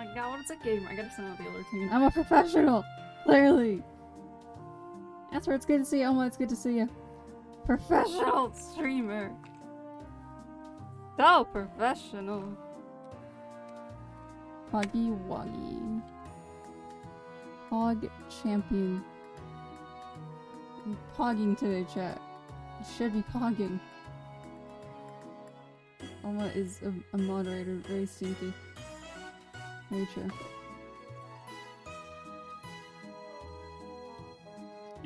my god, what is a gamer? I gotta send out the alert again. I'm a professional! Clearly! That's where it's good to see you. Alma, it's good to see you. Professional streamer! So professional! Hoggy Woggy. Hog champion. I'm pogging today, chat. You should be pogging. Alma is a moderator, very stinky. Very true.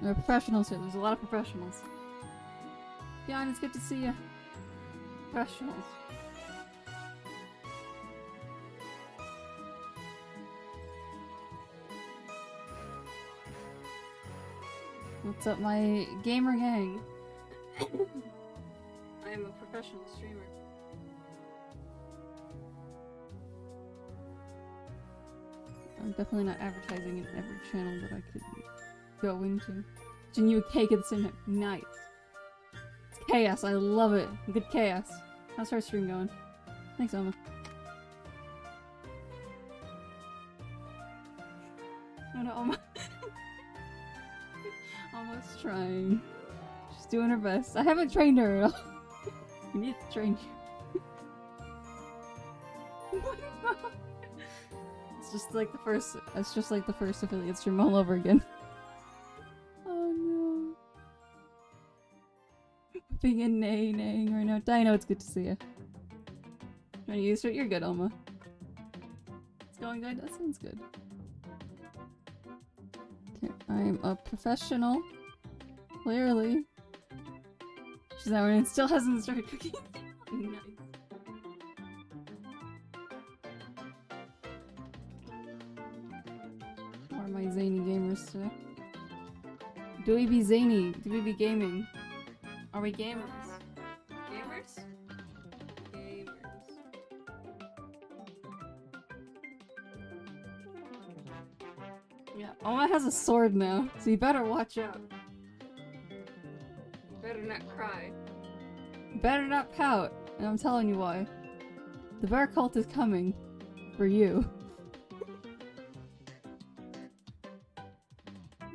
There are professionals here. There's a lot of professionals. Jan, it's good to see you. Professionals. What's up, my gamer gang? I am a professional streamer. I'm definitely not advertising in every channel that I could go into. Watching you a cake at the same time. Nice. It's chaos. I love it. Good chaos. How's our stream going? Thanks, Alma. Oh no, Alma. Almost trying. She's doing her best. I haven't trained her at all. We need to train you. It's just like the first. It's just like the first affiliate stream all over again. Oh no. Being a naying right now. Dino, it's good to see you. Trying to use it. You're good, Alma. It's going good. That sounds good. Okay, I'm a professional. Clearly. She's out and still hasn't started cooking. Nice. Or are my zany gamers today? Do we be zany? Do we be gaming? Are we gamers? Gamers? Gamers. Yeah, Oma has a sword now, so you better watch out. You better not cry. You better not pout, and I'm telling you why. The bear cult is coming. For you.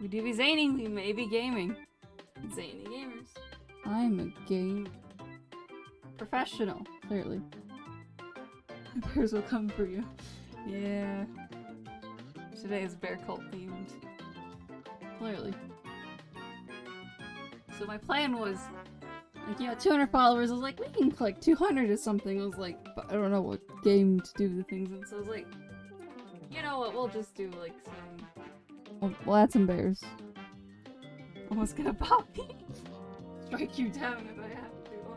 We do be zany, we may be gaming. Zany gamers. I'm a game professional, clearly. The bears will come for you. Yeah. Today is bear cult themed. Clearly. So my plan was, like, yeah, 200 followers. I was like, we can click 200 or something. I was like, but I don't know what game to do the things in. So I was like, you know what, we'll just do like some... We'll add some bears. Almost gonna pop me. Strike you down if I have to. Oh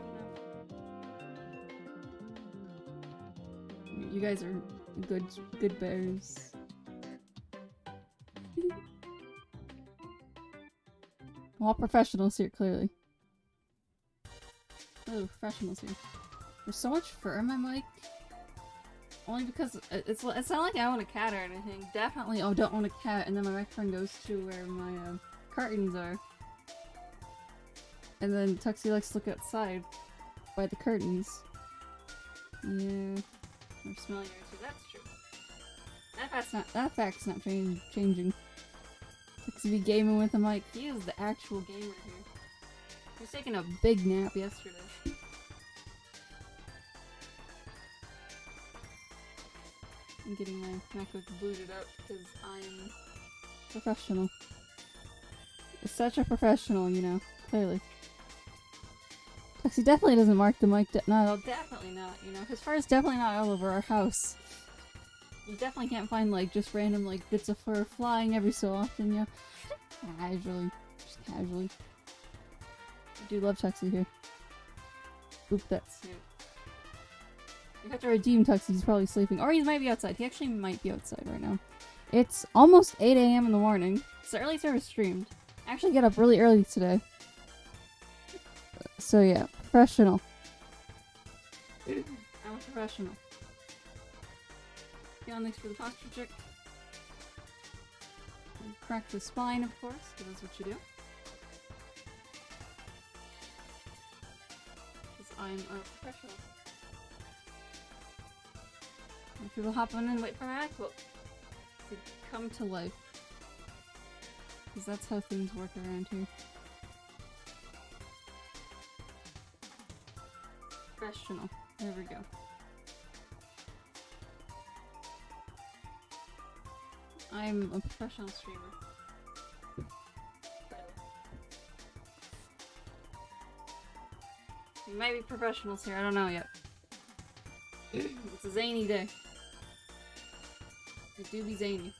no. You guys are good bears. All professionals here, clearly. Oh, professionals here. There's so much fur in my mic. Only because it's not like I want a cat or anything. Definitely, oh, don't want a cat, and then my microphone goes to where my curtains are. And then Tuxie likes to look outside by the curtains. Yeah, they're smelling air too. That's true. That fact's not changing. Tuxie be gaming with a mic. He is the actual gamer here. He was taking a big nap yesterday. I'm getting my MacBook booted up because I'm professional. Such a professional, you know, clearly. Tuxie definitely doesn't mark the mic. No, definitely not, you know. His fur is definitely not all over our house. You definitely can't find, like, just random, like, bits of fur flying every so often, you know. Casually. Just casually. I do love Tuxie here. Oop, that's cute. You have to redeem Tuxie, he's probably sleeping. Or he might be outside. He actually might be outside right now. It's almost 8 AM in the morning. It's the early service streamed. I actually get up really early today. So yeah, professional. I'm a professional. Yeah, thanks for the posture check. And crack the spine, of course, because that's what you do. Because I'm a professional. People hop on and wait for MacBook to come to life. Because that's how things work around here. Professional. There we go. I'm a professional streamer. We might be professionals here, I don't know yet. It's a zany day. It do be zany.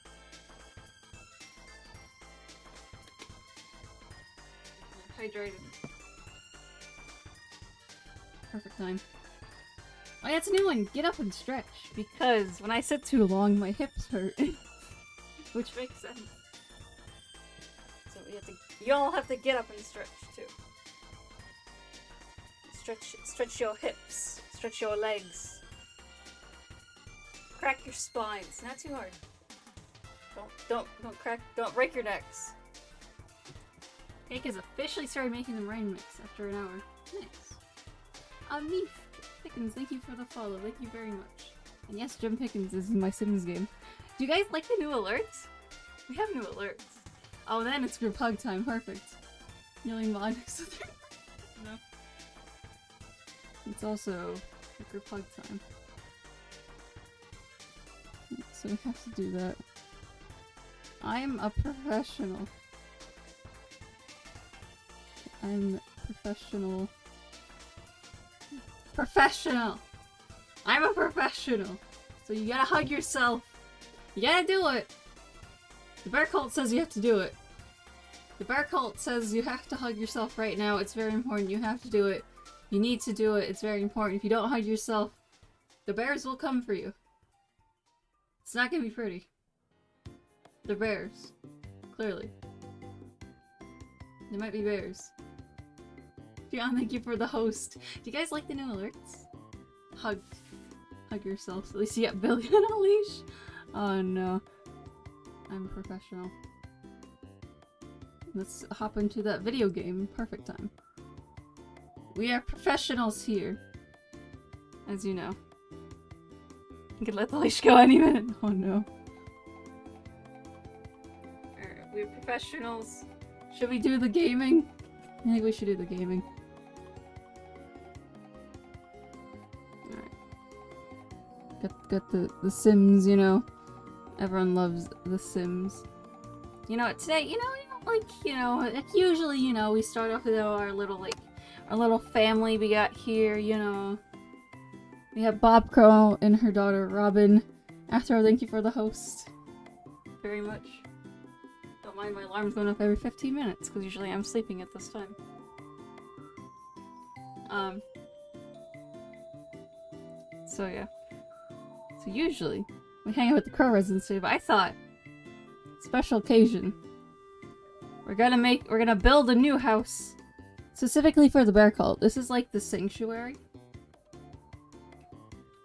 I'm hydrated. Perfect time. Oh, that's a new one. Get up and stretch. Because when I sit too long, my hips hurt. Which makes sense. So we have to. You all have to get up and stretch too. Stretch your hips. Stretch your legs. Crack your spines. Not too hard. Don't break your necks. Cake has officially started making the rain mix after an hour. Nice. Meef Pickens, thank you for the follow. Thank you very much. And yes, Jim Pickens is in my Sims game. Do you guys like the new alerts? We have new alerts. Oh, then it's group hug time. Perfect. Yelling mod next to there. No. It's also group hug time. So we have to do that. I'm a professional. I'm professional. Professional! I'm a professional! So you gotta hug yourself. You gotta do it! The bear cult says you have to do it. The bear cult says you have to hug yourself right now. It's very important. You have to do it. You need to do it. It's very important. If you don't hug yourself, the bears will come for you. It's not gonna be pretty. They're bears. Clearly. They might be bears. John, thank you for the host. Do you guys like the new alerts? Hug yourselves. At least you got Billy on a leash. Oh no. I'm a professional. Let's hop into that video game. Perfect time. We are professionals here. As you know. You can let the leash go any minute. Oh no. Alright, we're professionals. Should we do the gaming? I think we should do the gaming. Alright. Got the Sims, you know. Everyone loves the Sims. You know, today, like usually, we start off with our little family we got here, you know. We have Bob Crow and her daughter, Robin. After, thank you for the host. Very much. Don't mind my alarms going off every 15 minutes, because usually I'm sleeping at this time. So yeah. So usually, we hang out with the Crow residents today, but I thought, special occasion. We're gonna build a new house. Specifically for the bear cult. This is like the sanctuary.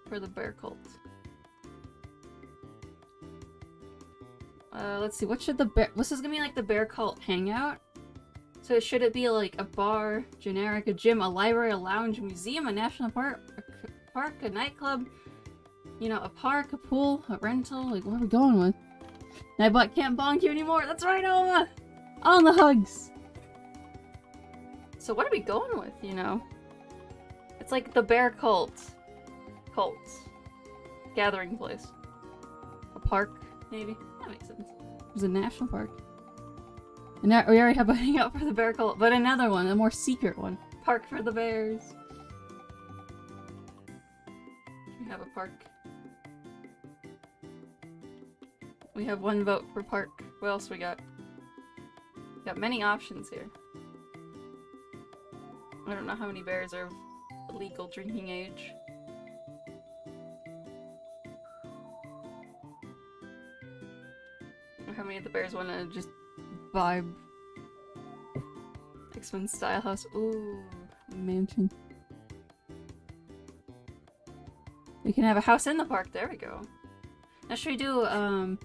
For the bear cult. Let's see, what should the bear- this is gonna be like the bear cult hangout? So should it be like a bar, generic, a gym, a library, a lounge, a museum, a national park, a nightclub, you know, a park, a pool, a rental, like what are we going with? Nightbot can't bonk you anymore, that's right, Oma! On the hugs! So what are we going with, you know? It's like the bear cult's gathering place. A park, maybe? That makes sense. There's a national park. And we already have a hangout for the bear cult, but another one, a more secret one. Park for the bears. We have a park. We have one vote for park. What else we got? Got many options here. I don't know how many bears are of legal drinking age. Or how many of the bears want to just vibe. X-Men style house. Ooh, mansion. We can have a house in the park. There we go. Now should we do a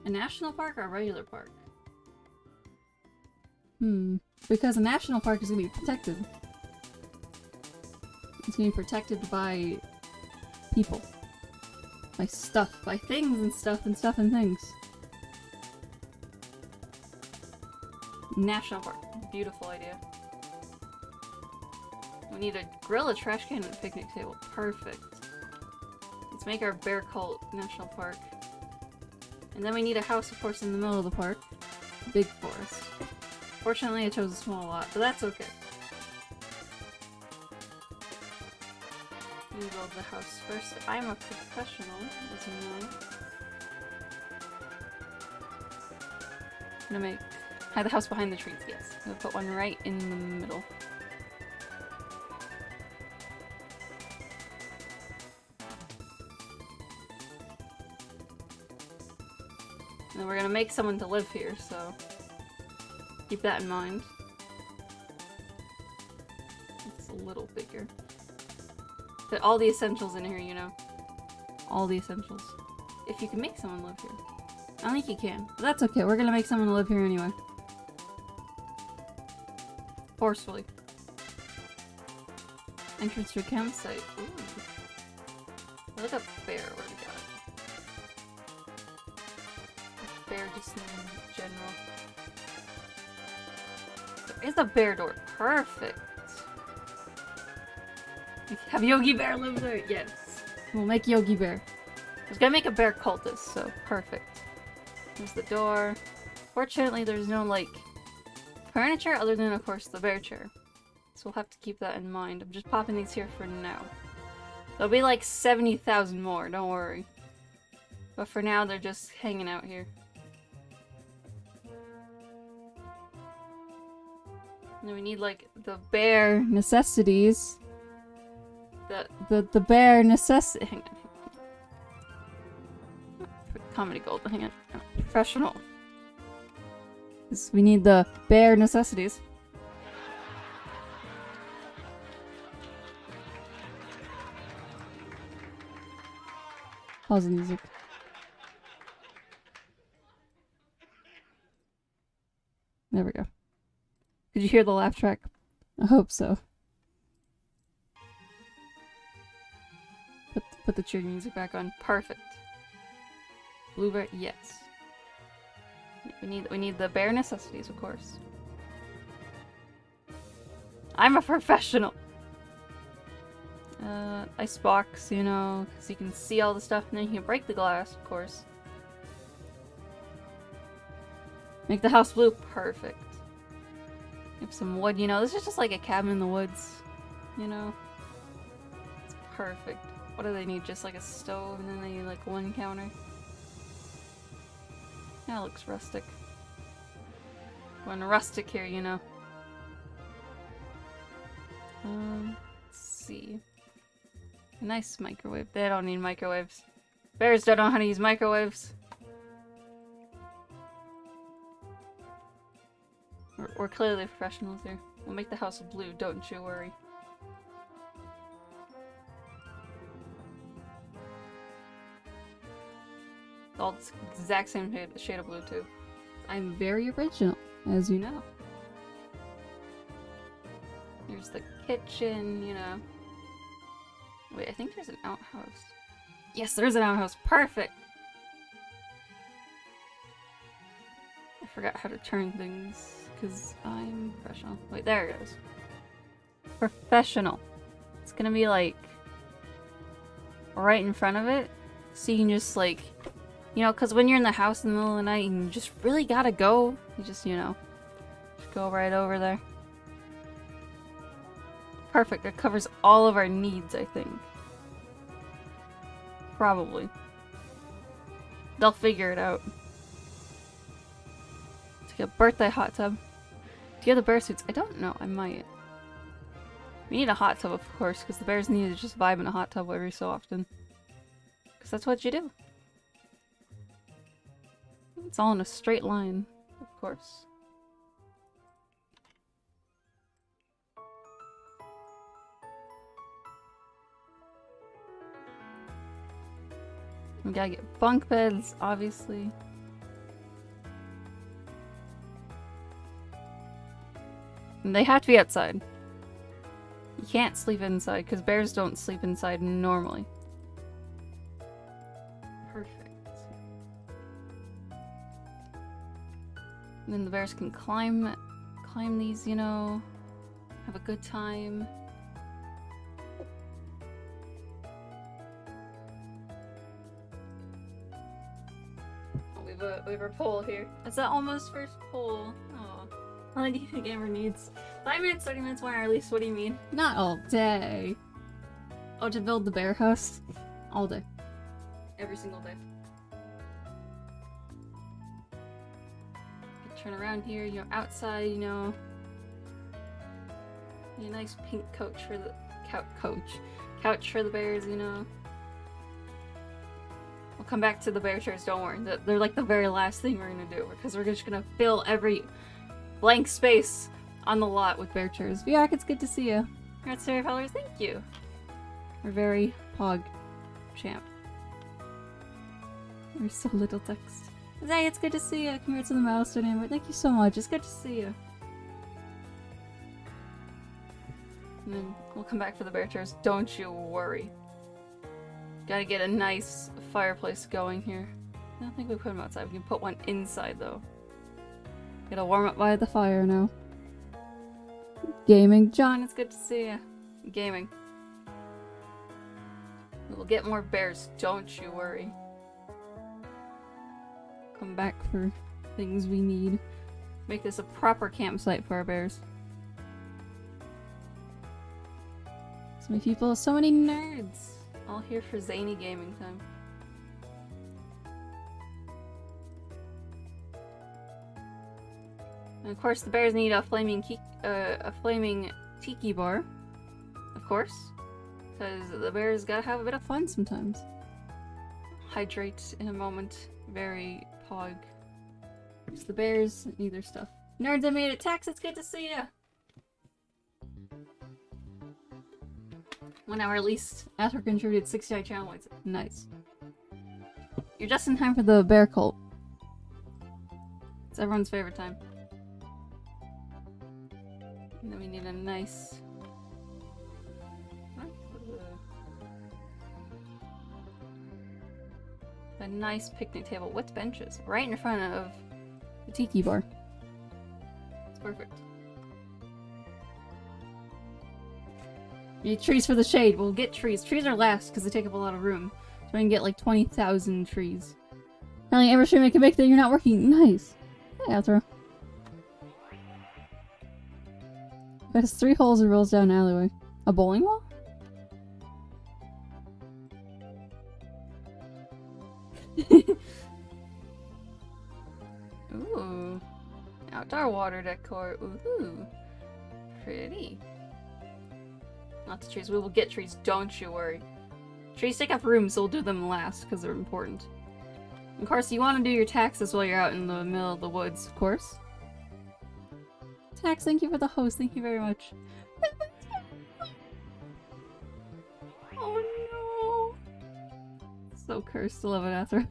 national park or a regular park? Because a national park is gonna be protected. It's gonna be protected by people. By stuff. By things and stuff and stuff and things. National Park. Beautiful idea. We need a grill, a trash can, and a picnic table. Perfect. Let's make our Bear Cult National Park. And then we need a house, of course, in the middle of the park. Big forest. Fortunately, I chose a small lot, but that's okay. We build the house first. I'm a professional, as you know. I'm gonna make... Hide the house behind the trees, yes. I'm gonna put one right in the middle. And we're gonna make someone to live here, so keep that in mind. It's a little bigger. Put all the essentials in here, you know. All the essentials. If you can make someone live here. I don't think you can. But that's okay, we're gonna make someone live here anyway. Forcefully. Entrance to a campsite. Ooh. Look up bear, where we got it. Bear just in general. There is a bear door. Perfect. Have Yogi Bear live there? Yes. We'll make Yogi Bear. I was gonna make a bear cultist, so perfect. There's the door. Fortunately, there's no, like, furniture other than, of course, the bear chair. So we'll have to keep that in mind. I'm just popping these here for now. There'll be like 70,000 more, don't worry. But for now, they're just hanging out here. And then we need, like, the bear necessities. The bear necessity. Hang on. Comedy gold. Hang on. Oh, professional. We need the bear necessities. Pause the music. There we go. Did you hear the laugh track? I hope so. Put the cheering music back on. Perfect. Blueberry, yes. We need the bare necessities, of course. I'm a professional. Icebox, you know, because you can see all the stuff, and then you can break the glass, of course. Make the house blue. Perfect. Have some wood, you know, this is just like a cabin in the woods, you know. It's perfect. What do they need? Just like a stove, and then they need like one counter. That looks rustic. Going rustic here, you know. Let's see. Nice microwave. They don't need microwaves. Bears don't know how to use microwaves. We're clearly professionals here. We'll make the house blue, don't you worry. All the exact same shade of blue too. I'm very original, as you know. Here's the kitchen, you know. Wait, I think there's an outhouse. Yes, there's an outhouse. Perfect! I forgot how to turn things, because I'm professional. Wait, there it goes. Professional. It's gonna be like right in front of it, so you can just like, you know, because when you're in the house in the middle of the night and you just really gotta go, you just, you know, just go right over there. Perfect, it covers all of our needs, I think. Probably. They'll figure it out. Take a birthday hot tub. Do you have the bear suits? I don't know, I might. We need a hot tub, of course, because the bears need to just vibe in a hot tub every so often. Because that's what you do. It's all in a straight line, of course. We gotta get bunk beds, obviously. And they have to be outside. You can't sleep inside, because bears don't sleep inside normally. And then the bears can climb these, you know, have a good time. Oh, we have our poll here. It's that almost first poll. Oh. How long do you think Amber needs? 5 minutes, 30 minutes more, or at least what do you mean? Not all day. Oh, to build the bear house? All day. Every single day. Turn around here, you know, outside, you know. A nice pink couch for the couch for the bears, you know. We'll come back to the bear chairs, don't worry. They're like the very last thing we're gonna do, because we're just gonna fill every blank space on the lot with bear chairs. Viac, it's good to see you. Congrats to our followers, thank you. We're very pog champ. There's so little text. Zay, it's good to see you. Congrats to the milestone, Amber. Thank you so much. It's good to see you. And then we'll come back for the bear chairs. Don't you worry. Gotta get a nice fireplace going here. I don't think we put them outside. We can put one inside though. Gotta warm up by the fire now. Gaming. John, it's good to see you. Gaming. We'll get more bears. Don't you worry. Come back for things we need. Make this a proper campsite for our bears. So many people, so many nerds. All here for zany gaming time. And of course the bears need a flaming tiki bar. Of course. Because the bears gotta have a bit of fun sometimes. Hydrate in a moment. Very pog. It's the bears need their stuff. Nerds, I made it. Tax, it's good to see ya! 1 hour at least. After contributed 60 channel points. Nice. You're just in time for the bear cult. It's everyone's favorite time. And then we need a nice... a nice picnic table with benches right in front of the tiki bar. It's perfect. We need trees for the shade. We'll get trees. Trees are last because they take up a lot of room. So we can get like 20,000 trees. Apparently, Amber should make a big thing. You're not working. Nice. Hey, Athro. It has 3 holes and rolls down an alleyway. A bowling wall? Ooh. Outdoor water decor. Ooh. Pretty. Lots of trees. We will get trees, don't you worry. Trees take up room, so we'll do them last because they're important. Of course, you want to do your taxes while you're out in the middle of the woods, of course. Tax, thank you for the host. Thank you very much. Oh no. So cursed. Love it, Athra.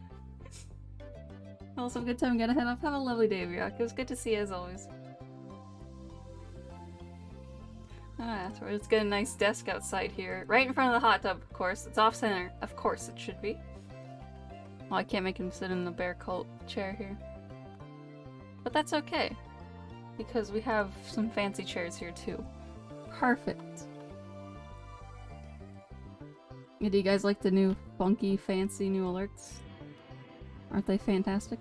Also, good time. Gotta head off. Have a lovely day, Viak. It was good to see you as always. Ah, Athra. Let's get a nice desk outside here. Right in front of the hot tub, of course. It's off center. Of course it should be. Well, I can't make him sit in the bear cult chair here. But that's okay. Because we have some fancy chairs here too. Perfect. Yeah, do you guys like the new funky, fancy new alerts? Aren't they fantastic?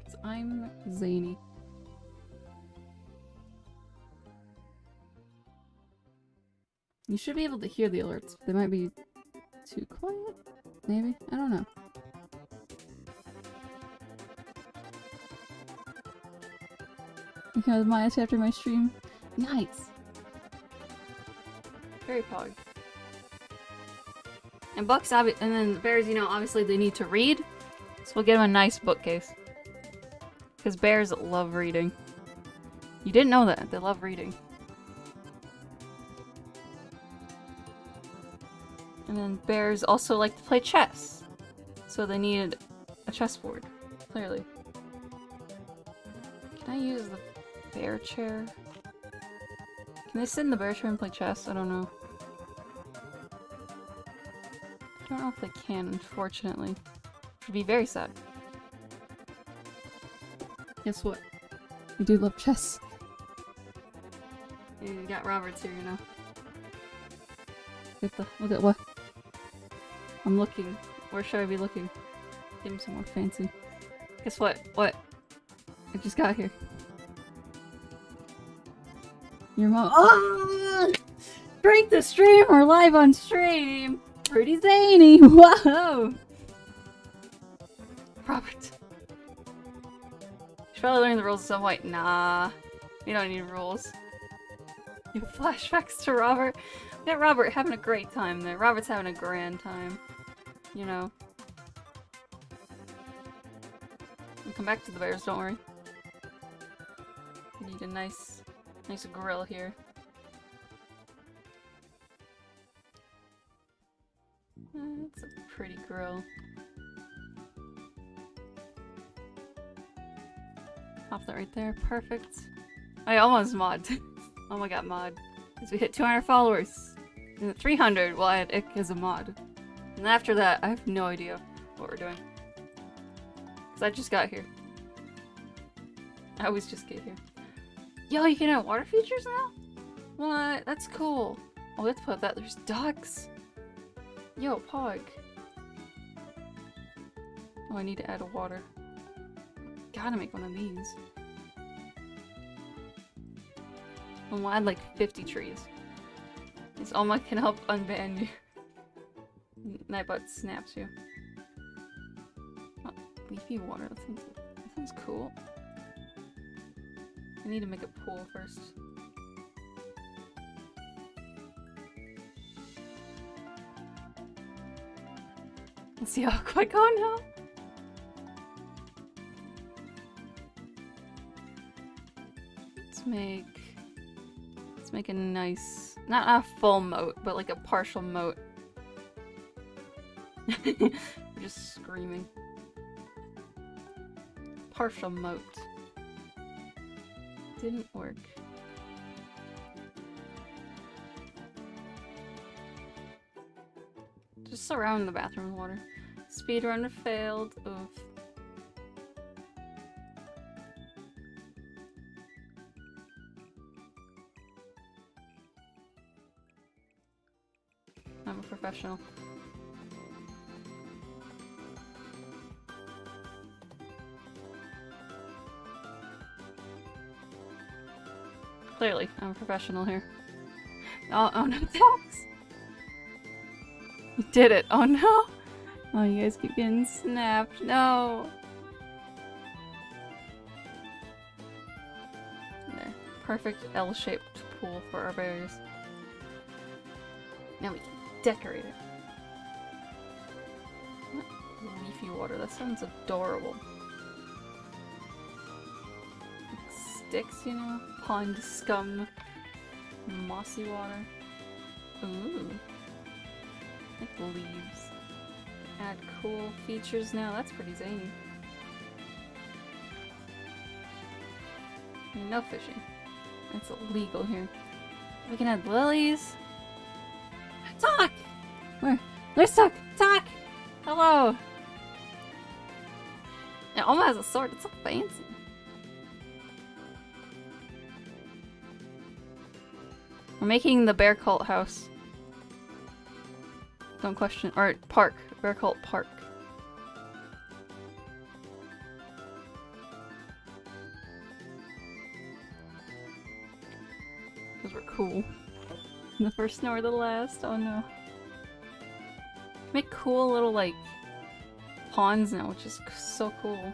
Because I'm zany. You should be able to hear the alerts. They might be too quiet? Maybe? I don't know. You have my eyes after my stream? Nice! Very pog. And books, and then the bears, you know, obviously they need to read. So we'll get them a nice bookcase. Because bears love reading. You didn't know that. They love reading. And then bears also like to play chess. So they needed a chessboard, clearly. Can I use the bear chair? Can they sit in the bear chair and play chess? I don't know. I don't know if they can, unfortunately. It'd be very sad. Guess what? We do love chess. And you got Roberts here, you know. Look at what? I'm looking. Where should I be looking? Give him some more fancy. Guess what? What? I just got here. Your mom. Oh! Break the stream! We're live on stream! Pretty zany! Whoa! Robert. Should probably learn the rules at some point. Nah. We don't need rules. You have flashbacks to Robert. Yeah, Robert having a great time there. Robert's having a grand time. You know. We'll come back to the bears, don't worry. We need a nice grill here. That's a pretty grill. Pop that right there. Perfect. I almost mod. Oh my god, mod. Because we hit 200 followers. And at 300, we'll add Ick as a mod. And after that, I have no idea what we're doing. Because I just got here. I always just get here. Yo, you can have water features now? What? That's cool. Oh, let's put that. There's ducks. Yo, Pog. Oh, I need to add a water. Gotta make one of these. We'll add like 50 trees. This Oma can help unban you. Nightbot snaps you. Oh, leafy water. That sounds cool. I need to make a pool first. Let's see how quick. Oh no! Let's make a nice, not a full moat, but like a partial moat. We're just screaming. Partial moat. Didn't work. Just surround the bathroom with water. Speedrun failed. Oof. I'm a professional. Clearly, I'm a professional here. Oh no, Dax! You did it! Oh no! Oh, you guys keep getting snapped. No! There. Perfect L-shaped pool for our berries. Now we can decorate it. Leafy water. That sounds adorable. Like sticks, you know? Pond scum. Mossy water. Ooh. Like leaves. Add cool features now. That's pretty zany. No fishing. That's illegal here. We can add lilies. Talk! Where? There's Talk! Talk! Hello! It almost has a sword. It's so fancy. We're making the bear cult house. Don't question. Or park. Bear cult park. Because we're cool. The first nor the last. Oh no. Make cool little like ponds now, which is so cool.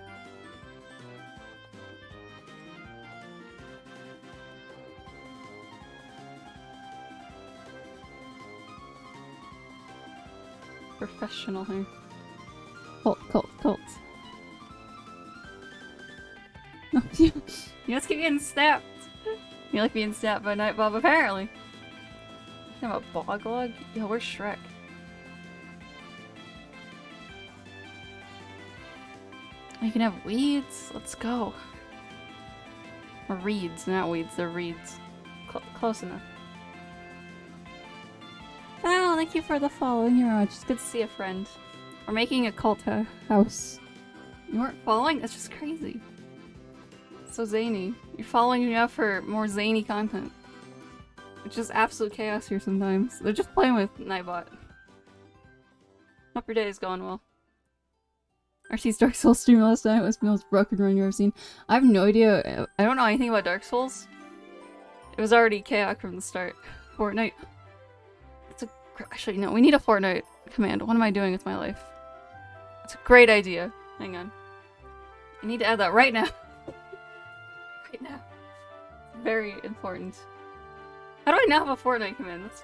Professional here. Cult. No, you just keep getting snapped. You like being snapped by Nightbob, apparently. You have a bog log? Yo, where's Shrek? You can have weeds? Let's go. Or reeds, not weeds, they're reeds. Close enough. Oh, thank thank you for the follow. Thank you very much. It's good to see a friend. We're making a cult house. You weren't following? That's just crazy. So zany. You're following me up for more zany content. It's just absolute chaos here sometimes. They're just playing with Nightbot. Hope your day is going well. RC's Dark Souls stream last night was the most broken run you've ever seen. I have no idea. I don't know anything about Dark Souls. It was already chaotic from the start. Fortnite. Actually, no, we need a Fortnite command. What am I doing with my life? It's a great idea. Hang on. I need to add that right now. Right now. Very important. How do I now have a Fortnite command? That's...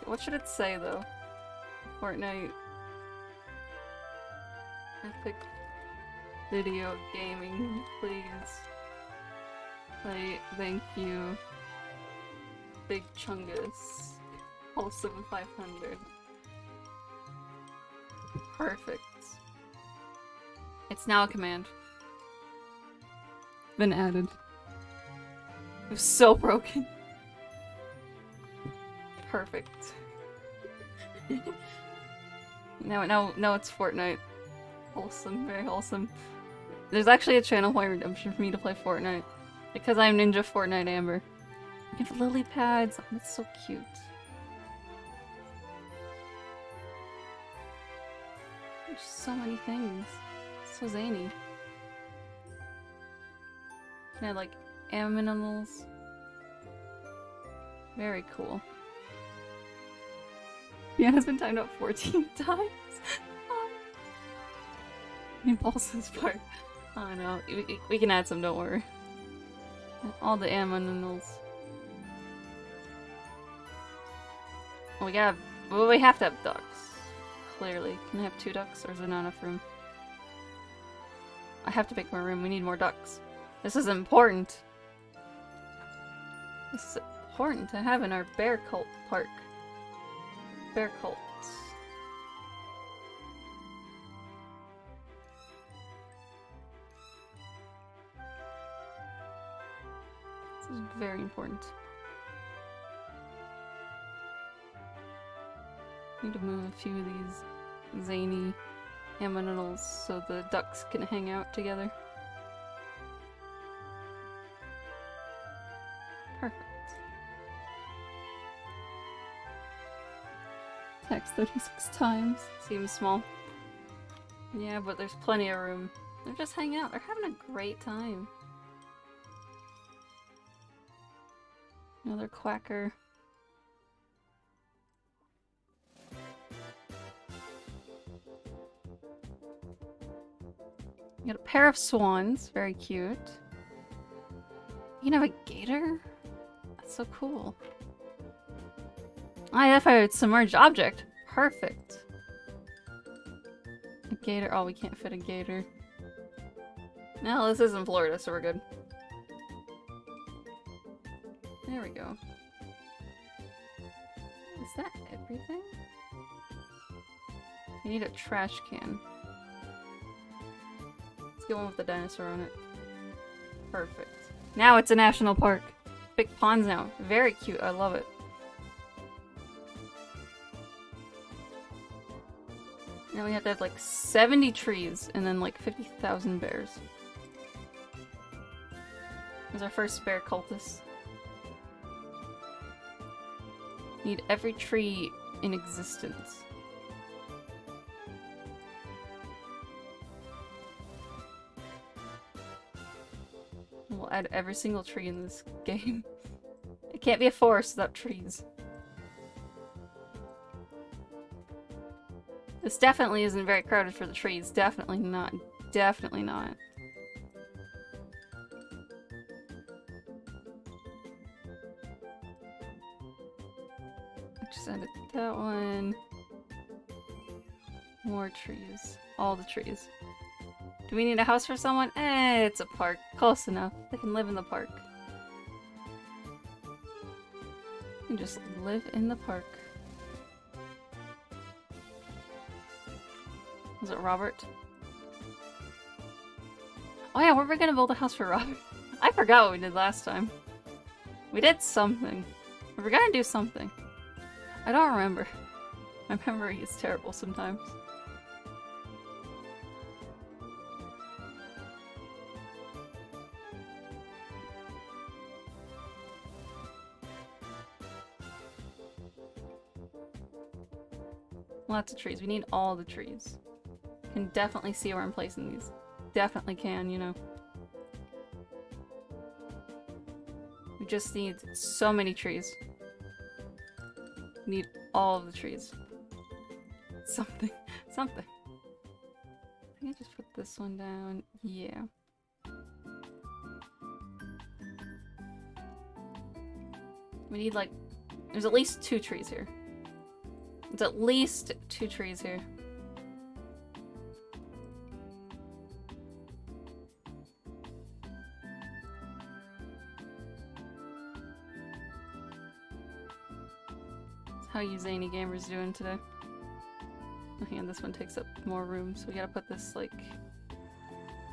What should it say, though? Fortnite... Epic video gaming, please. Play, thank you. Big Chungus. Wholesome 500. Perfect. It's now a command. Been added. It was so broken. Perfect. Now it's Fortnite. Wholesome, very wholesome. There's actually a channel point redemption for me to play Fortnite. Because I'm Ninja Fortnite Amber. You have lily pads. Oh, that's so cute. There's so many things. So zany. Can I have, like, aminimals? Very cool. Piano's been timed up 14 times. Impulses part. Oh no, we can add some, don't worry. All the aminimals. We gotta. Well, we have to have ducks. Clearly. Can I have 2 ducks, or is there not enough room? I have to make more room. We need more ducks. This is important. This is important to have in our bear cult park. Bear cults. This is very important. Need to move a few of these zany aminimals so the ducks can hang out together. Perfect. Text 36 times. Seems small. Yeah, but there's plenty of room. They're just hanging out. They're having a great time. Another quacker. You got a pair of swans. Very cute. You can have a gator? That's so cool. I identified a submerged object. Perfect. A gator. Oh, we can't fit a gator. No, this isn't Florida, so we're good. There we go. Is that everything? We need a trash can. Let's get one with the dinosaur on it. Perfect. Now it's a national park. Big ponds now. Very cute. I love it. Now we have to have like 70 trees and then like 50,000 bears. There's our first bear cultist. Need every tree in existence. We'll add every single tree in this game. It can't be a forest without trees. This definitely isn't very crowded for the trees. Definitely not. Definitely not. Just added that one. More trees. All the trees. Do we need a house for someone? Eh, it's a park. Close enough. They can live in the park. They can just live in the park. Was it Robert? Oh yeah, were we gonna build a house for Robert? I forgot what we did last time. We did something. We were gonna do something. I don't remember. My memory is terrible sometimes. Lots of trees. We need all the trees. Can definitely see where I'm placing these. Definitely can, you know. We just need so many trees. We need all of the trees. Something. Something. I think I just put this one down. Yeah. We need like... There's at least 2 trees here. There's at least 2 trees here. How you zany gamers doing today? Oh, and this one takes up more room, so we gotta put this like...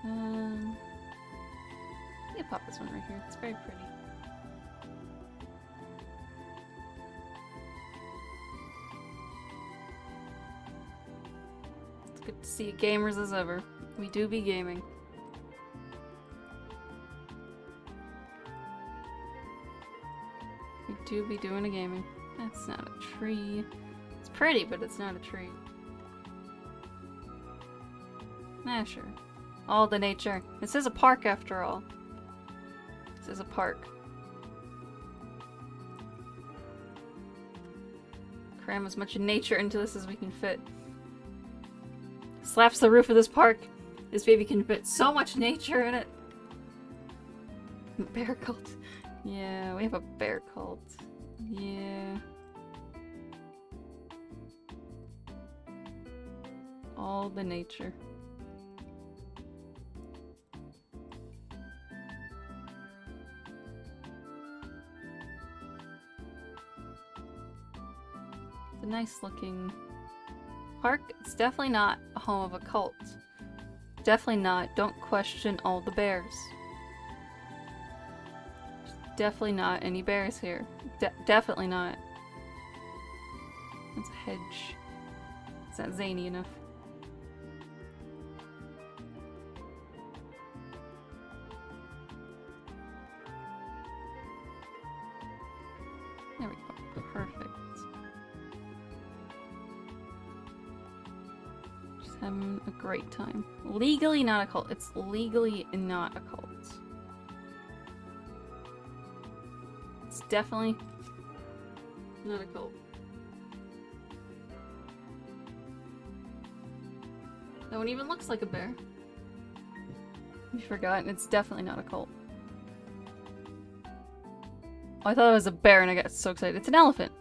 Yeah, pop this one right here. It's very pretty. It's good to see gamers as ever. We do be gaming. We do be doing a gaming. That's not a tree. It's pretty, but it's not a tree. Nah, sure. All the nature. This is a park after all. This is a park. Cram as much nature into this as we can fit. Slaps the roof of this park. This baby can fit so much nature in it. Bear cult. Yeah, we have a bear cult. Yeah. All the nature. It's a nice looking park. It's definitely not a home of a cult. Definitely not. Don't question all the bears. Definitely not any bears here. Definitely not. It's a hedge. It's not zany enough. There we go. Perfect. Just having a great time. Legally not a cult. It's legally not a cult. It's definitely not a cult. No one even looks like a bear. You've forgotten, it's definitely not a cult. Oh, I thought it was a bear and I got so excited. It's an elephant.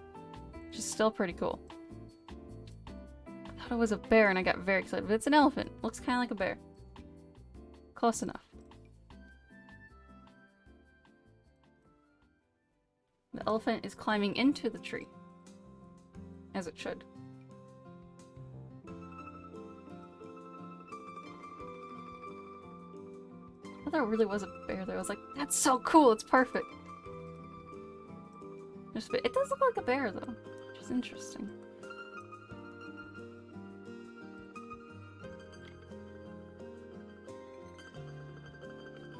Which is still pretty cool. I thought it was a bear and I got very excited, but it's an elephant. Looks kind of like a bear. Close enough. The elephant is climbing into the tree. As it should. I thought it really was a bear there. I was like, that's so cool, it's perfect. It does look like a bear though, which is interesting.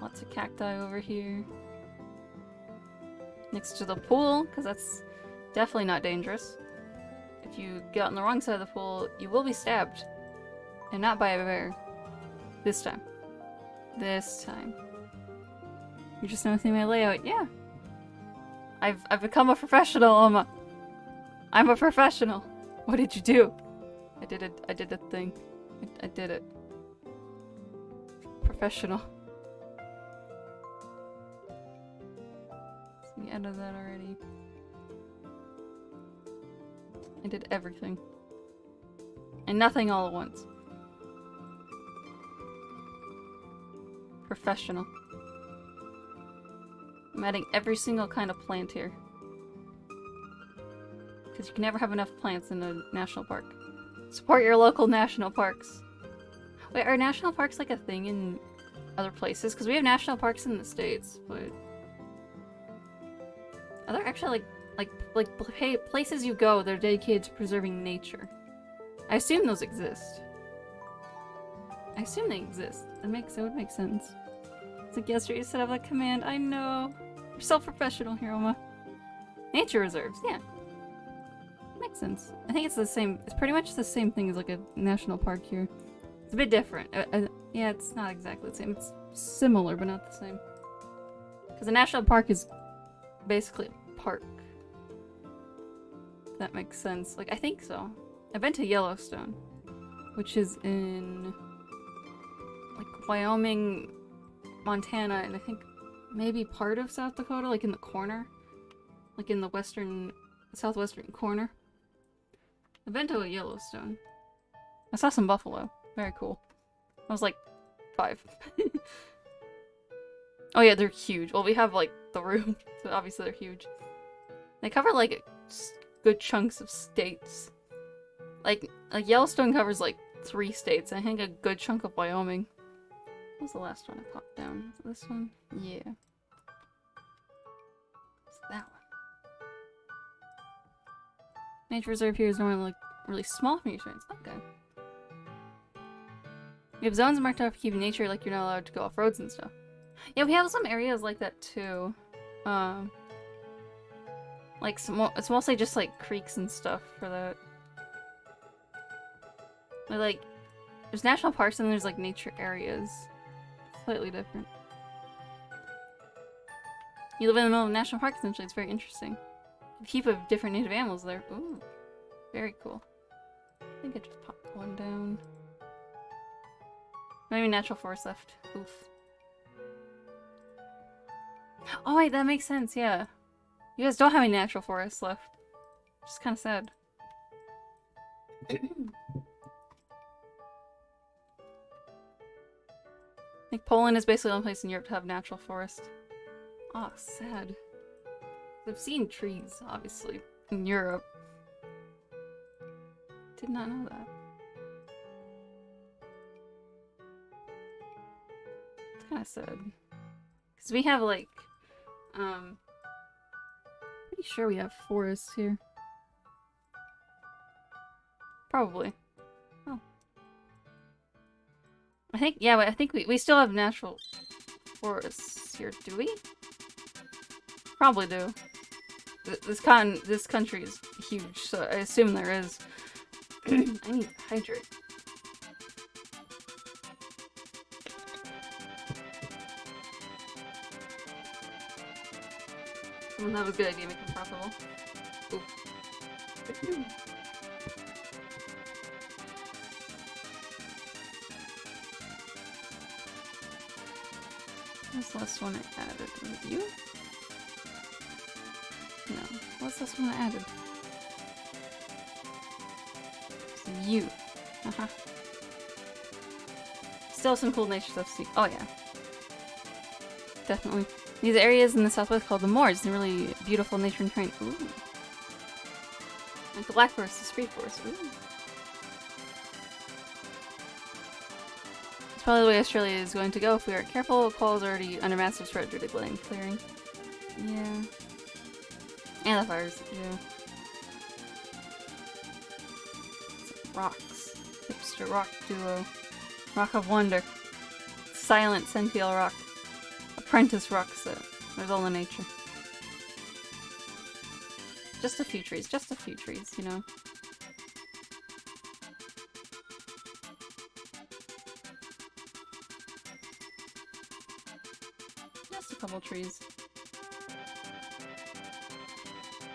Lots of cacti over here. Next to the pool, because that's definitely not dangerous. If you get on the wrong side of the pool, you will be stabbed. And not by a bear. This time. This time. You're just noticing my layout. Yeah. I've become a professional, Oma. I'm a professional. What did you do? I did a thing. I did it. Professional. We ended that already. I did everything. And nothing all at once. Professional. I'm adding every single kind of plant here. Because you can never have enough plants in a national park. Support your local national parks. Wait, are national parks like a thing in other places? Because we have national parks in the States, but... Are there actually like places you go that are dedicated to preserving nature. I assume those exist. I assume they exist. It would make sense. It's like yesterday you set up that command. I know. You're so professional, Hiroma. Nature reserves, yeah. Makes sense. I think it's the same. It's pretty much the same thing as like a national park here. It's a bit different. Yeah, it's not exactly the same. It's similar, but not the same. Because a national park is basically a park. If that makes sense. Like, I think so. I've been to Yellowstone, which is in like Wyoming, Montana, and I think maybe part of South Dakota, like in the corner. Like in the southwestern corner. I've been to a Yellowstone. I saw some buffalo. Very cool. I was like 5. Oh yeah, they're huge. Well, we have like the room, so obviously they're huge. They cover like good chunks of states. Like Yellowstone covers like 3 states. I think a good chunk of Wyoming. What was the last one I popped down? Is it this one? Yeah. It's that one. Nature reserve here is normally like really small for nutrients. Okay. We have zones marked out for keeping nature, like you're not allowed to go off roads and stuff. Yeah, we have some areas like that too. Like it's mostly just like creeks and stuff for that. But, like, there's national parks and then there's like nature areas. Slightly different. You live in the middle of a national park essentially, it's very interesting. You keep of different native animals there. Ooh. Very cool. I think I just popped one down. Maybe natural forest left. Oof. Oh wait, that makes sense, yeah. You guys don't have any natural forests left. Which is kind of sad. I think Poland is basically the only place in Europe to have natural forest. Ah, sad. I've seen trees, obviously, in Europe. Did not know that. It's kind of sad. Because we have, like, pretty sure we have forests here. Probably. Oh. I think, yeah, I think we still have natural forests here, do we? Probably do. This country is huge, so I assume there is. I need to hydrate. Well, that was a good idea, make them profitable. Ooh. What's the last one I added? Was it you? No. What's this one I added? It's you. Uh-huh. Still some cool nature stuff to see. Oh yeah. Definitely. These areas in the southwest called the moors, and really beautiful nature and terrain. Ooh. Like the Black Forest, the Spree Forest. Ooh. It's probably the way Australia is going to go if we aren't careful. Coal is already under massive threat due to land clearing. Yeah. And the fires, yeah. Rocks. Hipster rock duo. Rock of Wonder. Silent Sentiel rock. Apprentice rock set. There's all the nature. Just a few trees, you know. Just a couple trees.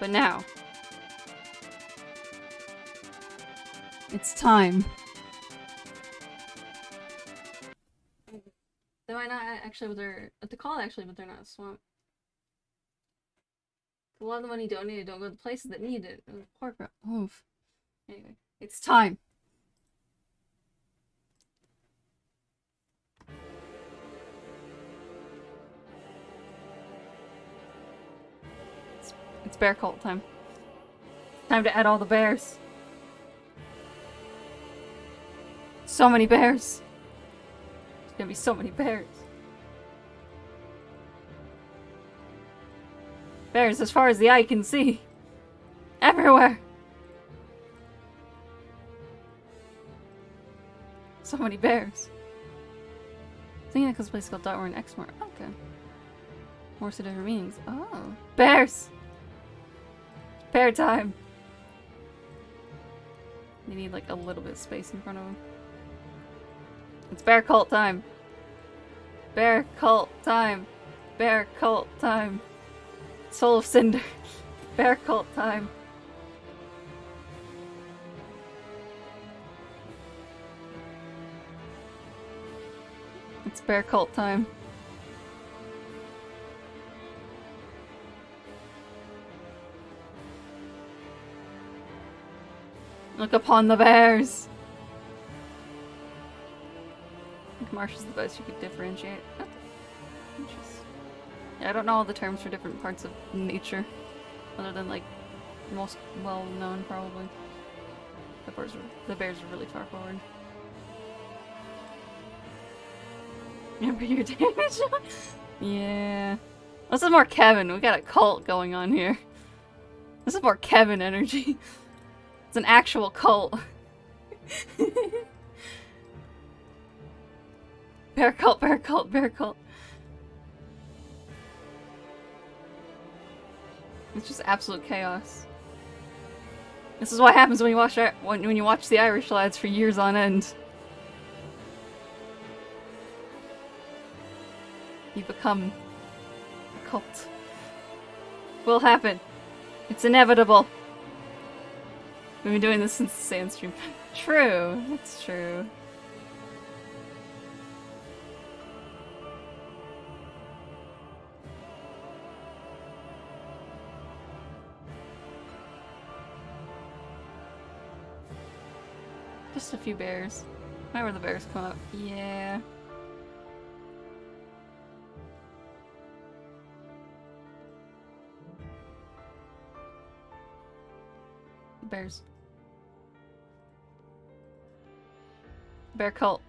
But now, it's time. They might not actually, but they're at the call actually, but they're not a swamp. A lot of the money donated don't go to places that need it. Corporate. Oof. Anyway, it's time. It's bear cult time. Time to add all the bears. So many bears. There's gonna be so many bears. Bears as far as the eye can see. everywhere! So many bears. Thinking that because place called Dotwar and Exmoor. Okay. More so different meanings. Oh. Bears! Bear time! They need like a little bit of space in front of them. It's bear cult time! Bear cult time! Bear cult time! Soul of Cinder! Bear cult time! It's bear cult time. Look upon the bears! I think Marsh is the best you could differentiate. Okay. Interesting. Yeah, I don't know all the terms for different parts of nature. Other than, like, most well-known, probably. The bears are really far forward. Remember your damage? Yeah. This is more Kevin. We got a cult going on here. This is more Kevin energy. It's an actual cult. Bear cult, bear cult, bear cult. It's just absolute chaos. This is what happens when you watch when you watch the Irish lads for years on end. You become a cult. Will happen. It's inevitable. We've been doing this since the Sandstream. True, that's true. Just a few bears. Why were the bears come up? Yeah. Bears. Bear cult.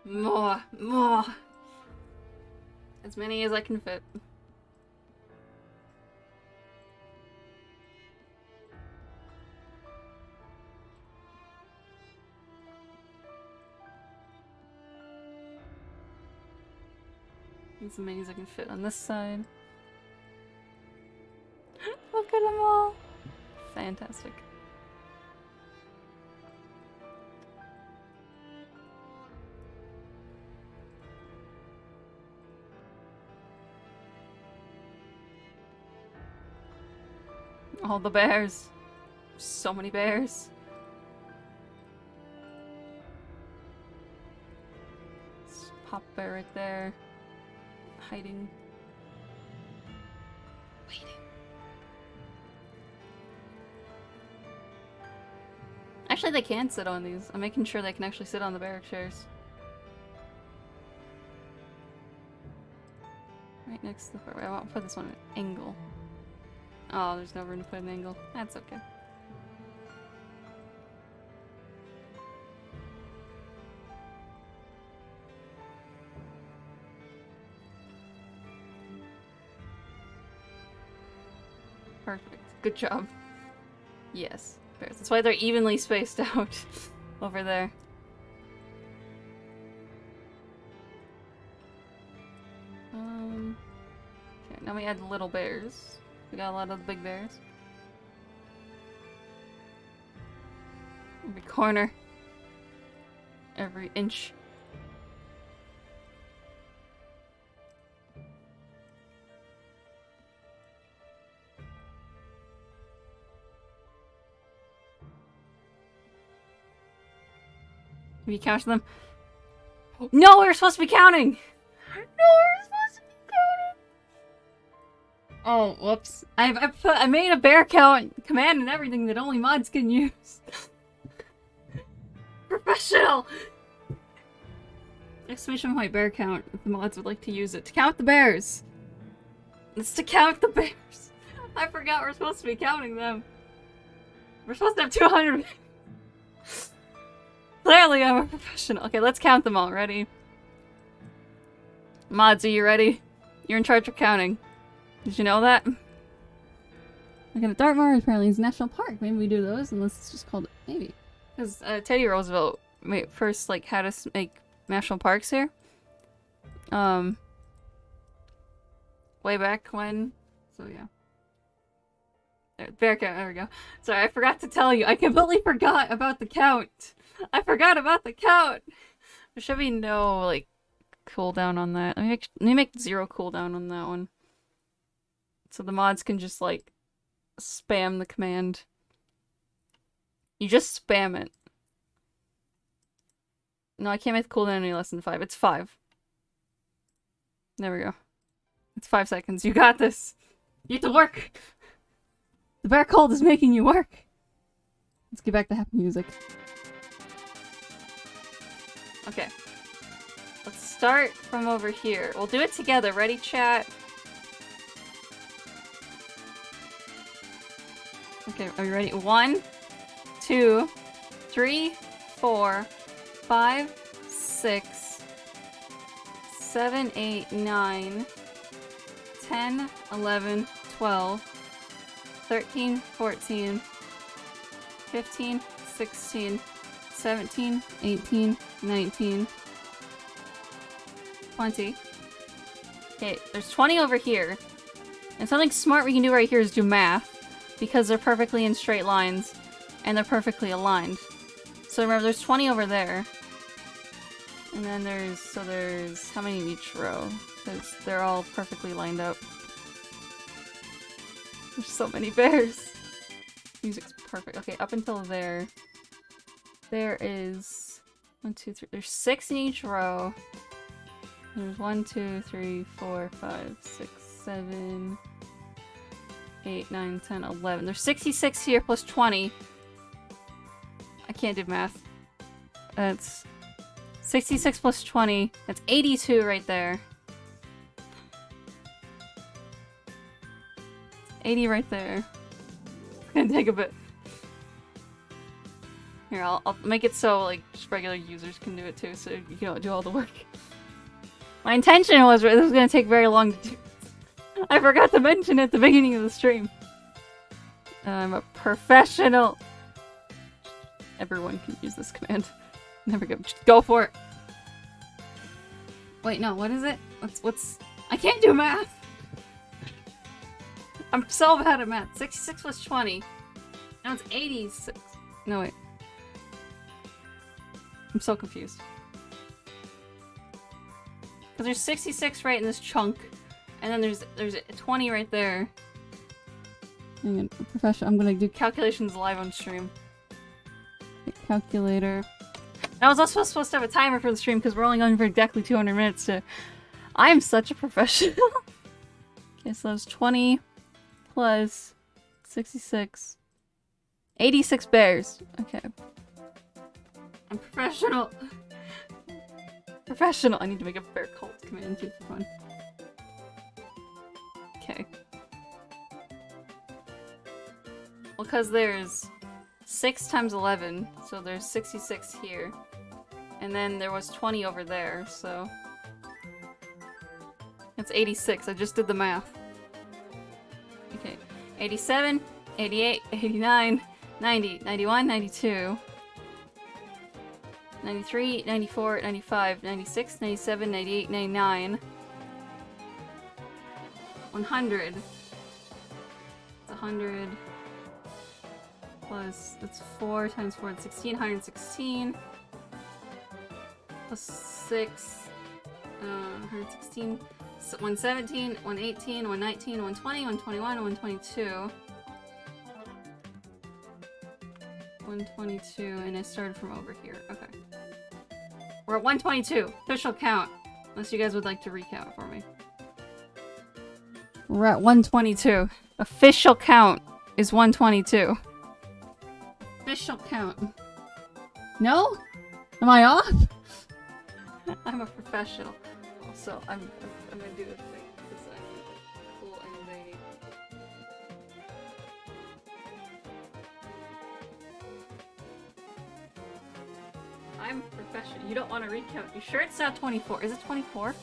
More. As many as I can fit. As many as I can fit on this side. Look at them all! Fantastic. All the bears. So many bears. Pop bear right there. Hiding. Waiting. Actually, they can sit on these. I'm making sure they can actually sit on the barrack chairs. Right next to the door. I won't put this one at an angle. Oh, there's no room to put an angle. That's okay. Perfect. Good job. Yes. Bears. That's why they're evenly spaced out over there. Okay, now we add little bears. We got a lot of the big bears. Every corner. Every inch. Have you counted them? No, we're supposed to be counting! No, we're supposed to be counting! Oh, whoops. I made a bear count command and everything that only mods can use. Professional! Exclamation point bear count if the mods would like to use it. To count the bears! It's to count the bears! I forgot we're supposed to be counting them. We're supposed to have 200. Clearly I'm a professional. Okay, let's count them all. Ready? Mods, are you ready? You're in charge of counting. Did you know that? Like in Dartmoor apparently is a national park. Maybe we do those unless it's just called maybe. Because Teddy Roosevelt first like had us make national parks here. Way back when. So yeah. Bear count, there we go. Sorry, I forgot to tell you. I completely forgot about the count. I forgot about the count. There should be no like cooldown on that. Let me make 0 cooldown on that one. So the mods can just like spam the command. You just spam it. No, I can't make the cooldown any less than 5. It's 5. There we go. It's 5 seconds. You got this. You have to work. The bear cold is making you work. Let's get back to happy music. Okay. Let's start from over here. We'll do it together. Ready, chat? Okay, are you ready? 1, 2, 3, 4, 5, 6, 7, 8, 9, 10, 11, 12, 13, 14, 15, 16, 17, 18, 19, 20. Okay, there's 20 over here. And something smart we can do right here is do math. Because they're perfectly in straight lines. And they're perfectly aligned. So remember, there's 20 over there. And then there's how many in each row? Because they're all perfectly lined up. There's so many bears. Music's perfect. Okay, up until there. There is 1, 2, 3. There's 6 in each row. There's 1, 2, 3, 4, 5, 6, 7, 8, 9, 10, 11. There's 66 here plus 20. I can't do math. That's 66 plus 20. That's 82 right there. 80 right there. It's gonna take a bit. Here, I'll make it so like just regular users can do it too, so you don't do all the work. My intention was this was gonna take very long to do. I forgot to mention at the beginning of the stream. I'm a professional. Everyone can use this command. Never go. Just go for it. Wait, no. What is it? What's? I can't do math. I'm so bad at math. 66 plus 20. Now it's 86. No wait. I'm so confused. Because there's 66 right in this chunk. And then there's 20 right there. I'm gonna do calculations live on stream. Calculator. I was also supposed to have a timer for the stream because we're only going for exactly 200 minutes to... I am such a professional. Okay, so that's 20 plus 66. 86 bears. Okay. I'm professional. Professional. I need to make a bear cult command too for fun. Okay. Well, because there's 6 times 11, so there's 66 here. And then there was 20 over there, so... It's 86, I just did the math. Okay. 87, 88, 89, 90, 91, 92... 93, 94, 95, 96, 97, 98, 99... 100. It's 100 plus, that's 4 times 4, it's 16, 116 plus 6, 116, 117, 118, 119, 120, 121, 122. 122, and I started from over here. Okay. We're at 122. Official count. Unless you guys would like to recount for me. We're at 122. Official count is 122. Official count. No? Am I off? I'm a professional. Also, I'm gonna do a thing because I'm cool and zany. I'm professional. You don't want to recount. You sure it's not 24? Is it 24?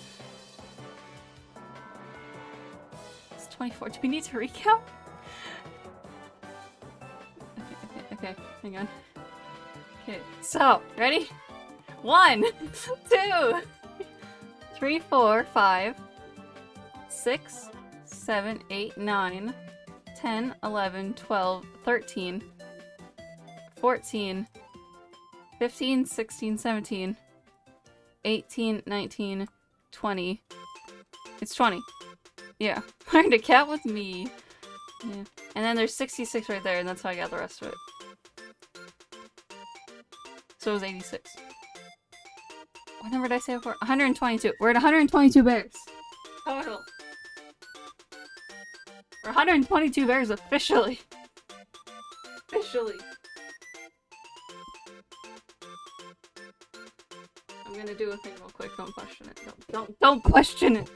It's 124. Do we need to recount? Okay, hang on. Okay, so, ready? 1, 2, 3, 4, 5, 6, 7, 8, 9, 10, 11, 12, 13, 14, 15, 16, 17, 18, 19, 20. It's 20. Yeah. Learn to count with me. Yeah. And then there's 66 right there, and that's how I got the rest of it. So it was 86. What number did I say before? 122. We're at 122 bears. Total. We're 122 bears officially. Officially. I'm gonna do a thing real quick. Don't question it. Don't question it.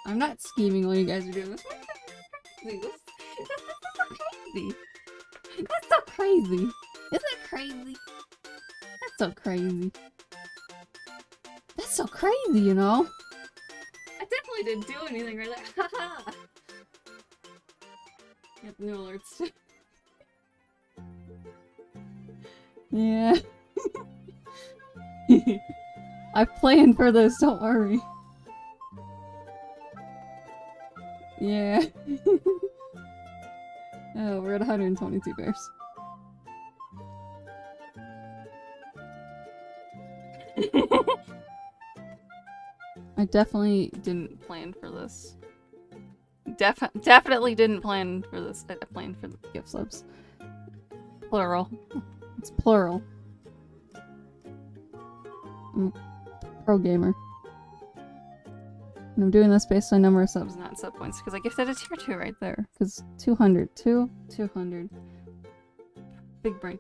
I'm not scheming while you guys are doing this. That's so crazy. Isn't that crazy? That's so crazy. That's so crazy, you know? I definitely didn't do anything right there. Haha! Get new alerts. Yeah. I planned for this, don't worry. Yeah. Oh, we're at 122 bears. I definitely didn't plan for this. Definitely didn't plan for this. I planned for the gift subs. Plural. It's plural. I'm a pro gamer. And I'm doing this based on number of subs, not sub points, because I gifted a tier 2 right there. Because 200. 200. Big brain.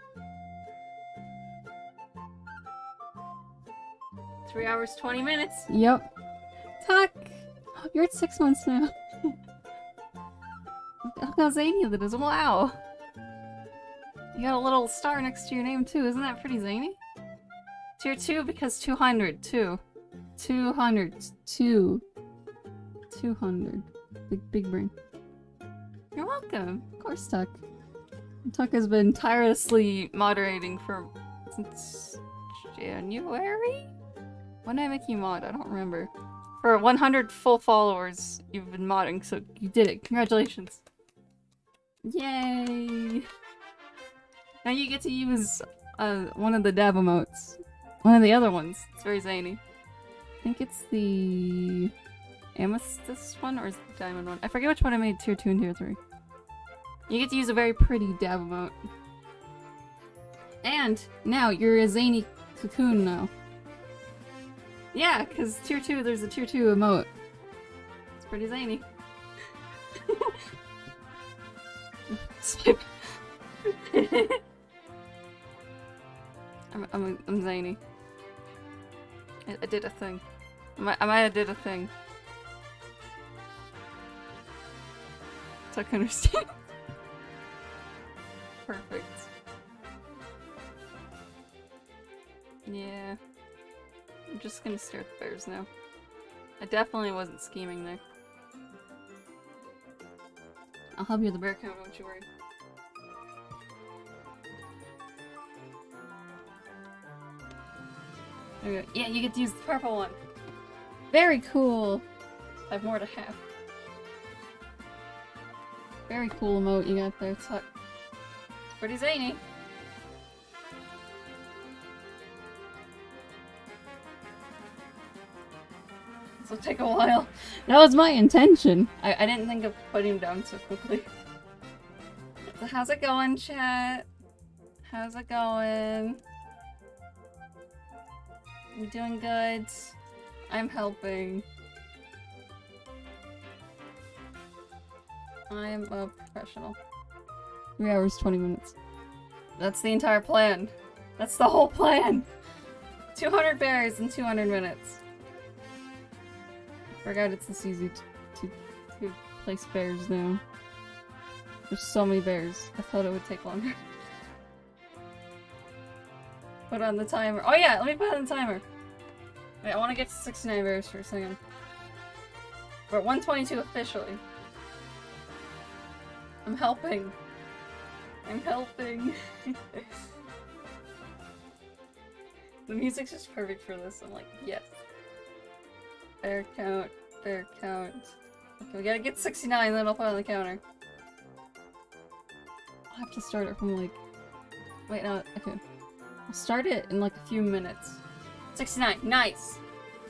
3 hours, 20 minutes. Yep. Tuck! You're at 6 months now. Look how zany that is. Wow. You got a little star next to your name too. Isn't that pretty zany? Tier 2 because 200. 2. 200. 2. 200. Big brain. You're welcome. Of course, Tuck. Tuck has been tirelessly moderating since January? When did I make you mod? I don't remember. For 100 full followers, you've been modding, so you did it. Congratulations. Yay! Now you get to use one of the dab emotes. One of the other ones. It's very zany. I think it's the amethyst one or is it the diamond one? I forget which one I made tier 2 and tier 3. You get to use a very pretty dab emote. And now you're a zany cocoon now. Yeah, because tier 2, there's a tier 2 emote. It's pretty zany. I'm zany. I did a thing. I might have did a thing. So I can understand. Perfect. Yeah. I'm just gonna stare at the bears now. I definitely wasn't scheming there. I'll help you with the bear count, don't you worry. There we go. Yeah, you get to use the purple one. Very cool. I have more to have. Very cool emote you got there, Tuck. It's pretty zany. This will take a while. That was my intention. I didn't think of putting him down so quickly. So how's it going, chat? How's it going? You doing good? I'm helping. I'm a professional. 3 hours, 20 minutes. That's the entire plan. That's the whole plan! 200 bears in 200 minutes. Forgot it's this easy to place bears now. There's so many bears. I thought it would take longer. Put on the timer. Oh yeah, let me put on the timer. Wait, I want to get to 69 bears for a second. We're at 122 officially. I'm helping. I'm helping. The music's just perfect for this. I'm like, yes. Bear count, bear count. Okay, we gotta get 69, then I'll put it on the counter. I'll have to start it from like... Wait, no, okay. I'll start it in like a few minutes. 69, nice!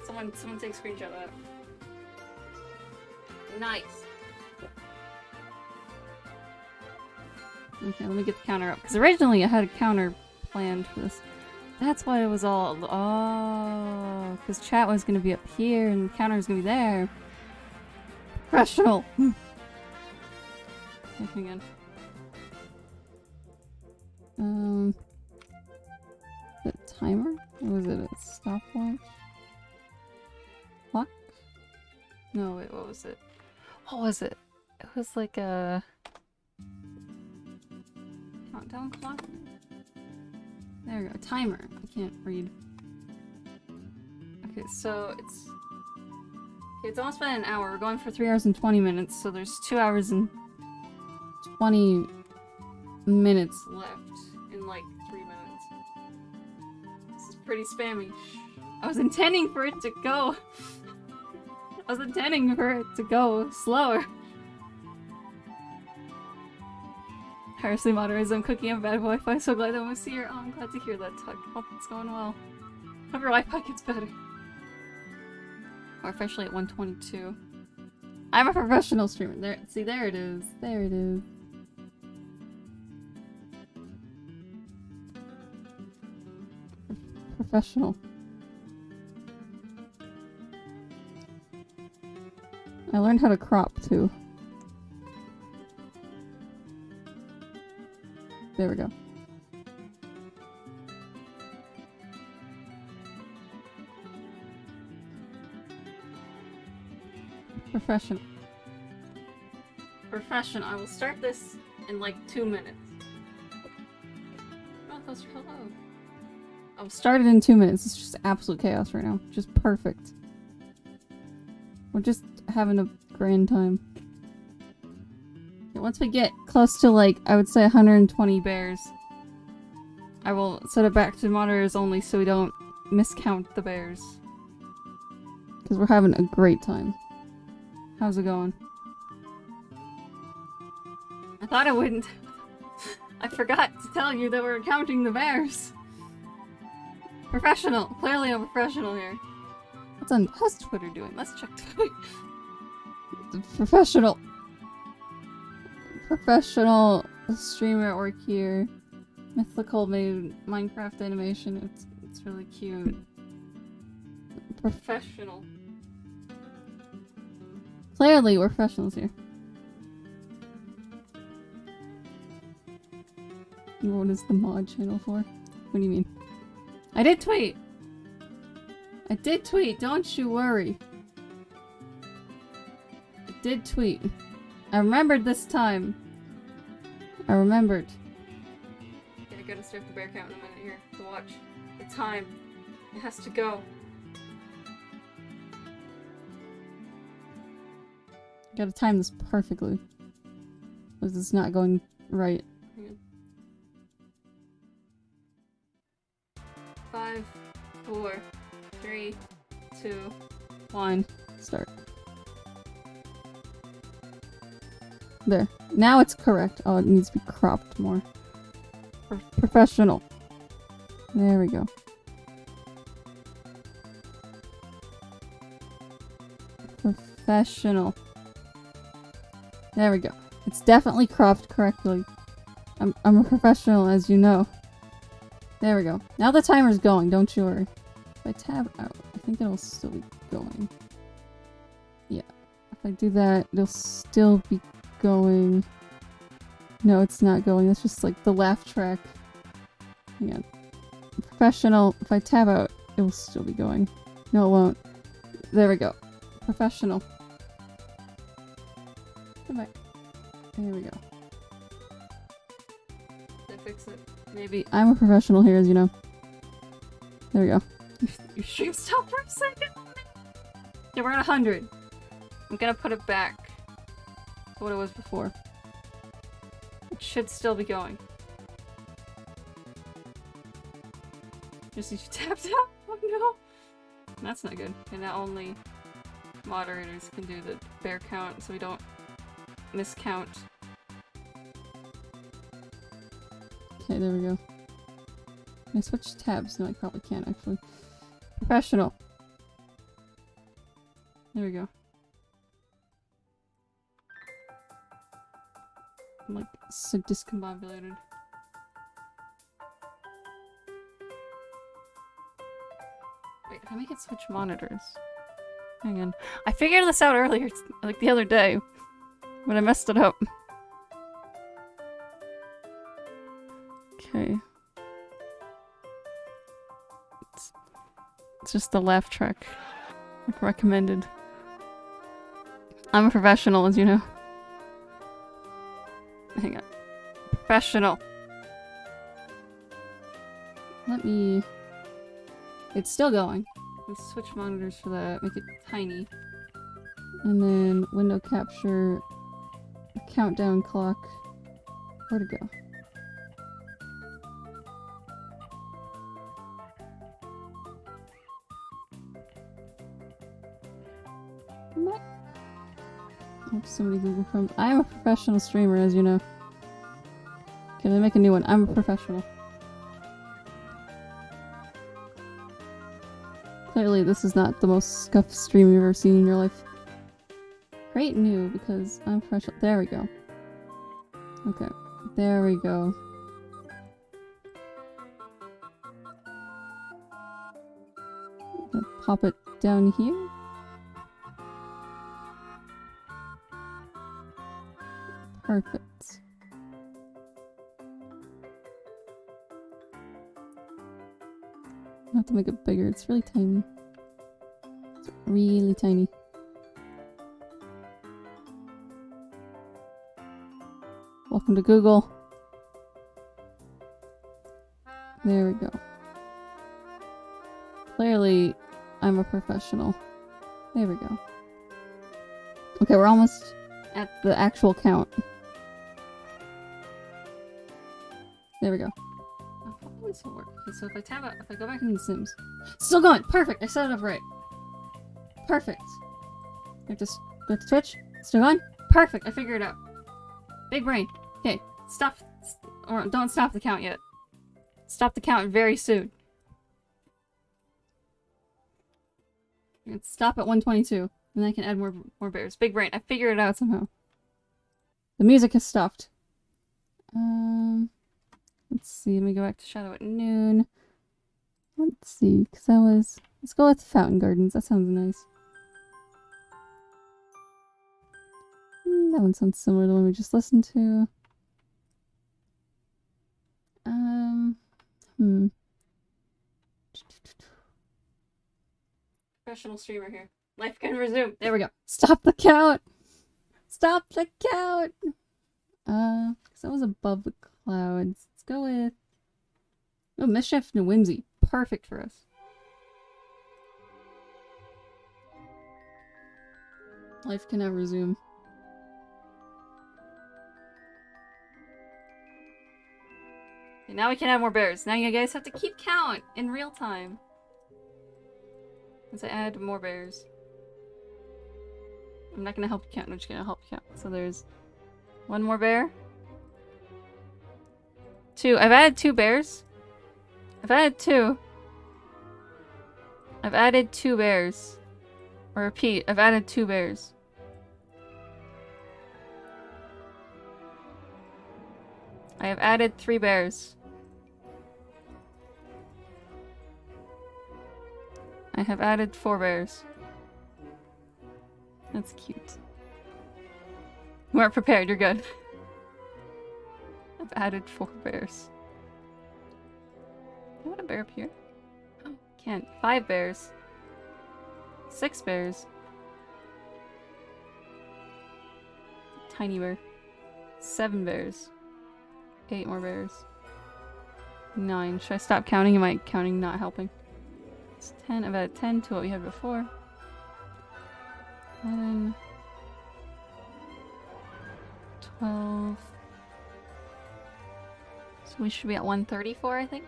Someone take a screenshot of that. Nice! Okay, let me get the counter up. Because originally I had a counter planned for this. That's why it was all... Oh, because chat was going to be up here and the counter was going to be there. Professional! Okay, again. Is it a timer? Or was it a stopwatch? Clock? No, wait, what was it? What was it? It was like a... countdown clock? There we go. Timer. I can't read. Okay, so it's almost been an hour. We're going for 3 hours and 20 minutes, so there's 2 hours and 20 minutes left in like 3 minutes. This is pretty spammy. I was intending for it to go. I was intending for it to go slower. Harshly moderators, I'm cooking up bad Wi-Fi, so glad that we see you. Oh, I'm glad to hear that, Tuck. Hope it's going well. Hope your Wi-Fi gets better. We're officially at 122. I'm a professional streamer. There, see, there it is. There it is. Professional. I learned how to crop, too. There we go. Professional. Professional. I will start this in like 2 minutes. Oh, those are hello. I'll start it in 2 minutes. It's just absolute chaos right now. Just perfect. We're just having a grand time. Once we get close to, like, I would say 120 bears, I will set it back to moderators only so we don't miscount the bears. Because we're having a great time. How's it going? I thought I wouldn't. I forgot to tell you that we're counting the bears. Professional. Clearly I'm a professional here. How's Twitter doing? Let's check Twitter. Professional. Professional streamer at work here. Mythical made Minecraft animation. It's really cute. Professional. Clearly, we're professionals here. What is the mod channel for? What do you mean? I did tweet! I did tweet, don't you worry. I did tweet. I remembered this time. I remembered. Okay, I gotta start the bear count in a minute here to watch the time. It has to go. Gotta time this perfectly. Because it's not going right. Hang on. 5, 4, 3, 2, 1. Start. There. Now it's correct. Oh, it needs to be cropped more. Professional. There we go. Professional. There we go. It's definitely cropped correctly. I'm a professional, as you know. There we go. Now the timer's going, don't you worry. If I tab out, I think it'll still be going. Yeah. If I do that, it'll still be going. No, it's not going. That's just like the laugh track. Hang on. Professional. If I tab out, it will still be going. No, it won't. There we go. Professional. Goodbye. There we go. Did I fix it? Maybe. I'm a professional here, as you know. There we go. Your stream stopped for a second? Yeah, we're at 100. I'm gonna put it back to what it was before. It should still be going. Just need to tap tap. Oh no! That's not good. And now only moderators can do the bear count so we don't miscount. Okay, there we go. Can I switch tabs? No, I probably can't actually. Professional. There we go. I'm like so discombobulated. Wait, if I make it switch monitors. Hang on. I figured this out earlier, like the other day, but I messed it up. Okay. It's just the laugh track. Like recommended. I'm a professional, as you know. Hang on. Professional. Let me... It's still going. Let's switch monitors for that. Make it tiny. And then window capture. Countdown clock. Where'd it go? What? I have so many Google Chrome. I am a professional streamer, as you know. Can I make a new one? I'm a professional. Clearly, this is not the most scuffed stream you've ever seen in your life. Create new, because I'm professional. There we go. Okay. There we go. Pop it down here. Perfect. I have to make it bigger. It's really tiny. It's really tiny. Welcome to Google. There we go. Clearly, I'm a professional. There we go. Okay, we're almost at the actual count. There we go. Oh, probably still work. Okay, so if I tab out, if I go back into The Sims, still going. Perfect. I set it up right. Perfect. I have to switch. Still going. Perfect. I figured it out. Big brain. Okay, stop. Or don't stop the count yet. Stop the count very soon. Let's stop at 122, and then I can add more bears. Big brain. I figured it out somehow. The music has stopped. Let's see. Let me go back to Shadow at Noon. Let's see, because that was... Let's go with Fountain Gardens. That sounds nice. That one sounds similar to the one we just listened to. Professional streamer here. Life can resume. There we go. Stop the count! Stop the count! Because that was above the clouds. Let's go with... Oh, Mischief and Whimsy. Perfect for us. Life can never resume. Okay, now we can add more bears. Now you guys have to keep count in real time. As I add more bears. I'm not gonna help you count, I'm just gonna help you count. So there's one more bear. Two. I've added 2 bears. I've added 2. I've added 2 bears. Or repeat, I've added 2 bears. I have added 3 bears. I have added 4 bears. That's cute. You weren't prepared, you're good. I've added 4 bears. Can I put a bear up here? Oh, can't. 5 bears. 6 bears. Tiny bear. 7 bears. 8 more bears. 9. Should I stop counting? Am I counting not helping? It's 10. I've added 10 to what we had before. 11. 12. So we should be at 134, I think.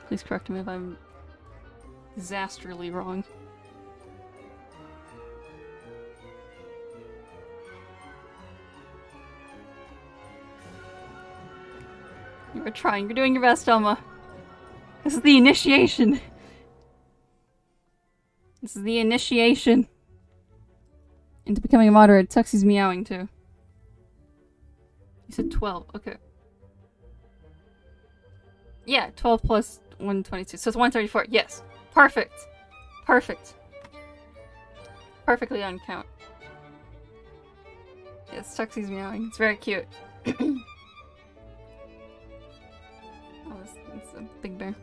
Please correct me if I'm disastrously wrong. You were trying. You're doing your best, Elma. This is the initiation. This is the initiation into becoming a moderate. Tuxie's meowing too. You said 12. Okay. Yeah, 12 plus 122. So it's 134. Yes. Perfect. Perfect. Perfectly on count. Yes, Tuxie's meowing. It's very cute. Oh, this is a big bear.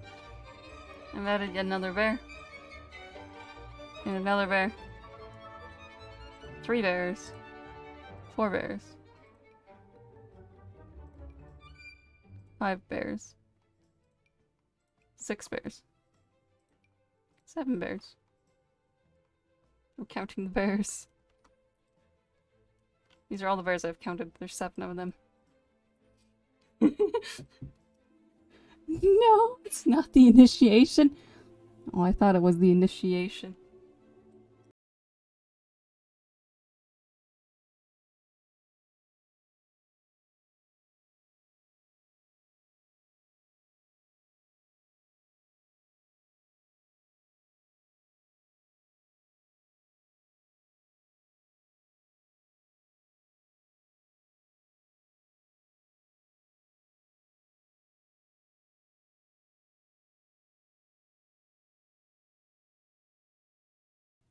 I've added yet another bear. And another bear. 3 bears. 4 bears. 5 bears. 6 bears. 7 bears. I'm counting the bears. These are all the bears I've counted. There's 7 of them. No, it's not the initiation. Oh, I thought it was the initiation.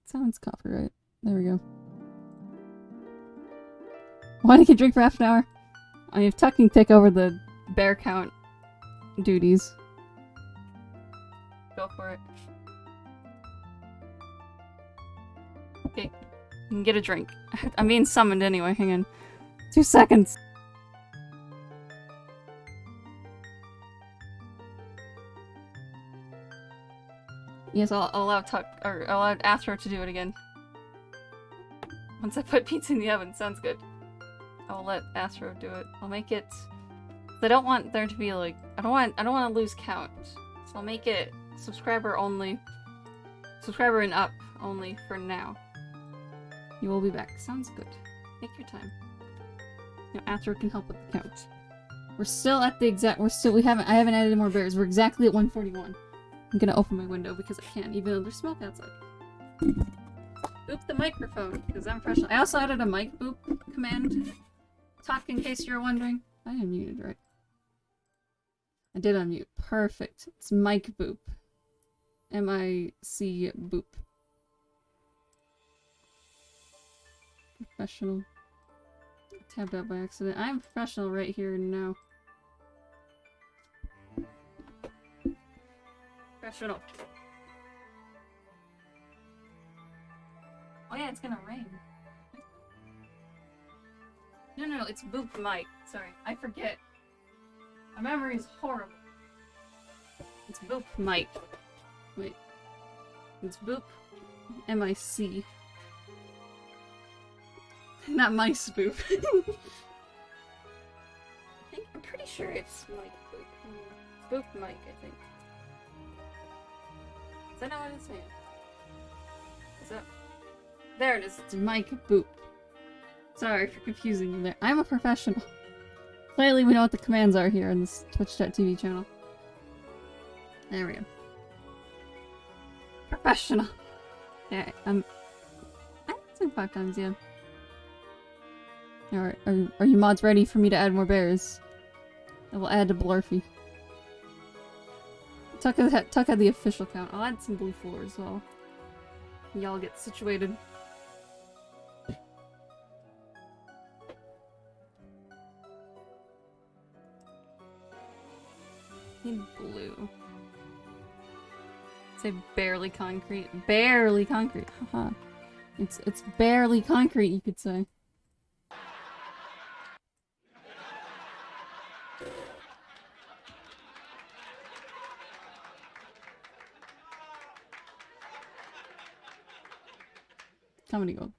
Sounds copyright. There we go. Why did you drink for half an hour? I mean, if Tuck can take over the bear count duties. Go for it. Okay. You can get a drink. I'm being summoned anyway, hang on. 2 seconds. Yes, I'll allow Tuck, or I'll allow Astro to do it again. Once I put pizza in the oven, sounds good. I will let Astro do it. I'll make it... I don't want there to be like... I don't want to lose count. So I'll make it subscriber only. Subscriber and up only for now. You will be back. Sounds good. Take your time. You know, Astro can help with the count. We're still at the exact... I haven't added more bears. We're exactly at 141. I'm gonna open my window because I can, even though there's smoke outside. Boop the microphone, because I'm professional. I also added a mic boop command. Talk in case you're wondering. I unmuted, right? I did unmute. Perfect. It's mic boop. M-I-C boop. Professional. Tabbed out by accident. I'm professional right here and now. Professional. Oh yeah, it's gonna rain. No, it's boop mic. Sorry, I forget. My memory is horrible. It's boop mic. Wait. It's boop M-I-C. Not mice boop. I'm pretty sure it's mic boop. Boop mic, I think. Is that not what it's saying? Is that... There it is. It's mic boop. Sorry for confusing you there. I'm a professional. Clearly we know what the commands are here on this Twitch.tv channel. There we go. Professional. Yeah, I said 5 times, yeah. Alright, are you mods ready for me to add more bears? I will add a Blurfy. Tuck had the official count. I'll add some blue floor as well. Y'all get situated. Need blue. Say barely concrete. Barely concrete. Haha. It's barely concrete, you could say. Comedy gold.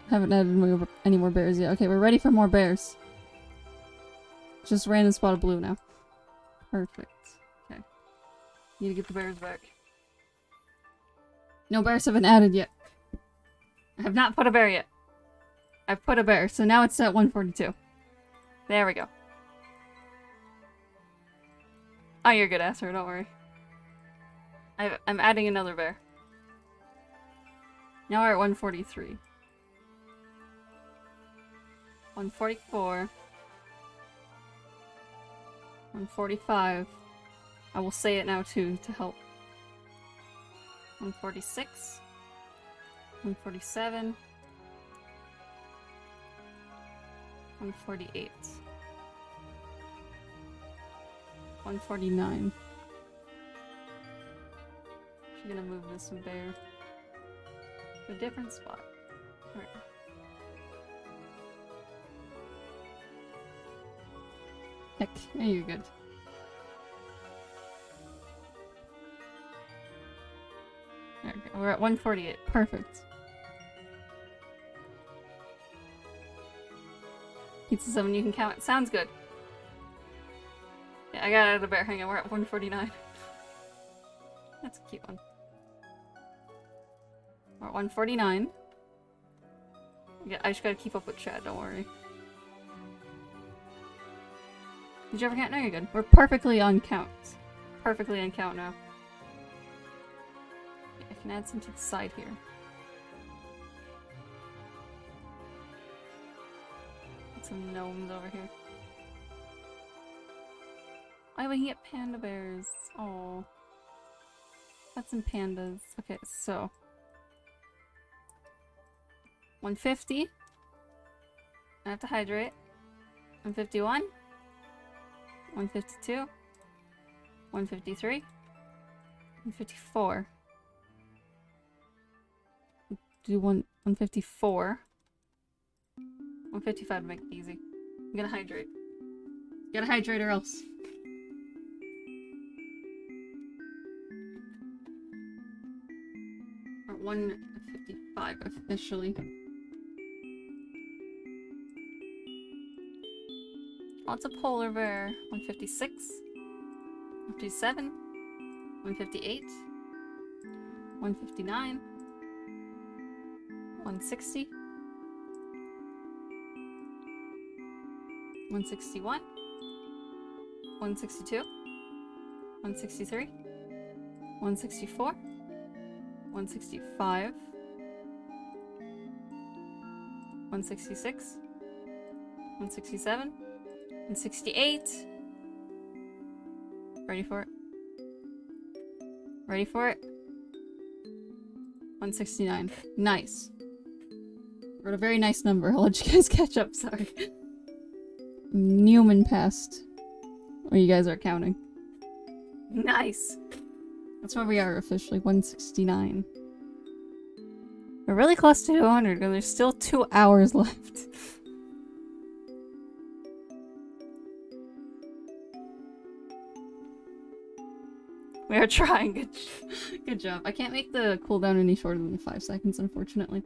Haven't added any more bears yet. Okay, we're ready for more bears. Just random spot of blue now. Perfect. Okay. Need to get the bears back. No bears have been added yet. I have not put a bear yet. I've put a bear, so now it's at 142. There we go. Oh, you're good, Asher, don't worry. I'm adding another bear. Now we're at 143. 144. 145. I will say it now too to help. 146. 147. 148. 149. I'm gonna move this bear to a different spot. Alright. Heck, yeah, you're good. There we go. We're at 148. Perfect. Pizza 7, you can count. Sounds good. Yeah, I got out of the bear. Hang on, we're at 149. That's a cute one. We're at 149. Yeah, I just gotta keep up with chat, don't worry. Did you ever count? No, you're good. We're perfectly on count. Perfectly on count now. Yeah, I can add some to the side here. Get some gnomes over here. Oh, we can get panda bears. Oh, got some pandas. Okay, so 150. I have to hydrate. 151. 152. 153. 154. Do 154. 155 to make it easy. I'm gonna hydrate. Gotta hydrate or else. Or 155 officially. Lots of polar bear. 156. 157. 158. 159. 160. 161. 162. 163. 164. 165. 166. 167. 168. Ready for it? Ready for it? 169. Nice. We're at a very nice number. I'll let you guys catch up, sorry. Newman passed. Or you guys are counting. Nice! That's where we are officially, 169. We're really close to 200, and there's still 2 hours left. We are trying. Good job. I can't make the cooldown any shorter than 5 seconds, unfortunately.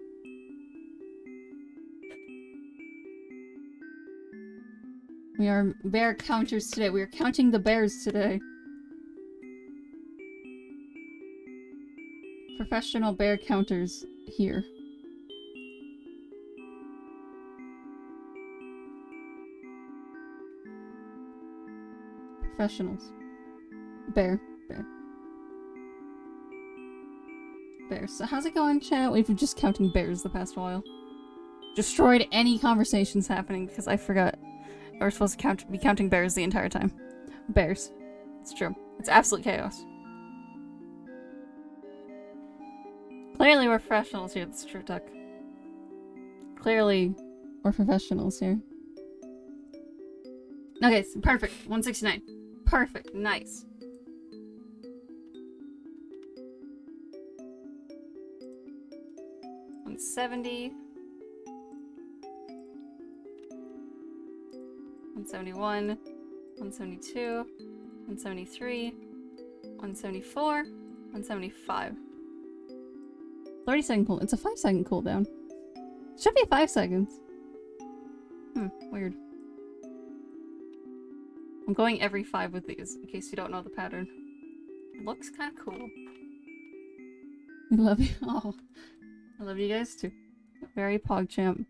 We are bear counters today. We are counting the bears today. Professional bear counters here. Professionals. Bear. Bears. So how's it going, chat? We've been just counting bears the past while. Destroyed any conversations happening because I forgot. We're supposed to be counting bears the entire time. Bears. It's true. It's absolute chaos. Clearly we're professionals here, that's true, Tuck. Clearly we're professionals here. Okay, so perfect. 169. Perfect. Nice. $170. 171. 172. 173. 174. 175. 30-second cooldown. It's a 5-second cooldown. Should be 5 seconds. Weird. I'm going every 5 with these, in case you don't know the pattern. Looks kind of cool. I love you. Oh, I love you guys too. Very PogChamp.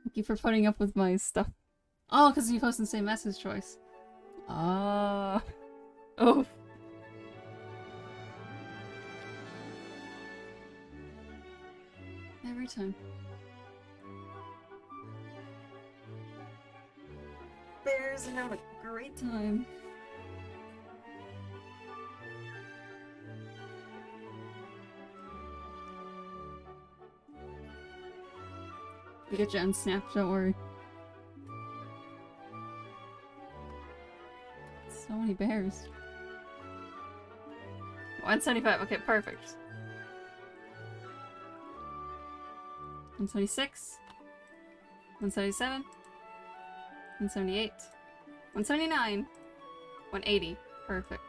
Thank you for putting up with my stuff. Oh, because you posted the same message choice. Ah. Oh. Every time. Bears are having a great time. We get you on Snap, don't worry. So many bears. 175, okay, perfect. 176. 177. 178. 179. 180. Perfect.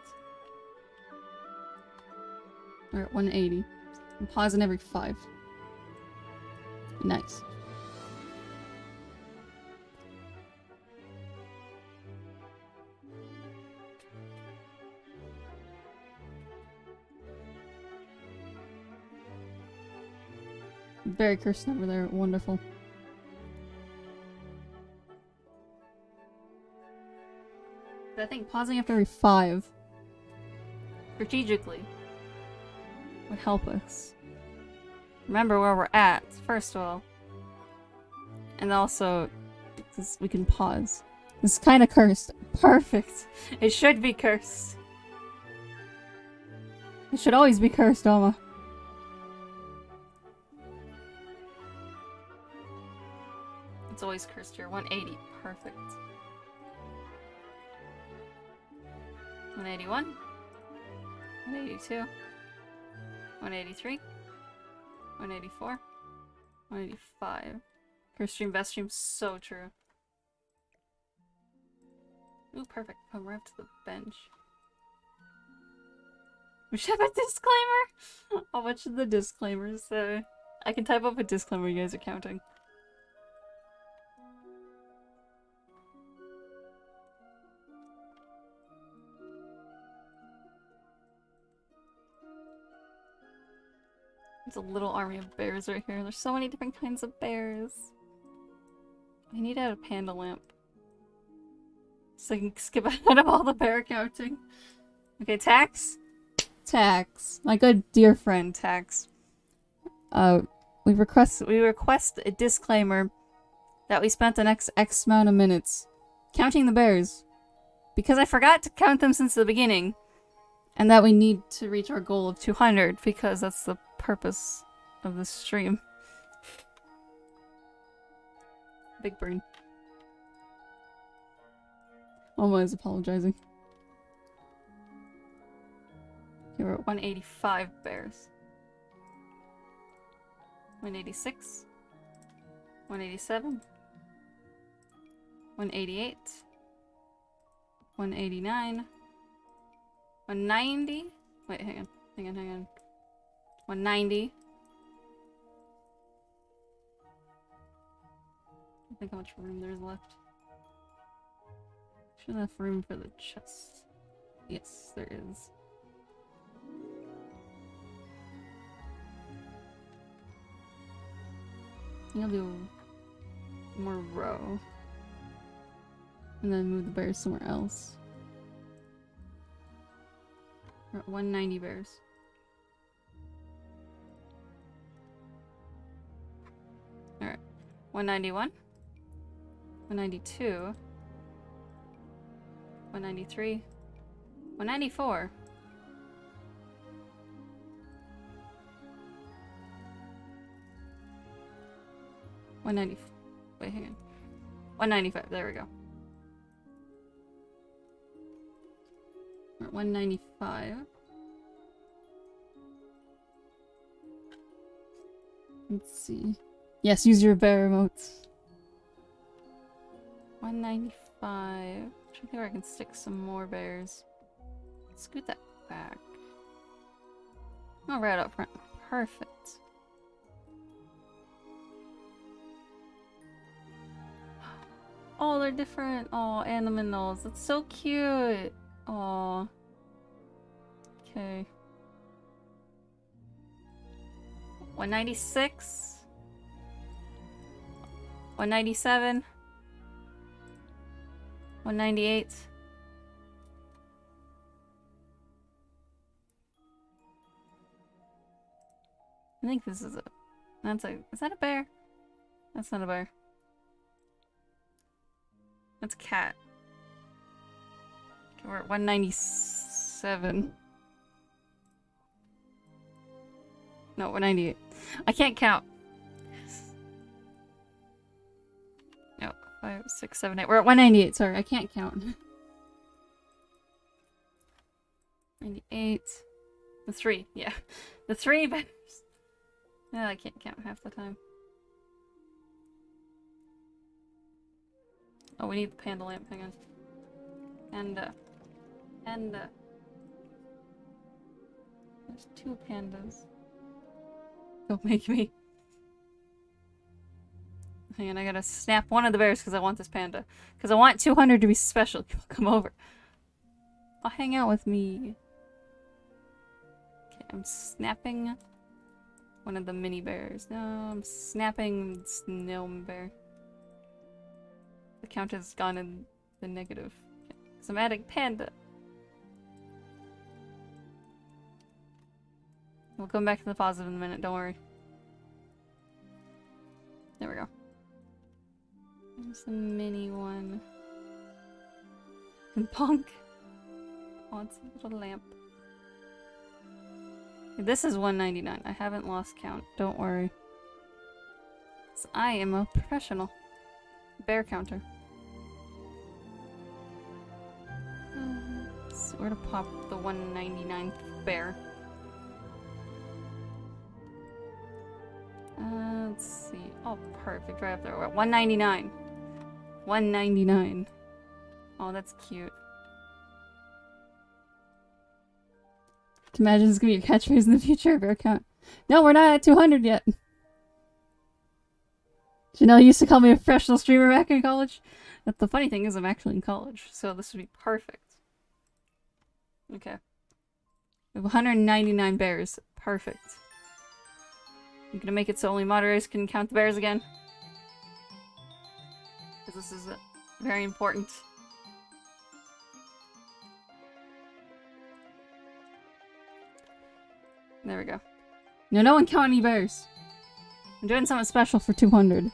We're at 180. I'm pausing every 5. Nice. Very cursed over there. Wonderful. I think pausing after every 5 strategically would help us remember where we're at, first of all. And also, because we can pause. It's kind of cursed. Perfect. It should be cursed. It should always be cursed, Alma. It's always cursed here. 180. Perfect. 181. 182. 183. 184. 185. Curse stream, best stream, so true. Ooh, perfect. Come right up to the bench. We should have a disclaimer! How much of the disclaimers say? I can type up a disclaimer you guys are counting. There's a little army of bears right here. There's so many different kinds of bears. I need to add a panda lamp. So I can skip ahead of all the bear counting. Okay, Tax? Tax. My good dear friend, Tax. We request a disclaimer that we spent the next X amount of minutes counting the bears. Because I forgot to count them since the beginning. And that we need to reach our goal of 200 because that's the purpose of this stream. Big brain. Alma is apologizing. Okay, we're at 185 bears. 186. 187. 188. 189. 190. Wait, hang on. 190. I think how much room there's left. Should have enough room for the chest. Yes, there is. I think I'll do more row. And then move the bears somewhere else. We're at 190 bears. Alright. 191. 192. 193. 194. 190. Wait, hang on. 195. There we go. We're at 195. Let's see. Yes, use your bear emotes. 195. I'm trying to think where I can stick some more bears. Scoot that back. Oh, right up front. Perfect. Oh, they're different. Oh, animals. That's so cute. Oh. Okay. 196. 197. 198. I think this is a... That's a... Is that a bear? That's not a bear. That's a cat. Okay, we're at 197. No, 198. I can't count. No, 5, 6, 7, 8. We're at 198. Sorry, I can't count. 98. The 3, yeah. The 3 bears. Yeah, I can't count half the time. Oh, we need the panda lamp. Hang on. Panda. Panda. There's 2 pandas. Don't make me. Hang on, I gotta snap one of the bears because I want this panda. Because I want 200 to be special. Come over. Oh, hang out with me. Okay, I'm snapping one of the mini bears. No, I'm snapping Snow Bear. The count has gone in the negative. Okay, because I'm adding panda. We'll come back to the positive in a minute, don't worry. There we go. There's the mini one. And Punk. Oh, it's a little lamp. This is 199. I haven't lost count. Don't worry. So I am a professional. Bear counter. So we're gonna pop the 199th bear. Let's see. Oh, perfect. Right up there. We're at 199. 199. Oh, that's cute. Can you imagine this is gonna be your catchphrase in the future, bear count? No, we're not at 200 yet. Janelle used to call me a professional streamer back in college. But the funny thing is I'm actually in college, so this would be perfect. Okay. We have 199 bears. Perfect. I'm gonna make it so only moderators can count the bears again. Because this is very important. There we go. No one count any bears. I'm doing something special for 200.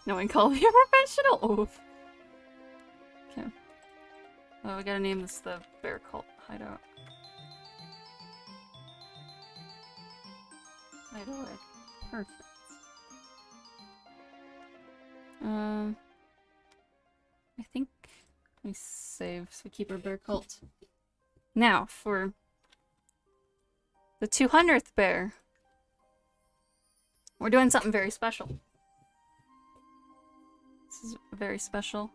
No one call me a professional. Oof. Okay. Oh, we gotta name this the Bear Cult Hideout. Hideaway. Perfect. I think we save so we keep our bear cult. Now for the 200th bear. We're doing something very special. This is very special.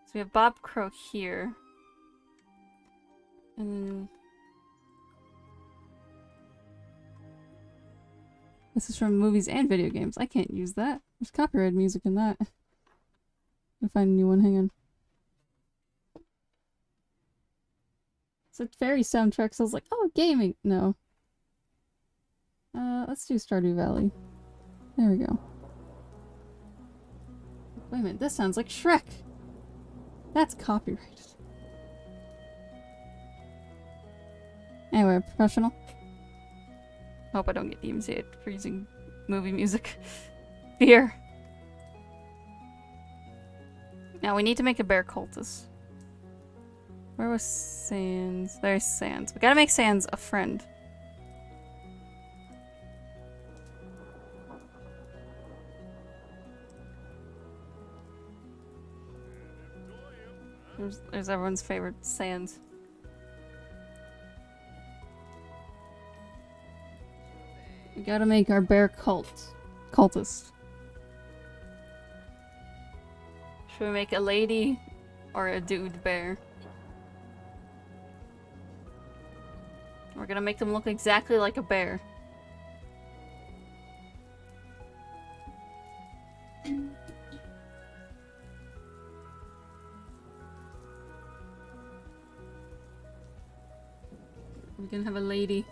So we have Bob Crow here. And this is from movies and video games. I can't use that. There's copyright music in that. I'll find a new one, hang on. It's a fairy soundtrack, so I was like, oh, gaming! No. Let's do Stardew Valley. There we go. Wait a minute, this sounds like Shrek! That's copyrighted. Anyway, professional. Hope I don't get DMCA'd for using movie music. Here. Now we need to make a bear cultist. Where was Sans? There's Sans. We gotta make Sans a friend. There's everyone's favorite Sans. We gotta make our bear cultist. Should we make a lady or a dude bear? We're gonna make them look exactly like a bear. We can have a lady.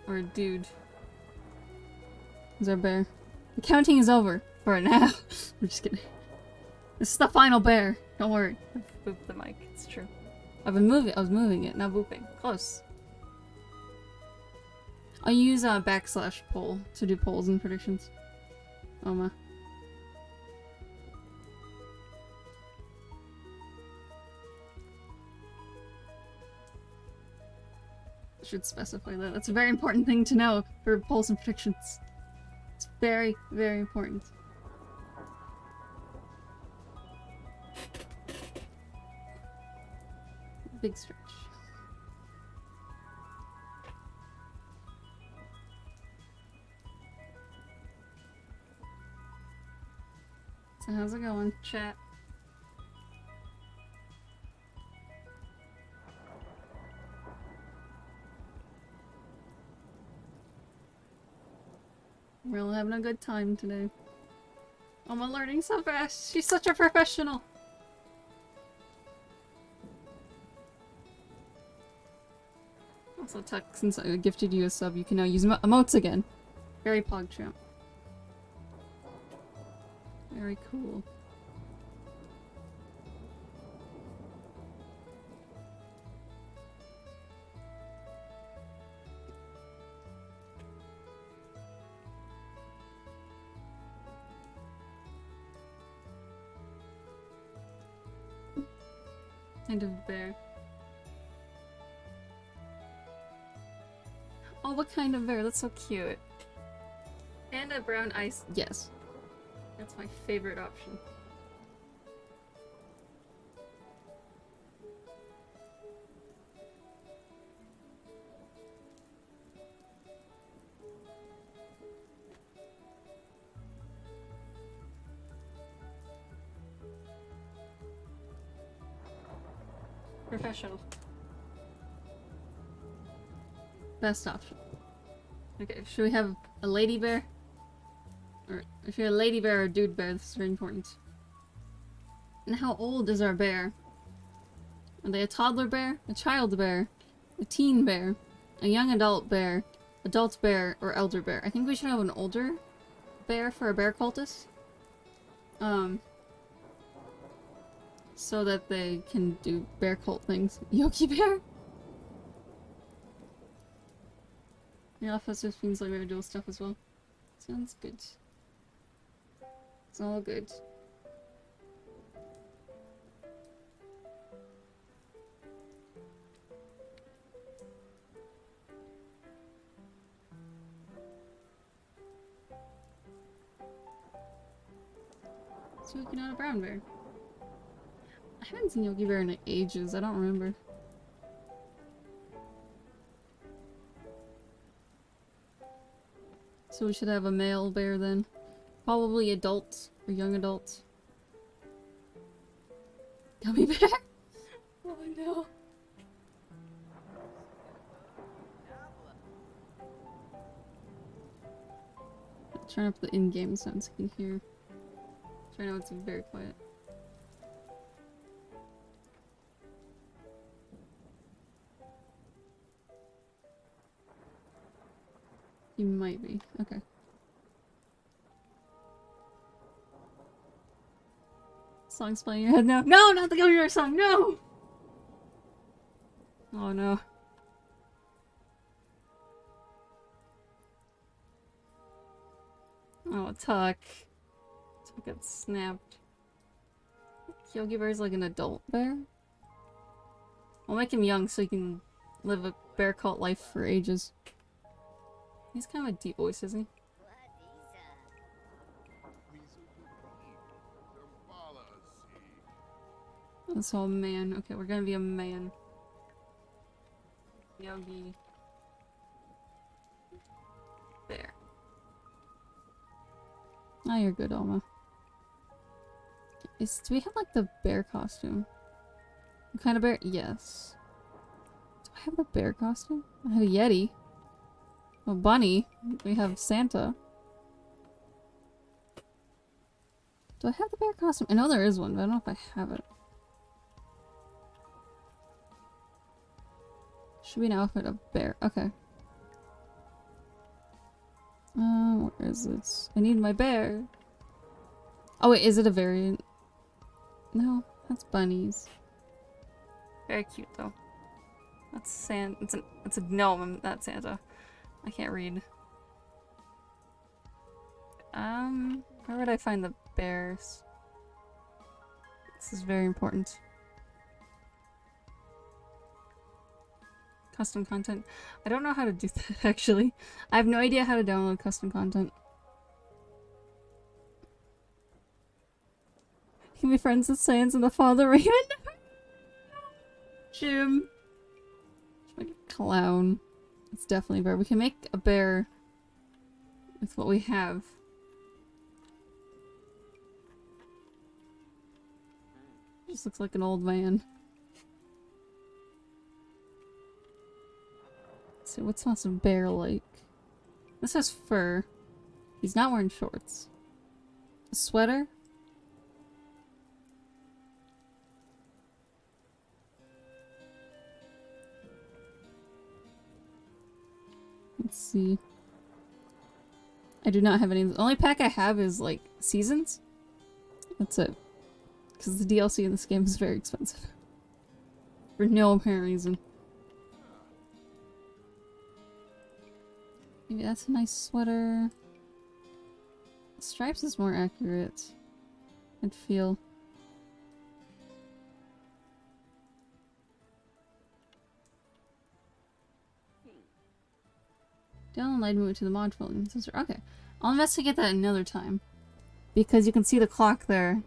Or a dude. Who's our bear? The counting is over. For now. I'm just kidding. This is the final bear. Don't worry. I've booped the mic. It's true. I was moving it, not booping. Close. I'll use / poll to do polls and predictions. Oma. Should specify that. That's a very important thing to know for polls and predictions. It's very, very important. Big stretch. So how's it going, chat? We're all having a good time today. Oh, I'm learning so fast. She's such a professional. Also, Tuck, since I gifted you a sub, you can now use emotes again. Very PogChamp. Very cool. Kind of bear. Oh, what kind of bear? That's so cute. And a brown ice. Yes. That's my favorite option. Professional. Best option. Okay, should we have a lady bear? Or if you're a lady bear or a dude bear, this is very important. And how old is our bear? Are they a toddler bear, a child bear, a teen bear, a young adult bear, or elder bear? I think we should have an older bear for a bear cultist. So that they can do bear cult things. Yogi bear? Yeah, Festus means like maybe dual stuff as well. Sounds good. It's all good. So we can add a brown bear. I haven't seen Yogi Bear in ages, I don't remember. So we should have a male bear then. Probably adult or young adult. Gummy bear? Oh no. Turn up the in-game sounds so you can hear. I know it's very quiet. You might be. Okay. Song's playing in your head now. No, not the Gummy Bear song, no! Oh no. Oh, Tuck. Tuck got snapped. Yogi Bear's like an adult bear? We'll make him young so he can live a bear cult life for ages. He's kind of a deep voice, isn't he? That's all man. Okay, we're gonna be a man. Yogi. There. Oh, you're good, Alma. Do we have like the bear costume? What kind of bear? Yes. Do I have the bear costume? I have a Yeti. A bunny. We have Santa. Do I have the bear costume? I know there is one, but I don't know if I have it. Should be an outfit of bear. Okay. Where is it? I need my bear. Oh wait, is it a variant? No, that's bunnies. Very cute though. That's Santa. It's a gnome. That's Santa. I can't read. Where would I find the bears? This is very important. Custom content. I don't know how to do that actually. I have no idea how to download custom content. You can be friends with Sans and the Father Raven. Jim. Like a clown. It's definitely a bear. We can make a bear with what we have. Just looks like an old man. Let's see, what's not some bear like? This has fur. He's not wearing shorts. A sweater? Let's see. I do not have any. The only pack I have is like seasons. That's it. Because the DLC in this game is very expensive. For no apparent reason. Maybe that's a nice sweater. Stripes is more accurate. I'd feel. Download light movement to the mod filling sensor. Okay. I'll investigate that another time. Because you can see the clock there.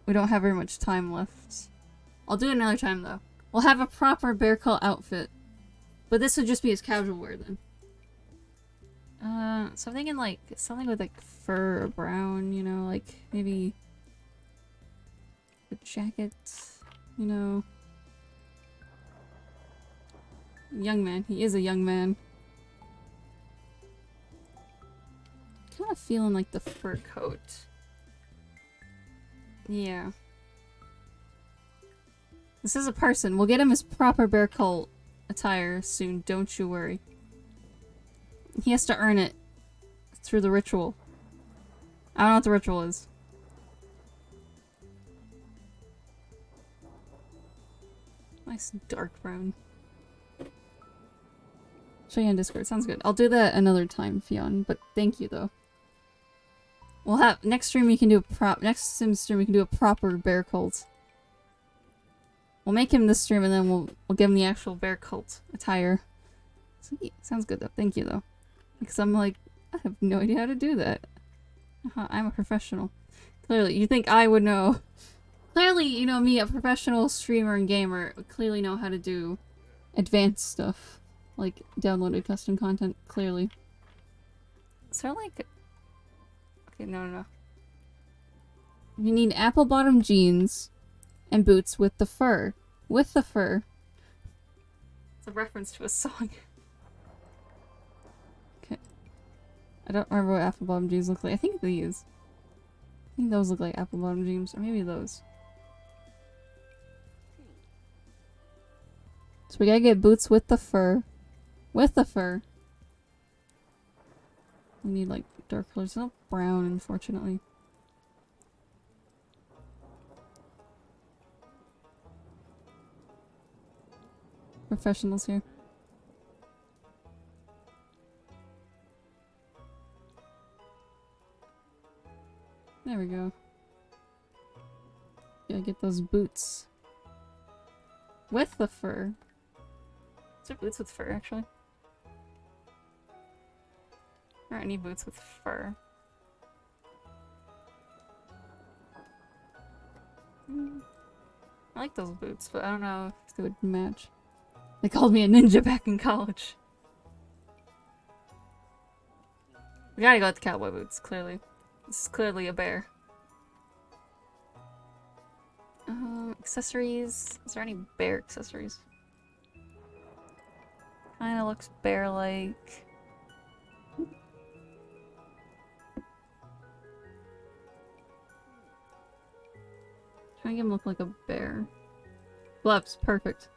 We don't have very much time left. I'll do it another time though. We'll have a proper bear cult outfit. But this would just be his casual wear then. So I'm thinking like something with like fur or brown, you know, like maybe a jacket, you know. Young man. He is a young man. Kind of feeling like the fur coat. Yeah. This is a person. We'll get him his proper bear cult attire soon, don't you worry. He has to earn it through the ritual. I don't know what the ritual is. Nice dark brown. Show you on Discord. Sounds good. I'll do that another time, Fionn, but thank you though. We'll have next stream we can do a next sim stream we can do a proper bear cult. We'll make him this stream and then we'll give him the actual bear cult attire. Sweet. Sounds good though. Thank you though. Because I'm like, I have no idea how to do that. I'm a professional. Clearly, you think I would know. Clearly, you know me, a professional streamer and gamer, clearly know how to do advanced stuff. Like, downloaded custom content, clearly. Is there like... Okay, no. You need apple bottom jeans and boots with the fur. With the fur. It's a reference to a song. Okay. I don't remember what apple bottom jeans look like. I think these. I think those look like apple bottom jeans, or maybe those. So we gotta get boots with the fur. With the fur. We need like dark colors. Not brown, unfortunately. Professionals here. There we go. Gotta get those boots. With the fur. Is there boots with fur, actually? There aren't any boots with fur. I like those boots, but I don't know if they would match. They called me a ninja back in college. We gotta go with the cowboy boots, clearly. This is clearly a bear. Accessories. Is there any bear accessories? Kinda looks bear-like. Trying to get him look like a bear. Gloves, perfect.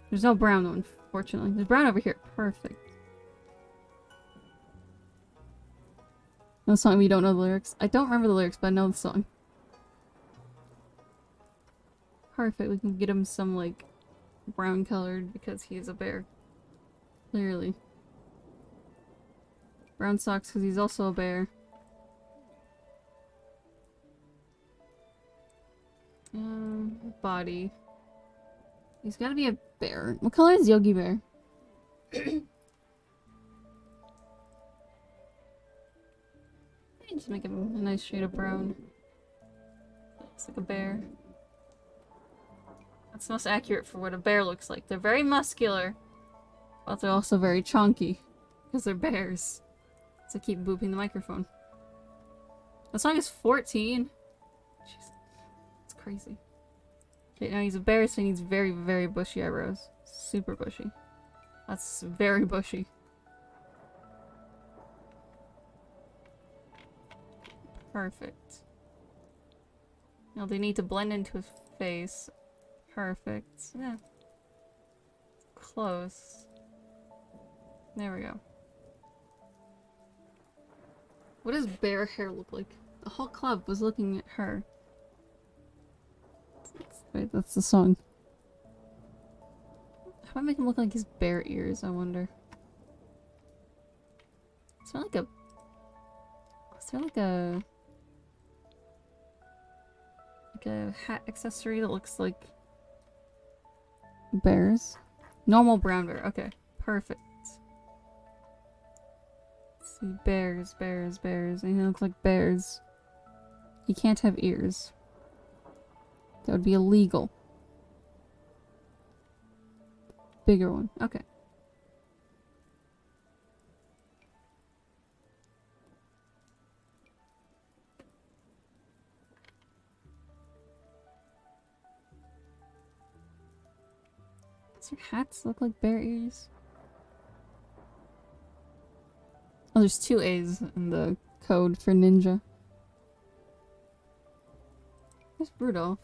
There's no brown one. fortunately. There's brown over here. Perfect. No song we don't know the lyrics. I don't remember the lyrics, but I know the song. Perfect. We can get him some, like, brown colored because he is a bear. Clearly. Brown socks because he's also a bear. Body. He's gotta be a bear. What color is Yogi Bear? Just make him a nice shade of brown. Looks like a bear. That's most accurate for what a bear looks like. They're very muscular, but they're also very chunky because they're bears. So keep booping the microphone. The song is 14. Jeez. It's crazy. Okay, now he's a bear, so he needs very, very bushy eyebrows. Super bushy. That's very bushy. Perfect. Now they need to blend into his face. Perfect. Yeah. Close. There we go. What does bear hair look like? The whole club was looking at her. Wait, that's the song. How do I make him look like his bear ears, I wonder? Is there like a... Is there like a... Like a hat accessory that looks like... bears? Normal brown bear. Okay. Perfect. Let's see. Bears, bears, bears. And he looks like bears. He can't have ears. That would be illegal. Bigger one. Okay. Does your hats look like bear ears? Oh, there's 2 A's in the code for ninja. There's Rudolph.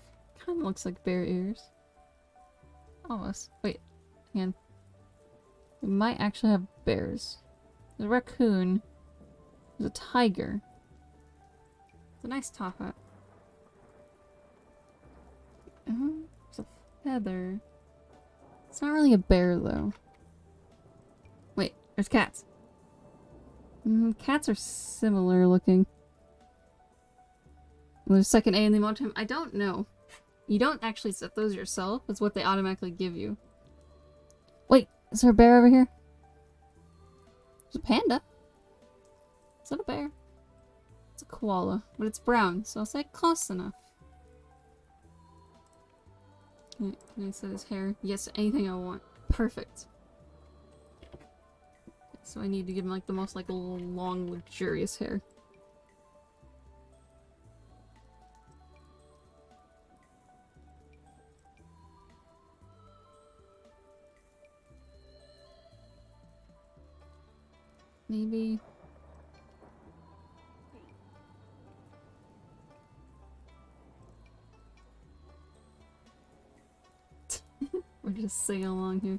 Kinda looks like bear ears. Almost. Wait. Hang on. We might actually have bears. There's a raccoon. There's a tiger. It's a nice top hat. There's a feather. It's not really a bear, though. Wait, there's cats. Cats are similar looking. There's a second A in the amount of time. I don't know. You don't actually set those yourself. It's what they automatically give you. Wait, is there a bear over here? There's a panda. Is that a bear? It's a koala, but it's brown, so I'll say close enough. Can I set his hair? Yes, anything I want. Perfect. So I need to give him like the most like long, luxurious hair. Maybe. We're just singing along here.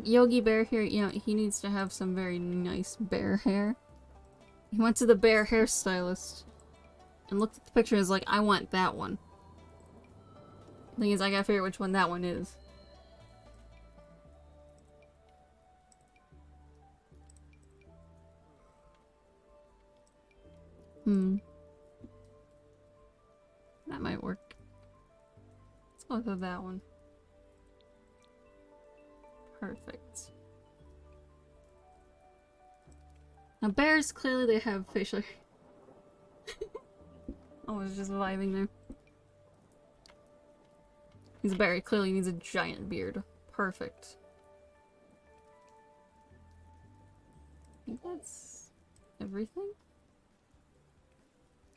Yogi Bear here, you know, he needs to have some very nice bear hair. He went to the bear hairstylist and looked at the picture and was like, I want that one. Thing is, I gotta figure out which one that one is. That might work. Let's go with that one. Perfect. Now bears, clearly they have facial hair. I was just vibing there. He's a bear, he clearly needs a giant beard. Perfect. I think that's everything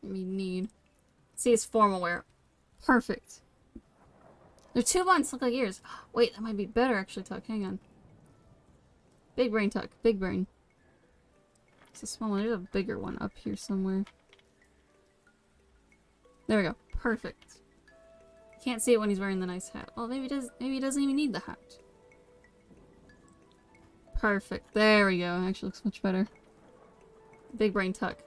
we need. See his formal wear. Perfect. Their 2 buns look like ears. Wait, that might be better actually, Tuck. Hang on. Big brain, Tuck. Big brain. It's a small one. There's a bigger one up here somewhere. There we go. Perfect. Can't see it when he's wearing the nice hat. Well, maybe he doesn't even need the hat. Perfect. There we go. Actually looks much better. Big brain tuck.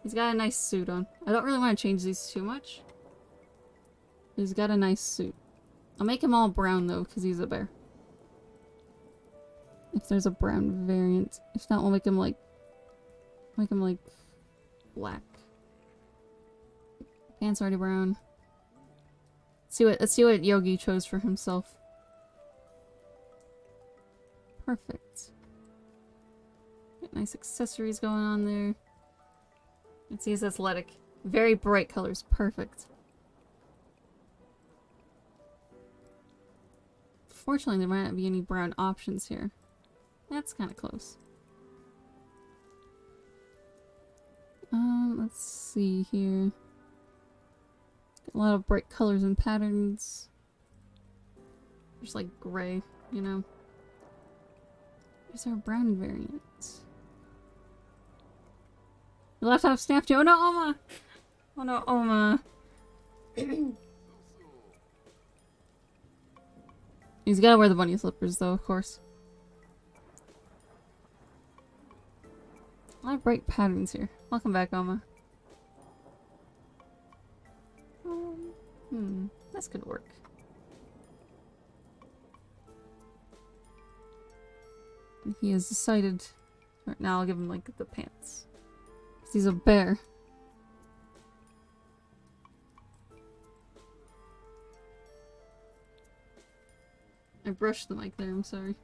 He's got a nice suit on. I don't really want to change these too much. He's got a nice suit. I'll make him all brown though, because he's a bear. If there's a brown variant. If not, we'll make him like black. Pants already brown. Let's see what Yogi chose for himself. Perfect. Got nice accessories going on there. Let's see his athletic. Very bright colors. Perfect. Fortunately, there might not be any brown options here. That's kind of close. Let's see here. Got a lot of bright colors and patterns. Just like gray, you know. Is there a brown variant? Your laptop snapped you. Oh no, Oma! Oh no, Oma. He's gotta wear the bunny slippers though, of course. A lot of bright patterns here. Welcome back, Oma. This could work. And he has decided... Right now I'll give him, like, the pants. 'Cause he's a bear. I brushed the mic there, I'm sorry.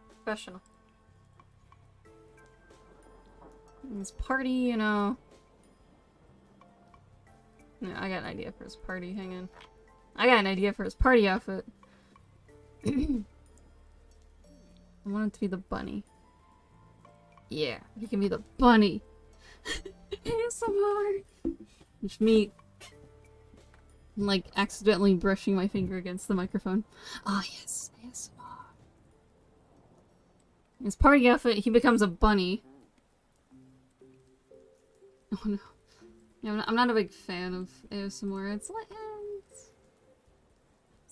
Professional. His party, you know. No, I got an idea for his party. Hang on. I got an idea for his party outfit. I want him to be the bunny. Yeah, he can be the bunny. ASMR. Just me, like, accidentally brushing my finger against the microphone. Ah, yes, ASMR. His party outfit, he becomes a bunny. Oh no. Yeah, I'm not a big fan of ASMR. It's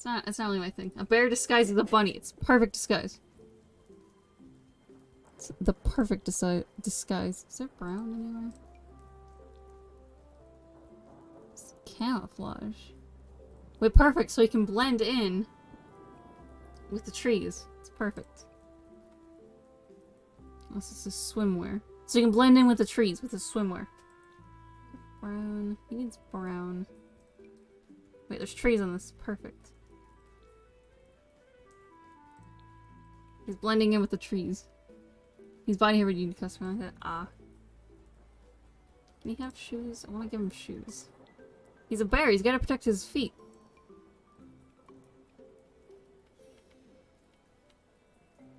not really my thing. A bear disguised as a bunny. It's perfect disguise. It's the perfect disguise. Is there brown anywhere? It's camouflage. Wait, perfect, so he can blend in with the trees. It's perfect. This is his swimwear. So you can blend in with the trees with his swimwear. Brown. He needs brown. Wait, there's trees on this. Perfect. He's blending in with the trees. His body here would need to customize it. Ah. Can he have shoes? I want to give him shoes. He's a bear. He's got to protect his feet.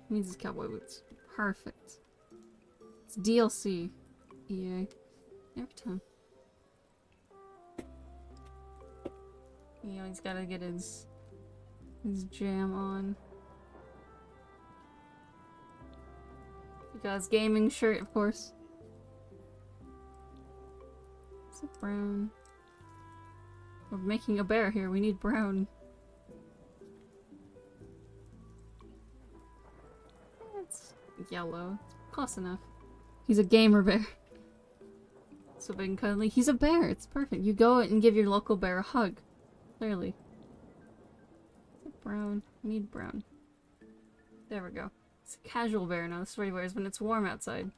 He needs his cowboy boots. Perfect. It's DLC. EA. Every time. You know, he's gotta get his jam on. He got his gaming shirt, of course. Is it brown? We're making a bear here. We need brown. It's yellow. It's close enough. He's a gamer bear. So big and cuddly. He's a bear. It's perfect. You go and give your local bear a hug. Clearly. Brown. I need brown. There we go. It's a casual bear now. This is what he wears when it's warm outside.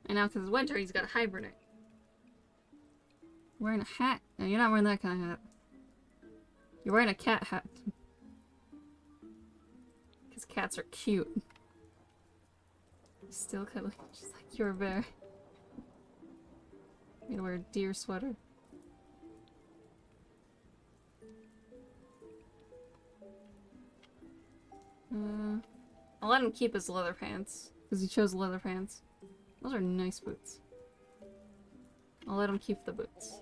And now because it's winter, he's got to hibernate. Wearing a hat? No, you're not wearing that kind of hat. You're wearing a cat hat. Because cats are cute. Still cuddly, just like your bear. I'm gonna wear a deer sweater. I'll let him keep his leather pants, because he chose leather pants. Those are nice boots. I'll let him keep the boots.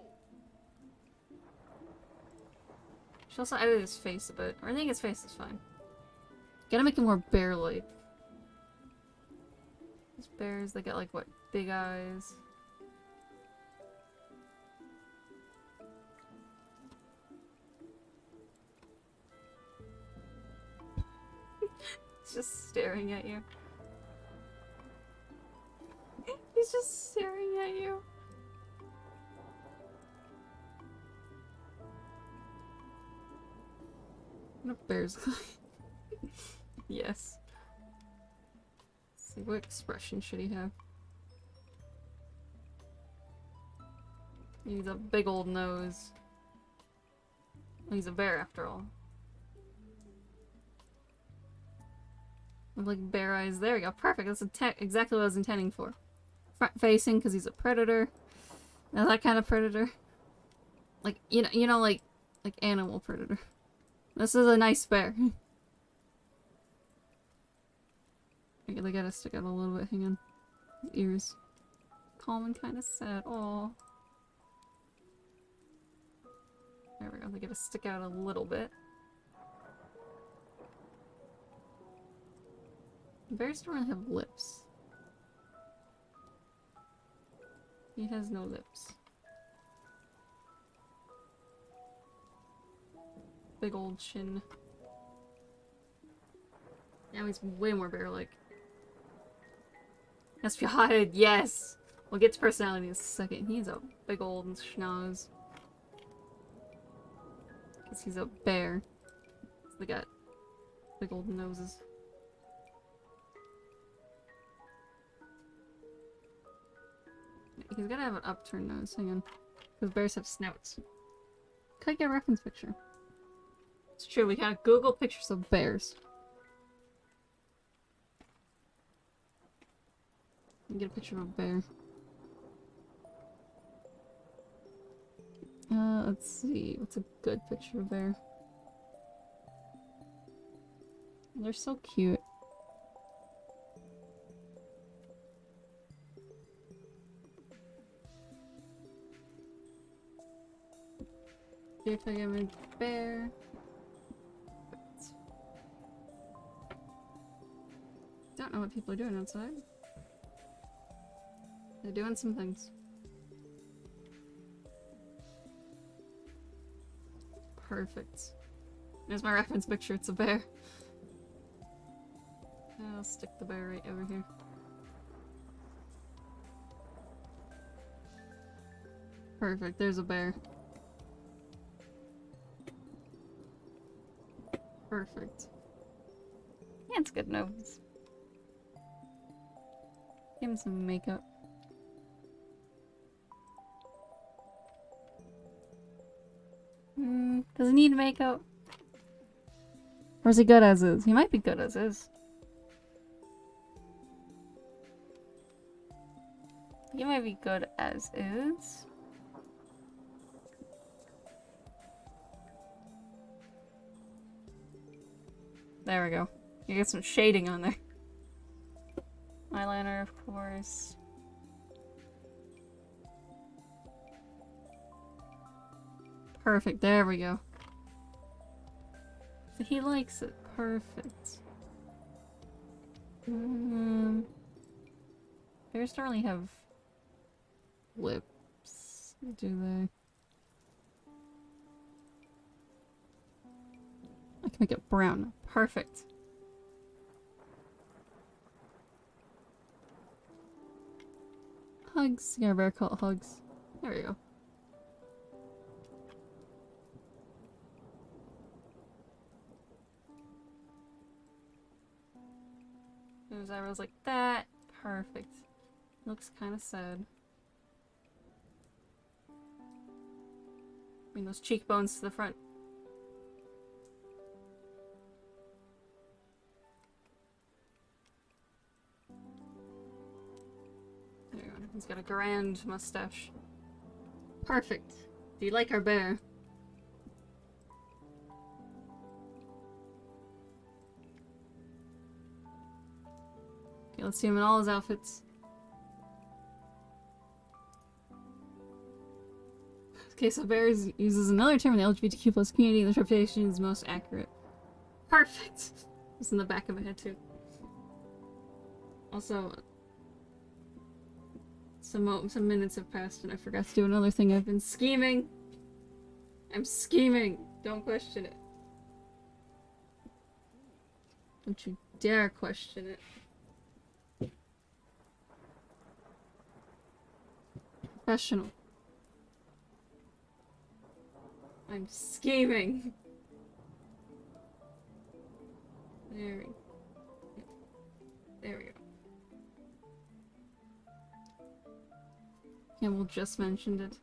Should also edit his face a bit, or I think his face is fine. Gotta make him more bear-like. These bears, they got like what? Big eyes. He's just staring at you. He's just staring at you. What a bear's like. Yes. Let's see, what expression should he have? He's a big old nose. He's a bear after all. With like bear eyes. There we go. Perfect. That's exactly what I was intending for. Front facing because he's a predator. Now that kind of predator. Like you know like animal predator. This is a nice bear. Okay, they gotta stick out a little bit. Hang on. His ears. Calm and kind of sad. Aww. There we go. They gotta stick out a little bit. Bears don't really have lips. He has no lips. Big old chin. Now he's way more bear-like. Spotted, yes! We'll get to personality in a second. He's a big old schnoz. Because he's a bear. So they got big old noses. He's gotta have an upturned nose, hang on. Because bears have snouts. Could get a reference picture. It's true, we gotta Google pictures of bears. Get a picture of a bear. Let's see. What's a good picture of a bear? They're so cute. JPEG image bear. Don't know what people are doing outside. They're doing some things. Perfect. There's my reference picture, it's a bear. I'll stick the bear right over here. Perfect, there's a bear. Perfect. Yeah, it's good nose. Give him some makeup. Does he need makeup? Or is he good as is? He might be good as is. He might be good as is. There we go. You get some shading on there. Eyeliner, of course. Perfect, there we go. So he likes it. Perfect. Bears don't really have lips, do they? I can make it brown. Perfect. Hugs. Yeah, bear call it hugs. There we go. His eyebrows like that. Perfect. Looks kind of sad. Bring those cheekbones to the front. There you go. He's got a grand mustache. Perfect. Do you like our bear? Okay, let's see him in all his outfits. Okay, so bears uses another term in the LGBTQ plus community. The interpretation is most accurate. Perfect! It's in the back of my head too. Also, Some minutes have passed and I forgot to do another thing. I've been scheming. I'm scheming. Don't question it. Don't you dare question it. Professional. I'm scheming. There we go. Campbell just mentioned it.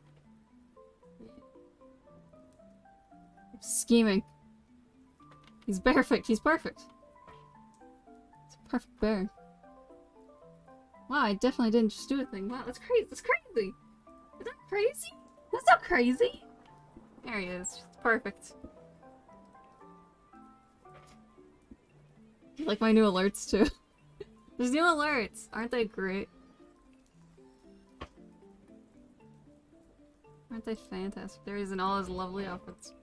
I'm scheming. He's perfect. He's perfect. It's a perfect bear. Wow, I definitely didn't just do a thing. Wow, that's crazy. That's crazy. Is that crazy? That's not crazy. There he is. It's perfect. I like my new alerts too. There's new alerts. Aren't they great? Aren't they fantastic? There he is in all his lovely outfits.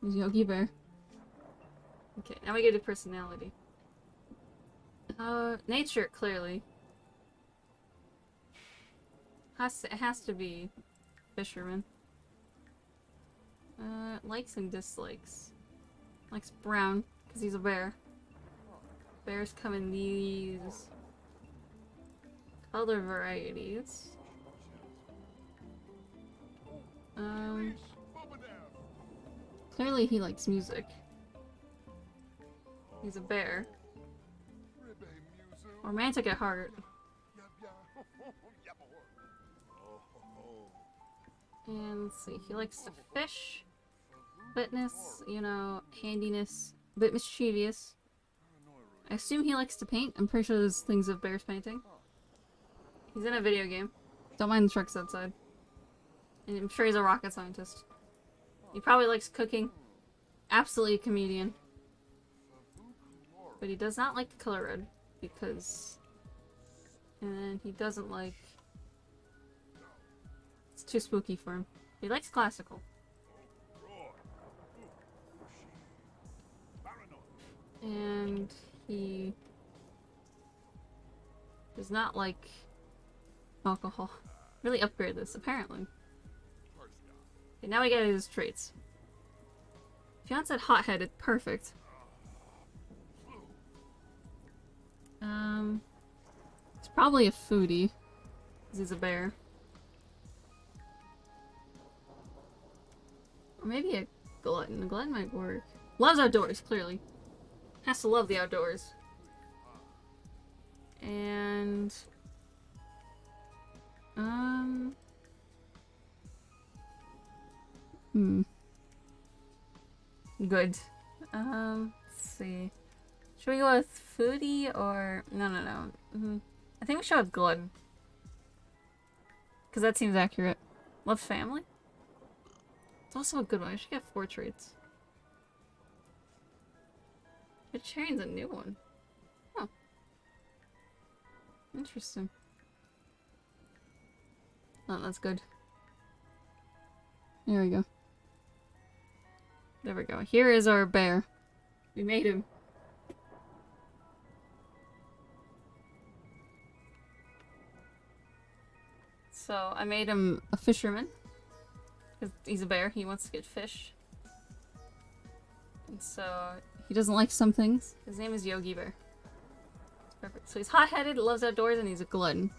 There's Yogi Bear. Okay, now we get to personality. Nature, clearly. It has to be fisherman. Likes and dislikes. Likes brown, because he's a bear. Bears come in these color varieties. Clearly he likes music. He's a bear. Romantic at heart. And let's see, he likes to fish. Fitness, you know, handiness. A bit mischievous. I assume he likes to paint. I'm pretty sure there's things of bears painting. He's in a video game. Don't mind the trucks outside. And I'm sure he's a rocket scientist. He probably likes cooking. Absolutely a comedian. But he does not like the color red. Because... And he doesn't like... It's too spooky for him. He likes classical. And he does not like alcohol. Really upgrade this, apparently. Okay, now we get his traits. Fionn said hot-headed. Perfect. It's probably a foodie. Because he's a bear. Or maybe a glutton. A glutton might work. Loves outdoors, clearly. Has to love the outdoors. And... Good. Let's see. Should we go with foodie or... No. I think we should go with glutton. Because that seems accurate. Loves family? It's also a good one. I should get 4 traits. Vegetarian's a new one. Oh. Interesting. Oh, that's good. There we go. There we go. Here is our bear. We made him. So, I made him a fisherman. Because he's a bear. He wants to get fish. And so, he doesn't like some things. His name is Yogi Bear. It's perfect. So he's hot-headed, loves outdoors, and he's a glutton.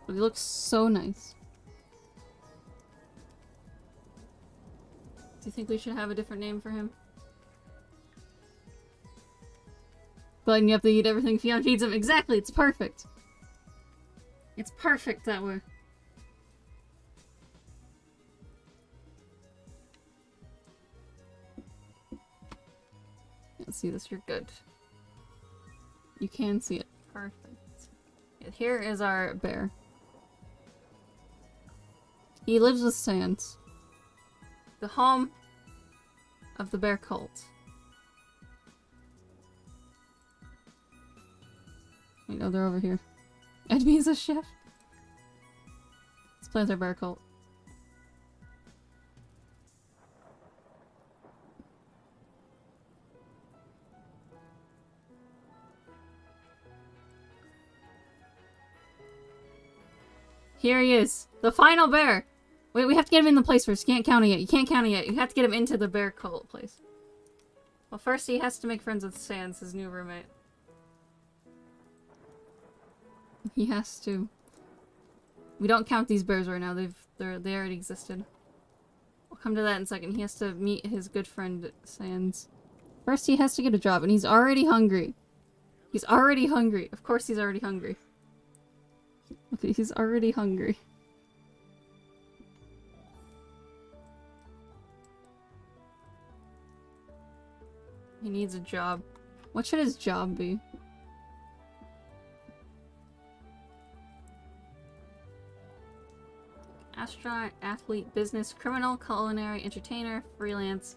But he looks so nice. Do you think we should have a different name for him? Glutton, you have to eat everything Fionn feeds him. Exactly, it's perfect. It's perfect that way. Let's see this, you're good. You can see it. Perfect. Here is our bear. He lives with Sans. The home of the bear cult. Wait, no, they're over here. Edmund is a chef. Let's play with our bear cult. Here he is. The final bear! Wait, we have to get him in the place first. You can't count it yet. You can't count it yet. You have to get him into the bear cult place. Well, first he has to make friends with Sans, his new roommate. He has to. We don't count these bears right now. They already existed. We'll come to that in a second. He has to meet his good friend Sans. First he has to get a job, and he's already hungry. He's already hungry. Of course he's already hungry. Okay, he's already hungry. He needs a job. What should his job be? Astronaut, athlete, business, criminal, culinary, entertainer, freelance,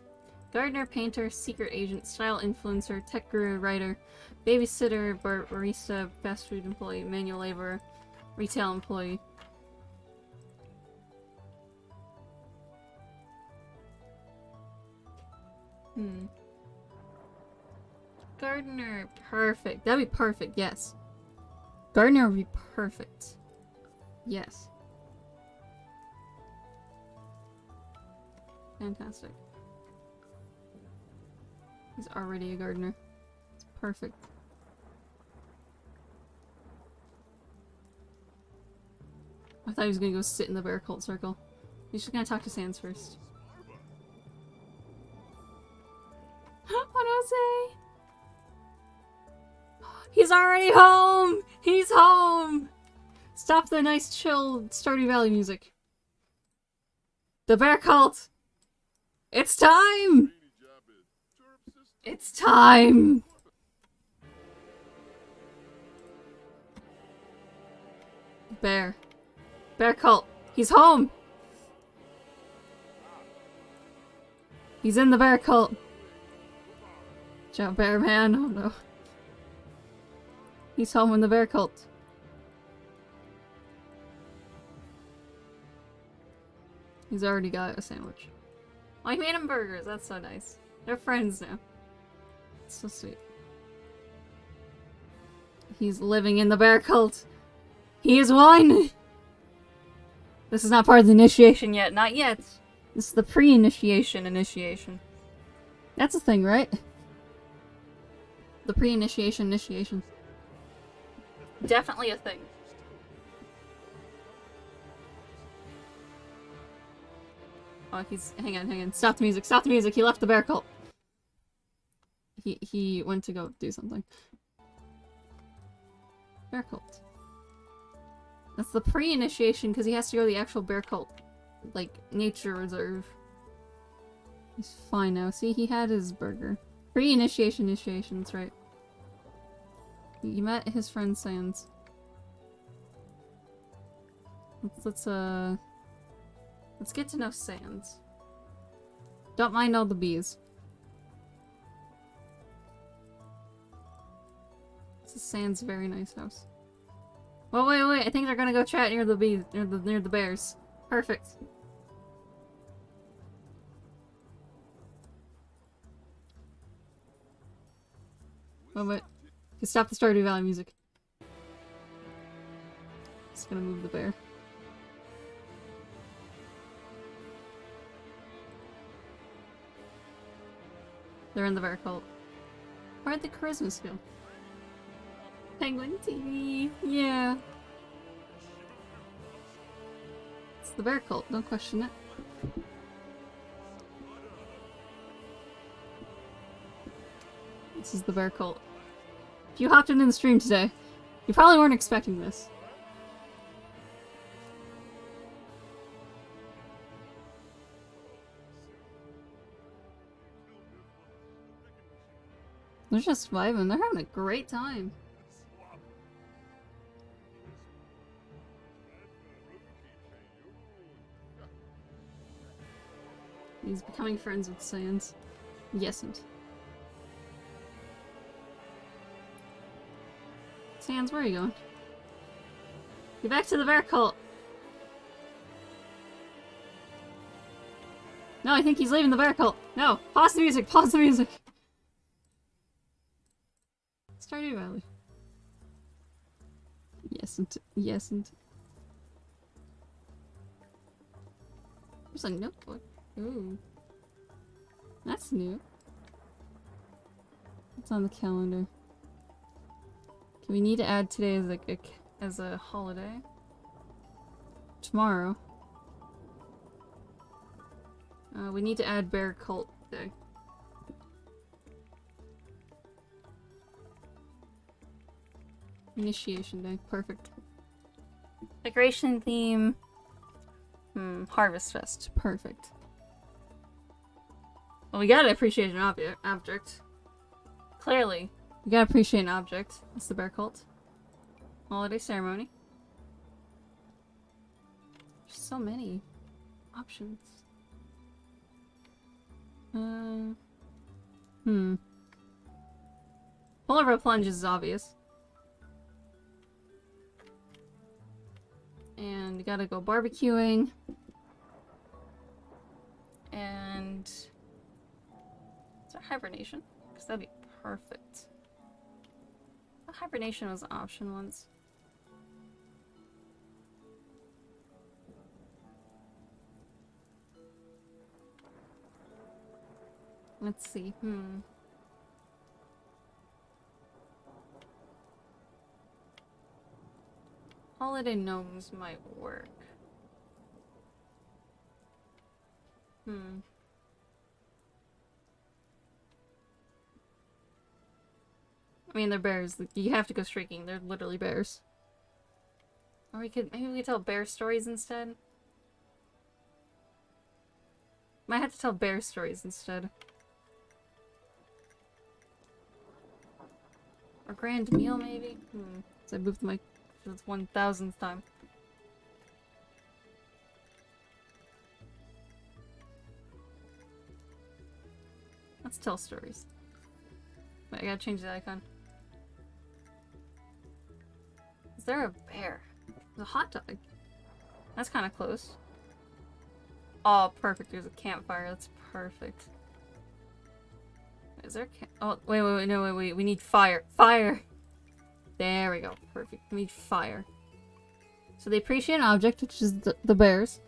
gardener, painter, secret agent, style influencer, tech guru, writer, babysitter, barista, fast food employee, manual laborer, retail employee. Gardener, perfect. That'd be perfect, yes. Gardener would be perfect. Yes. Fantastic. He's already a gardener. It's perfect. I thought he was gonna go sit in the bear cult circle. He's just gonna talk to Sans first. What do I say? He's already home! He's home! Stop the nice, chill, Stardew Valley music. The bear cult! It's time! It's time! Bear. Bear cult. He's home! He's in the bear cult. Jump bear man. Oh no. He's home in the bear cult. He's already got a sandwich. Oh, he made him burgers. That's so nice. They're friends now. It's so sweet. He's living in the bear cult. He is one! This is not part of the initiation yet. Not yet. This is the pre-initiation initiation. That's a thing, right? The pre-initiation initiation. Definitely a thing. Oh, he's... Hang on. Stop the music. Stop the music. He left the bear cult. He went to go do something. Bear cult. That's the pre-initiation because he has to go to the actual bear cult. Like, nature reserve. He's fine now. See, he had his burger. Pre-initiation initiation, that's right. You met his friend Sans. Let's get to know Sans. Don't mind all the bees. This is Sans' very nice house. Well, wait, I think they're gonna go chat near the bees, near the bears. Perfect. Wait. Stop the Stardew Valley music. Just gonna move the bear. They're in the bear cult. Where'd the charisma go? Penguin TV! Yeah! It's the bear cult, don't question it. This is the bear cult. If you hopped into the stream today, you probably weren't expecting this. They're just vibing. They're having a great time. He's becoming friends with Sans. Yesn't. Sans, where are you going? Get back to the bear cult! No, I think he's leaving the bear cult! No! Pause the music! Pause the music! Stardew Valley. Yesn't. There's a notebook. Ooh. That's new. It's on the calendar. Okay, we need to add today as like as a holiday. Tomorrow. We need to add Bear Cult Day. Initiation Day. Perfect. Decoration theme. Harvest Fest. Perfect. Well, we gotta appreciate an object. Clearly. We gotta appreciate an object. It's the Bear Cult. Holiday ceremony. There's so many options. Polar Bear Plunge is obvious. And we gotta go barbecuing. And... is there hibernation? Because that'd be perfect. Hibernation was an option once. Let's see. Holiday gnomes might work. I mean, they're bears. You have to go streaking. They're literally bears. Or maybe we could tell bear stories instead. Might have to tell bear stories instead. Or grand meal, maybe? So I moved the mic for the 1000th time. Let's tell stories. Wait, I gotta change the icon. Is there a bear? There's a hot dog. That's kind of close. Oh, perfect. There's a campfire. That's perfect. Is there oh, wait, no, wait. We need fire. Fire! There we go. Perfect. We need fire. So they appreciate an object, which is the bears.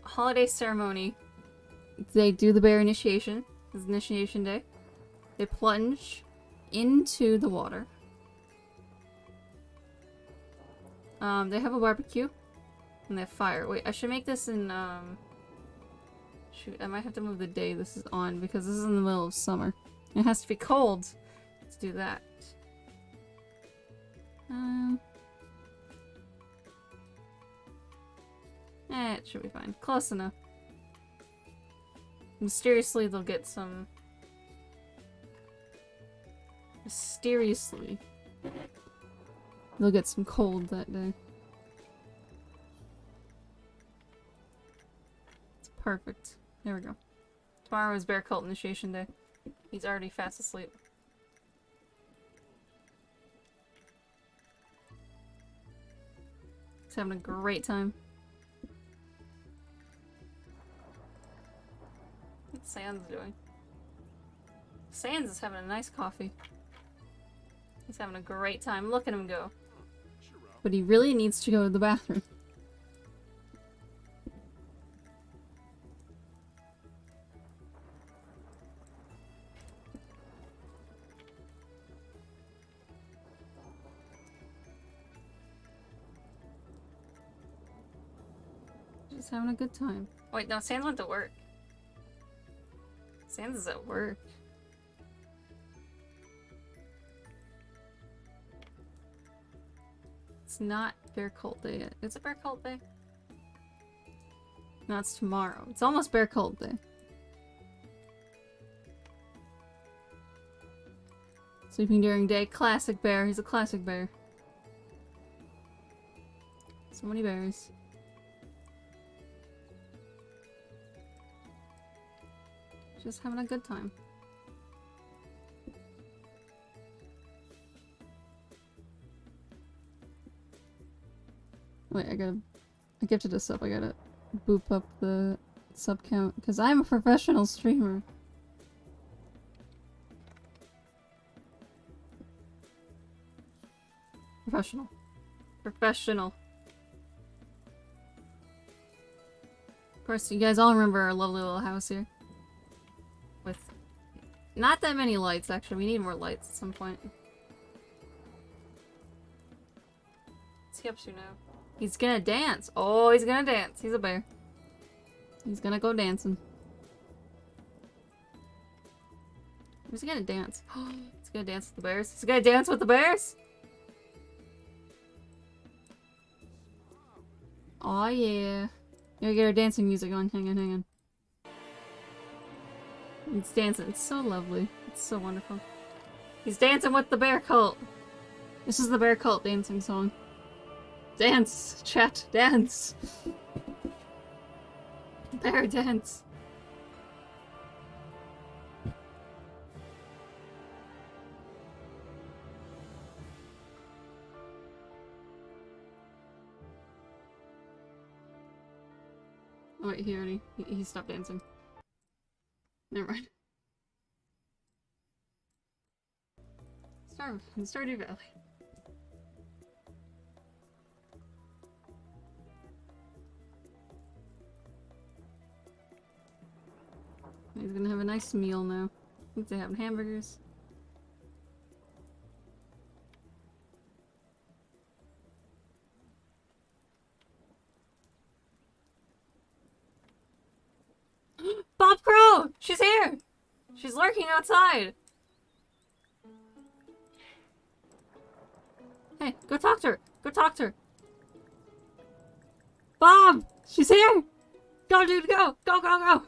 Holiday ceremony. They do the bear initiation. This is initiation day. They plunge into the water. They have a barbecue. And they have fire. Wait, I should make this in, shoot, I might have to move the day this is on because this is in the middle of summer. It has to be cold to do that. It should be fine. Close enough. Mysteriously, they'll get some... Mysteriously. They'll get some cold that day. It's perfect. There we go. Tomorrow is Bear Cult Initiation Day. He's already fast asleep. He's having a great time. What's Sans doing? Sans is having a nice coffee. He's having a great time. Look at him go. But he really needs to go to the bathroom. Just having a good time. Wait, no, Sans went to work. Sans is at work. It's not Bear Cult Day yet. Is it Bear Cult Day? No, it's tomorrow. It's almost Bear Cult Day. Sleeping during day. Classic bear. He's a classic bear. So many bears. Just having a good time. Wait, I gifted a sub. I gotta boop up the sub count because I'm a professional streamer. Professional. Professional. course, you guys all remember our lovely little house here. With not that many lights, actually. We need more lights at some point. What's he up to now? He's gonna dance. Oh, he's gonna dance. He's a bear. He's gonna go dancing. Who's he gonna dance? He's gonna dance with the bears. He's gonna dance with the bears? Oh yeah. Here we get our dancing music on. Hang on, hang on. He's dancing. It's so lovely. It's so wonderful. He's dancing with the bear cult. This is the bear cult dancing song. Dance, chat, dance. Bear dance. Oh wait, he stopped dancing. Never mind. Stardew Valley. He's gonna have a nice meal now. I think they have hamburgers. Bob Crow! She's here! She's lurking outside! Hey, go talk to her! Go talk to her! Bob! She's here! Go, dude, go! Go, go, go!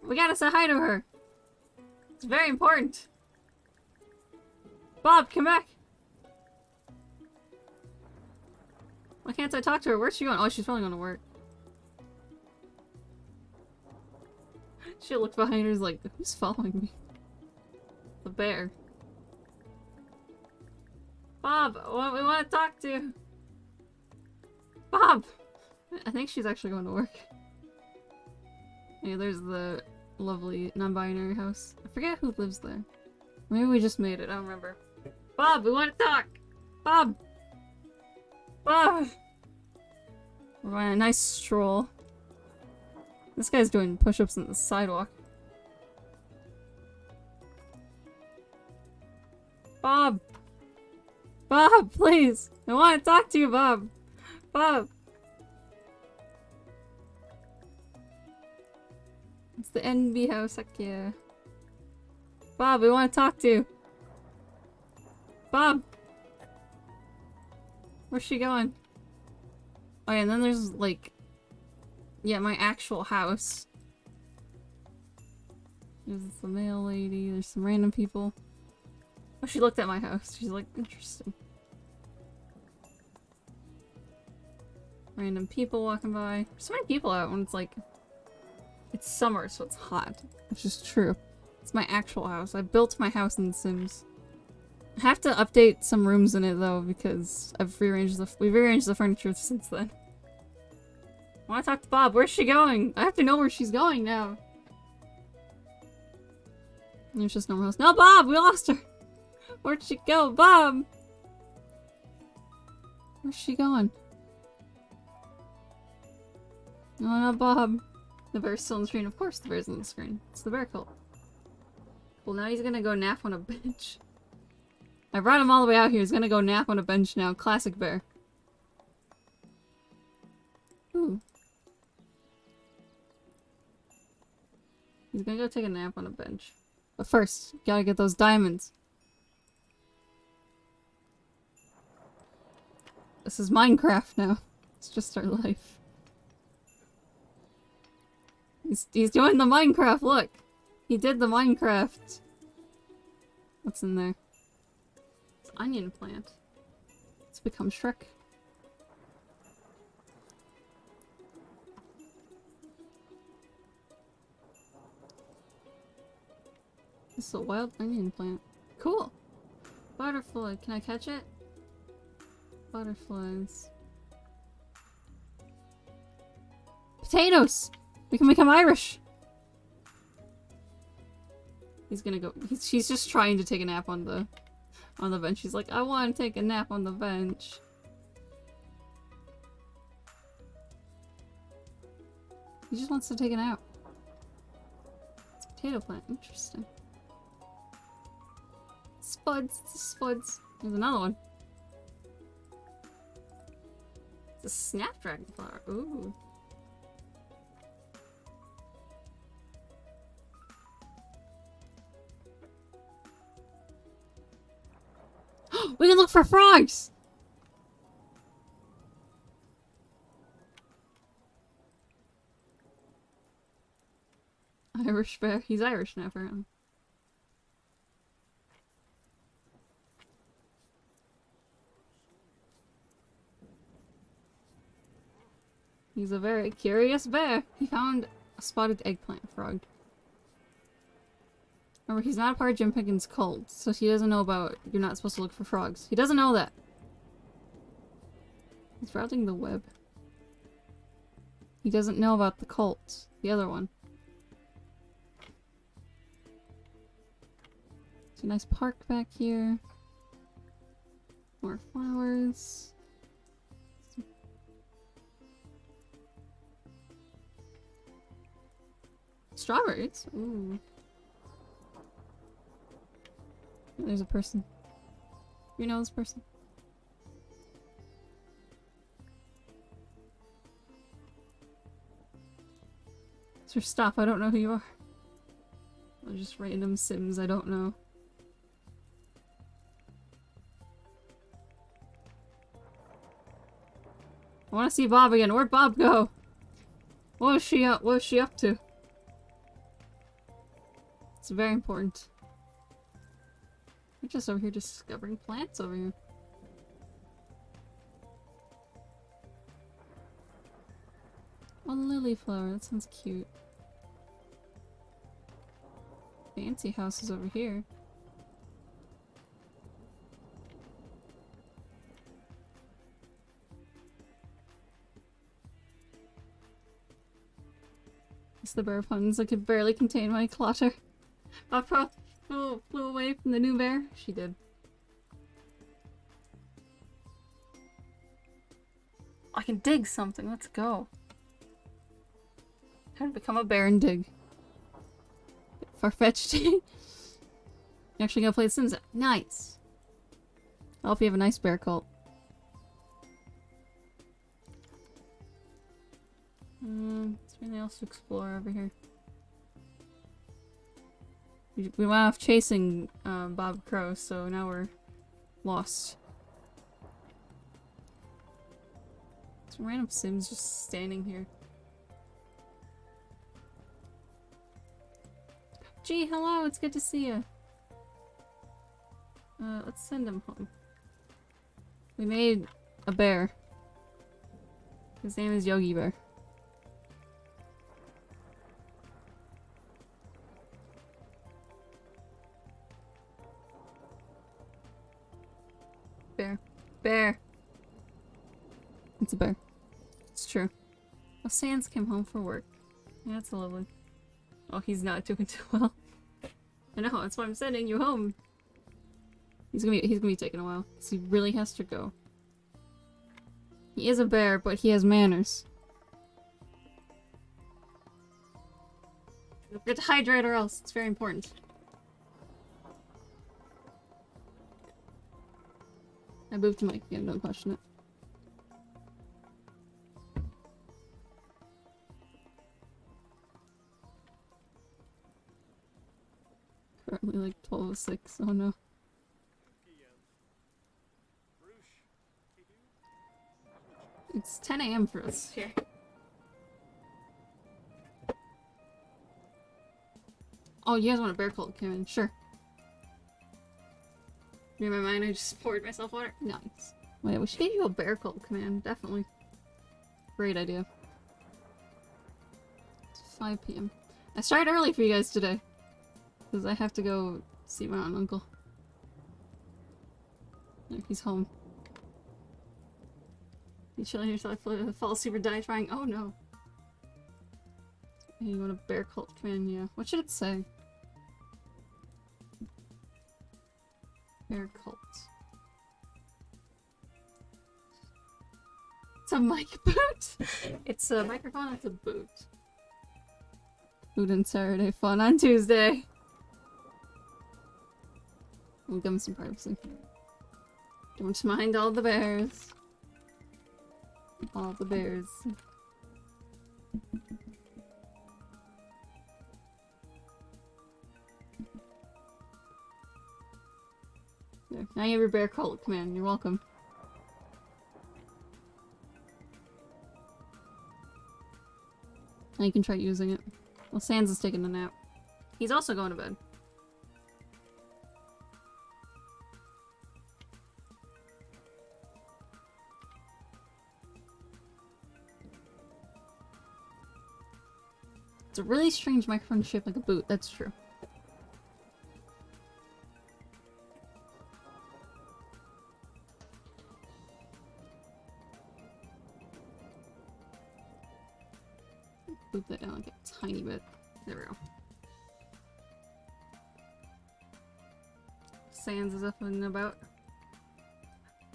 We gotta say hi to her. It's very important. Bob, come back! Why can't I talk to her? Where's she going? Oh, she's probably going to work. She looked behind her, is like, who's following me? The bear. Bob, what we want to talk to? Bob! I think she's actually going to work. Yeah, there's the lovely non-binary house. I forget who lives there. Maybe we just made it, I don't remember. Bob, we want to talk! Bob! Bob! We're on a nice stroll. This guy's doing push-ups on the sidewalk. Bob! Bob, please! I want to talk to you, Bob! Bob! It's the NB house, heck yeah. Bob, we want to talk to you! Bob! Where's she going? Oh yeah, and then there's like... yeah, my actual house. There's the mail lady, there's some random people. Oh, she looked at my house. She's like, interesting. Random people walking by. There's so many people out when it's like... it's summer, so it's hot. Which is true. It's my actual house. I built my house in The Sims. I have to update some rooms in it though, because we've rearranged the furniture since then. I want to talk to Bob. Where's she going? I have to know where she's going now. There's just no one else. No, Bob! We lost her! Where'd she go? Bob! Where's she going? No, not Bob. The bear's still on the screen. Of course the bear's on the screen. It's the bear cult. Well, now he's gonna go nap on a bench. I brought him all the way out here. He's gonna go nap on a bench now. Classic bear. Ooh. He's gonna go take a nap on a bench. But first, gotta get those diamonds. This is Minecraft now. It's just our life. He's doing the Minecraft, look! He did the Minecraft. What's in there? It's an onion plant. It's become Shrek. This is a wild onion plant. Cool! Butterfly, can I catch it? Butterflies. Potatoes! We can become Irish! He's gonna go- she's just trying to take a nap on the bench. She's like, I want to take a nap on the bench. He just wants to take it out. It's a potato plant. Interesting. Spuds. It's a spuds. There's another one. It's a snapdragon flower. Ooh. We can look for frogs! Irish bear. He's Irish now, apparently. He's a very curious bear. He found a spotted eggplant frog. Remember, he's not a part of Jim Pickens' cult, so he doesn't know about you're not supposed to look for frogs. He doesn't know that. He's routing the web. He doesn't know about the cult. The other one. It's a nice park back here. More flowers. Strawberries? Ooh. There's a person. You know this person? Sir, stop. I don't know who you are. They're just random Sims I don't know. I want to see Bob again. Where'd Bob go? What was she up to? It's very important. We're just over here discovering plants over here. A lily flower, that sounds cute. Fancy houses over here. It's the bear puns. I could barely contain my clutter. Opera flew away from the new bear. She did. I can dig something. Let's go. How to become a bear and dig. Far-fetched. You actually gonna play The Sims? Nice. I hope you have a nice bear cult. Is there anything else to explore over here? We went off chasing Bob Crow, so now we're lost. Some random Sims just standing here. Gee, hello, it's good to see you. Let's send him home. We made a bear. His name is Yogi Bear. Bear. Bear. It's a bear. It's true. Oh, Sans came home for work. Yeah, that's lovely. Oh, he's not doing too well. I know, that's why I'm sending you home. He's gonna be taking a while. Because he really has to go. He is a bear, but he has manners. Don't forget to hydrate or else. It's very important. I moved to Mike again, don't question it. Currently like 12:06, oh no. It's 10 AM for us here. Oh, you guys want a bear cult command? Sure. In my mind, I just poured myself water. Nice. Wait, we should get you a bear cult command, definitely. Great idea. It's 5 PM. I started early for you guys today. Because I have to go see my aunt and uncle. Look, he's home. You chilling here till I fall asleep or die trying? Oh no. Hey, you want a bear cult command? Yeah. What should it say? Bear cult. It's a mic boot! It's a microphone, it's a boot. Food and Saturday fun on Tuesday. We'll give him some privacy. Don't mind all the bears. All the bears. There. Now you have your bear cult command. You're welcome. Now you can try using it. Well, Sans is taking a nap. He's also going to bed. It's a really strange microphone shaped like a boot, that's true. Boot that down like a tiny bit. There we go. Sans is up and about.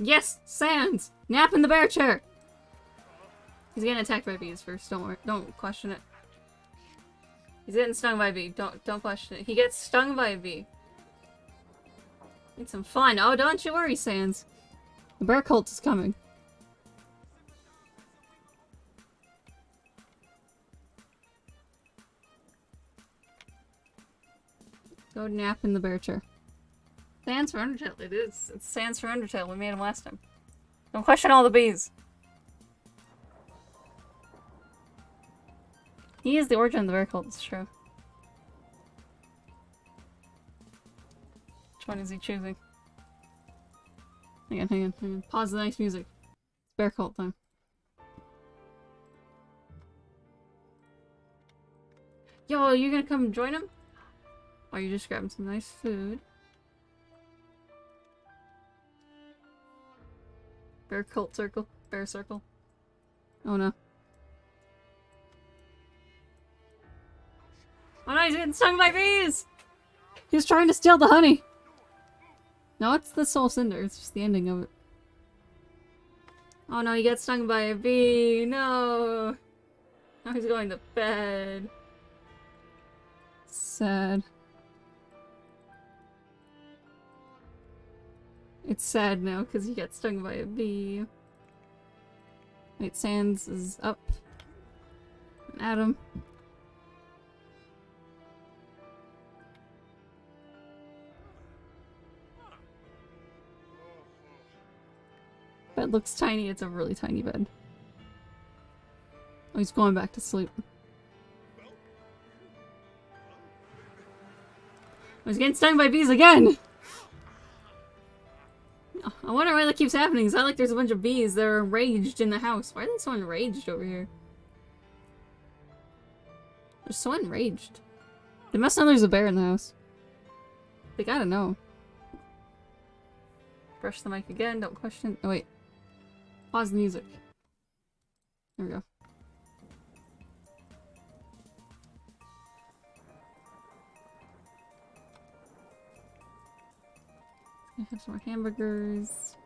Yes! Sans! Nap in the bear chair! He's getting attacked by bees first, don't worry. Don't question it. He's getting stung by a bee. Don't question it. He gets stung by a bee. Need some fun. Oh, don't you worry, Sans. The bear cult is coming. Go nap in the bear chair. Sans for Undertale. It is. It's Sans for Undertale. We made him last time. Don't question all the bees. He is the origin of the bear cult, it's true. Which one is he choosing? Hang on. Pause the nice music. It's bear cult time. Yo, are you gonna come join him? Or are you just grabbing some nice food? Bear cult circle? Bear circle? Oh no. Oh no, he's getting stung by bees! He's trying to steal the honey! No, it's the Soul Cinder, it's just the ending of it. Oh no, he gets stung by a bee! No! Now he's going to bed. Sad. It's sad now because he got stung by a bee. Wait, Sans is up. And Adam. Bed looks tiny. It's a really tiny bed. Oh, he's going back to sleep. Oh, he's getting stung by bees again! I wonder why that keeps happening. It's not like there's a bunch of bees that are enraged in the house. Why are they so enraged over here? They're so enraged. They must know there's a bear in the house. They gotta know. Brush the mic again, don't question. Oh wait. Pause the music. There we go. I have some more hamburgers.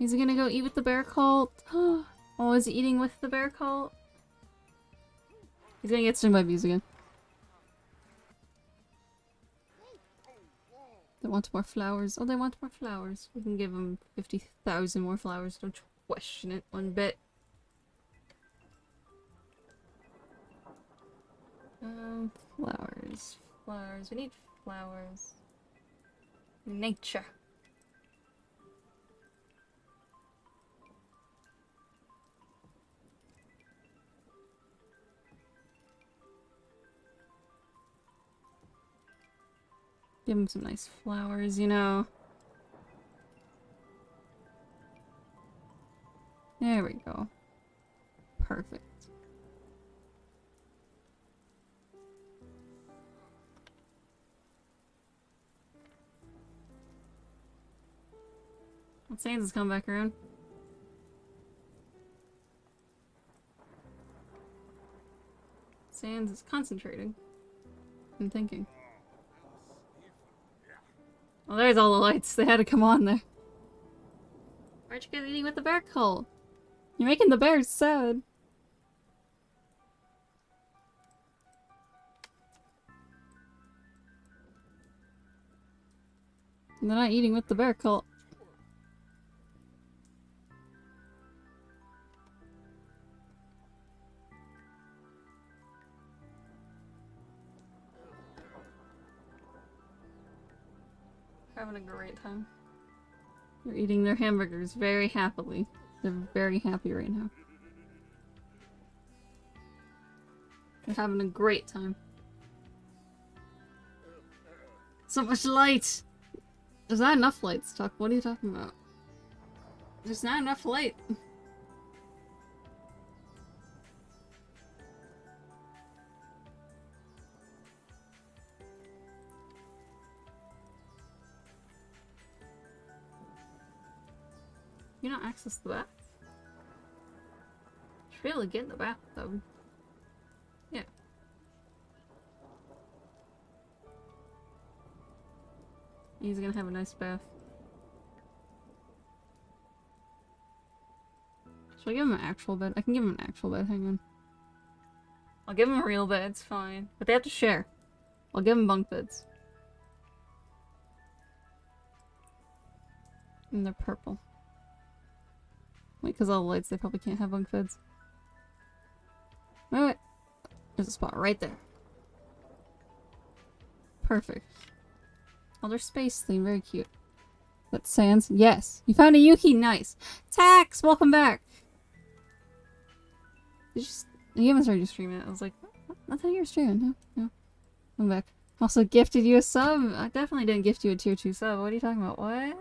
Is he gonna go eat with the bear cult? Oh, is he eating with the bear cult? He's gonna get stung by bees again. They want more flowers. Oh, they want more flowers. We can give them 50,000 more flowers. Don't you question it one bit. Flowers. Flowers. We need flowers. Nature. Give him some nice flowers, you know. There we go. Perfect. Sans has come back around. Sans is concentrating and thinking. Well, there's all the lights. They had to come on there. Aren't you guys eating with the bear cult? You're making the bears sad. They're not eating with the bear cult. Having a great time. They're eating their hamburgers very happily. They're very happy right now. They're having a great time. So much light! There's not enough light, Stuck. What are you talking about? There's not enough light. You don't access the bath? Should really get in the bath, though. Yeah. He's gonna have a nice bath. Should I give him an actual bed? I can give him an actual bed, hang on. I'll give him a real bed, it's fine. But they have to share. I'll give him bunk beds. And they're purple. Wait, because all the lights, they probably can't have bunk beds. Wait, wait. There's a spot right there. Perfect. Oh, they're space theme, very cute. That's Sans? Yes. You found a Yuki, nice. Tax, welcome back. You haven't started your stream yet. I was like, I thought you were streaming. No. I'm back. Also gifted you a sub. I definitely didn't gift you a tier 2 sub. What are you talking about? What?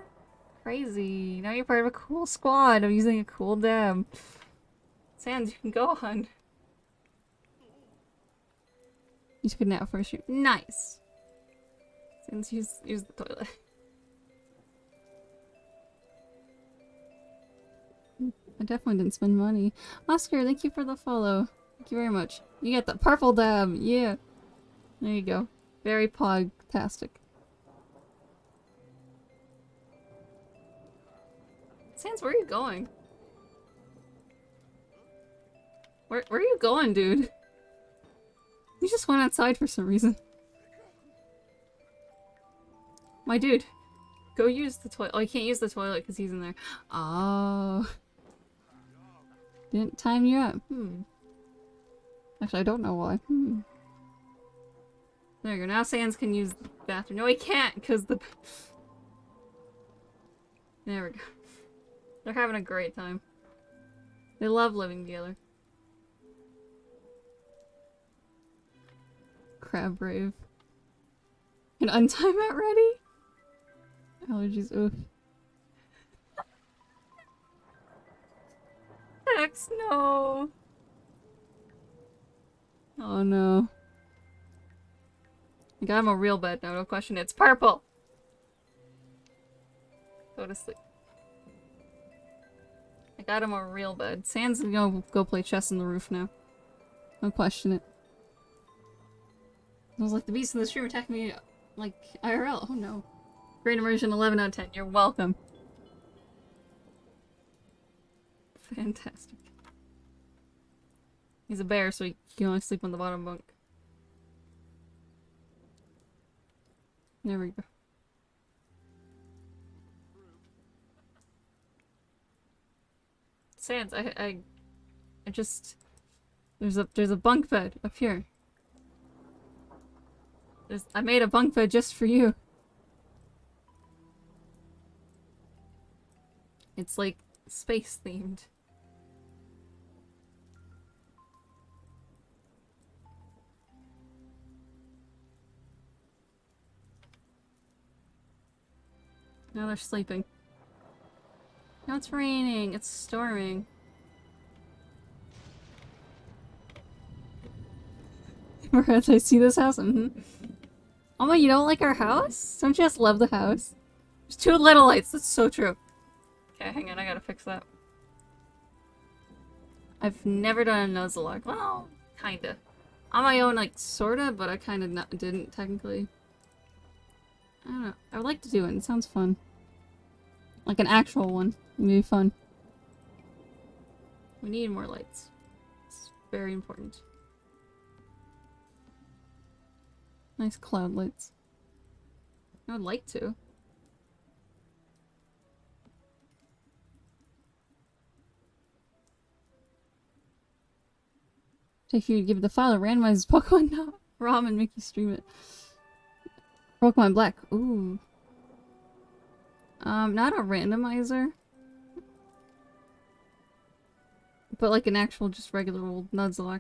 Crazy. Now you're part of a cool squad. I'm using a cool dab. Sans, you can go on. You took a nap for a stream. Nice. Sans, use the toilet. I definitely didn't spend money. Oscar, thank you for the follow. Thank you very much. You get the purple dab. Yeah. There you go. Very pog-tastic. Sans, where are you going? Where are you going, dude? You just went outside for some reason. My dude. Go use the toilet. Oh, you can't use the toilet because he's in there. Oh. Didn't time you up. Actually, I don't know why. There you go. Now Sans can use the bathroom. No, he can't because the... There we go. They're having a great time. They love living together. Crab brave. Can untime it ready? Allergies, oof. X, no. Oh no. I got him a real bed now, no question. It's purple! Go to sleep. I got him a real bed. Sans is gonna go play chess on the roof now. Don't question it. I was like, the beast in the stream attacked me like IRL. Oh no. Great immersion, 11 out of 10. You're welcome. Fantastic. He's a bear, so he can only sleep on the bottom bunk. There we go. Sans, I just... There's a bunk bed up here. I made a bunk bed just for you. It's like space themed. Now they're sleeping. Now it's raining. It's storming. Whereas I see this house. Oh, you don't like our house? Don't you just love the house? There's too little lights. That's so true. Okay, hang on. I gotta fix that. I've never done a Nuzlocke. Well, kinda. On my own, like, sorta, but I kinda didn't, technically. I don't know. I would like to do it. It sounds fun. Like an actual one. It'd be fun. We need more lights. It's very important. Nice cloud lights. I would like to. If you'd give the file a randomized Pokemon ROM and make you stream it. Pokemon Black. Ooh. Not a randomizer. But like an actual just regular old Nuzlocke.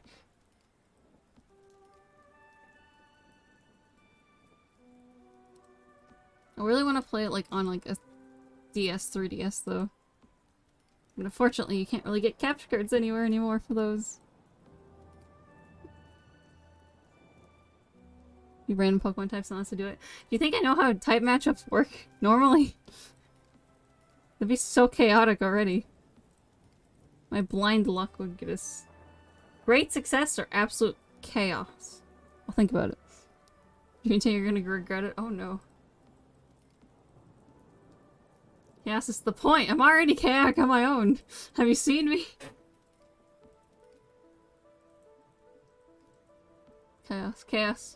I really want to play it like on like a DS, 3DS though. But unfortunately you can't really get capture cards anywhere anymore for those. You random Pokemon types unless to do it. Do you think I know how type matchups work normally? It'd be so chaotic already. My blind luck would get us great success or absolute chaos. I'll think about it. Do you think you're gonna regret it? Oh no. Yes, it's the point. I'm already chaotic on my own. Have you seen me? Chaos, chaos.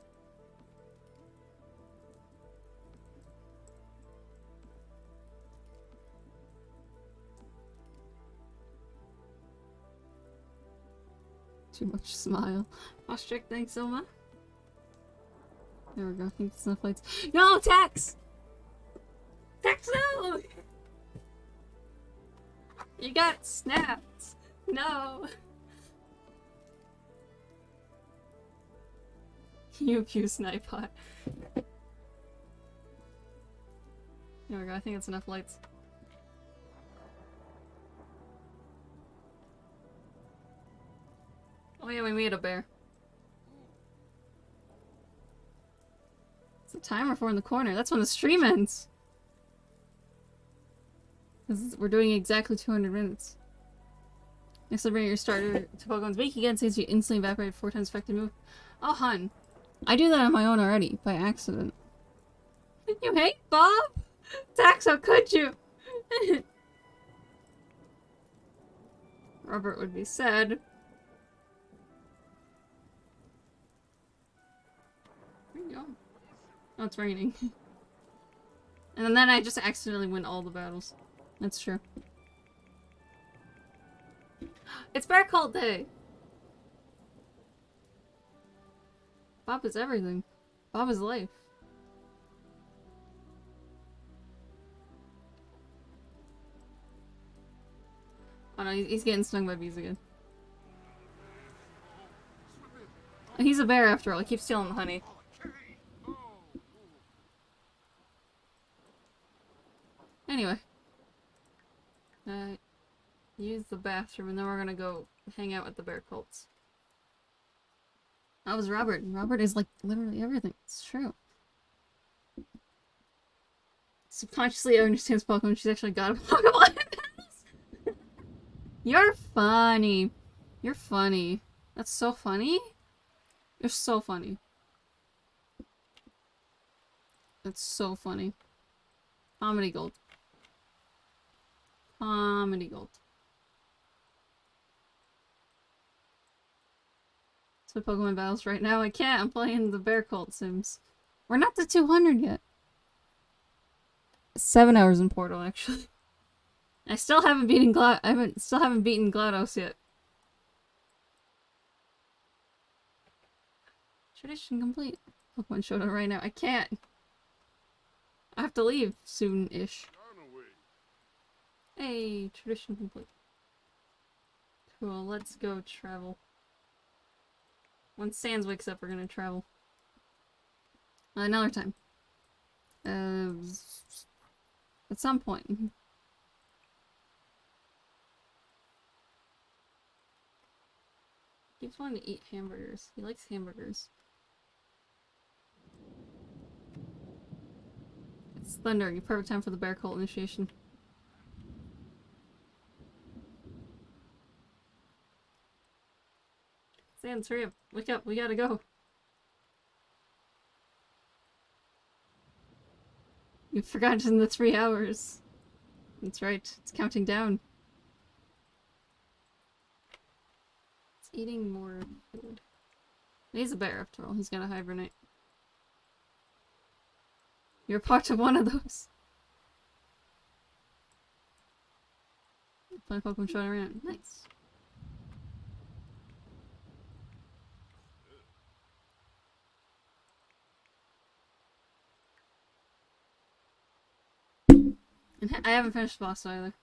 Too much smile. Ostrich, thanks so much. There we go. I think it's enough lights. No, Tex! Tex, no! You got snapped. No. You abuse Nightbot. There we go. I think it's enough lights. Oh yeah, we made a bear. It's a timer for in the corner. That's when the stream ends. Because we're doing exactly 200 minutes. Next, bring your starter to Pokemon's Week again since you instantly evaporate 4 times effective move. Oh, hun. I do that on my own already, by accident. You hate Bob? Dax, how could you? Robert would be sad. Where you going? Oh, it's raining. And then I just accidentally win all the battles. That's true. It's Bear Cult Day! Bob is everything. Bob is life. Oh no, he's getting stung by bees again. He's a bear after all, he keeps stealing the honey. Anyway. Use the bathroom and then we're gonna go hang out with the bear cults. That was Robert. Robert is like literally everything. It's true. Subconsciously understands Pokemon. She's actually got a Pokemon. You're funny. You're funny. That's so funny. You're so funny. That's so funny. Comedy gold. Comedy gold. So Pokemon battles right now. I can't. I'm playing the Bear Cult Sims. We're not to 200 yet. 7 hours in Portal, actually. I still haven't beaten still haven't beaten GLaDOS yet. Tradition complete. Pokemon Showdown right now. I can't. I have to leave soon-ish. Hey, tradition complete. Cool, let's go travel. Once Sans wakes up, we're gonna travel. Another time. At some point. He keeps wanting to eat hamburgers. He likes hamburgers. It's thundering. Perfect time for the Bear Cult initiation. Sans, hurry up. Wake up. We gotta go. You've forgotten the 3 hours. That's right. It's counting down. It's eating more food. He's a bear after all. He's gonna hibernate. You're part of one of those. Playing Pokemon showing around. Nice. And I haven't finished the boss either.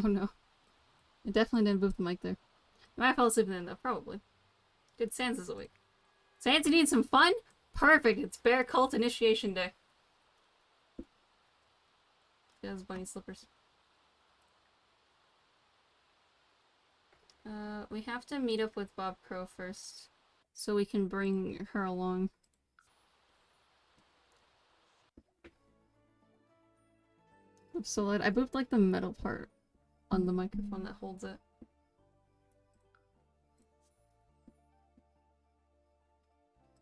Oh no. I definitely didn't boot the mic there. I might have fell asleep then though, probably. Good, Sans is awake. Sans, you need some fun? Perfect, it's Bear Cult Initiation Day. He has bunny slippers. We have to meet up with Bob Crow first, so we can bring her along. Oops, so I booped like the metal part on the microphone that holds it.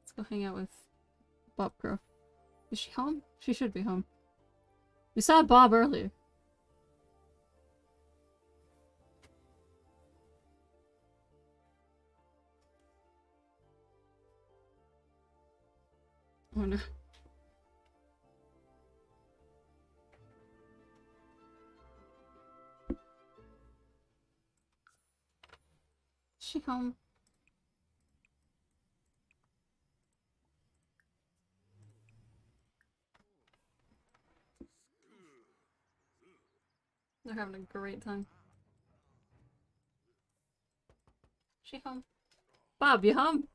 Let's go hang out with Bob Crow. Is she home? She should be home. We saw Bob earlier. Oh no. Is she home? They're having a great time. Is she home? Bob, you home?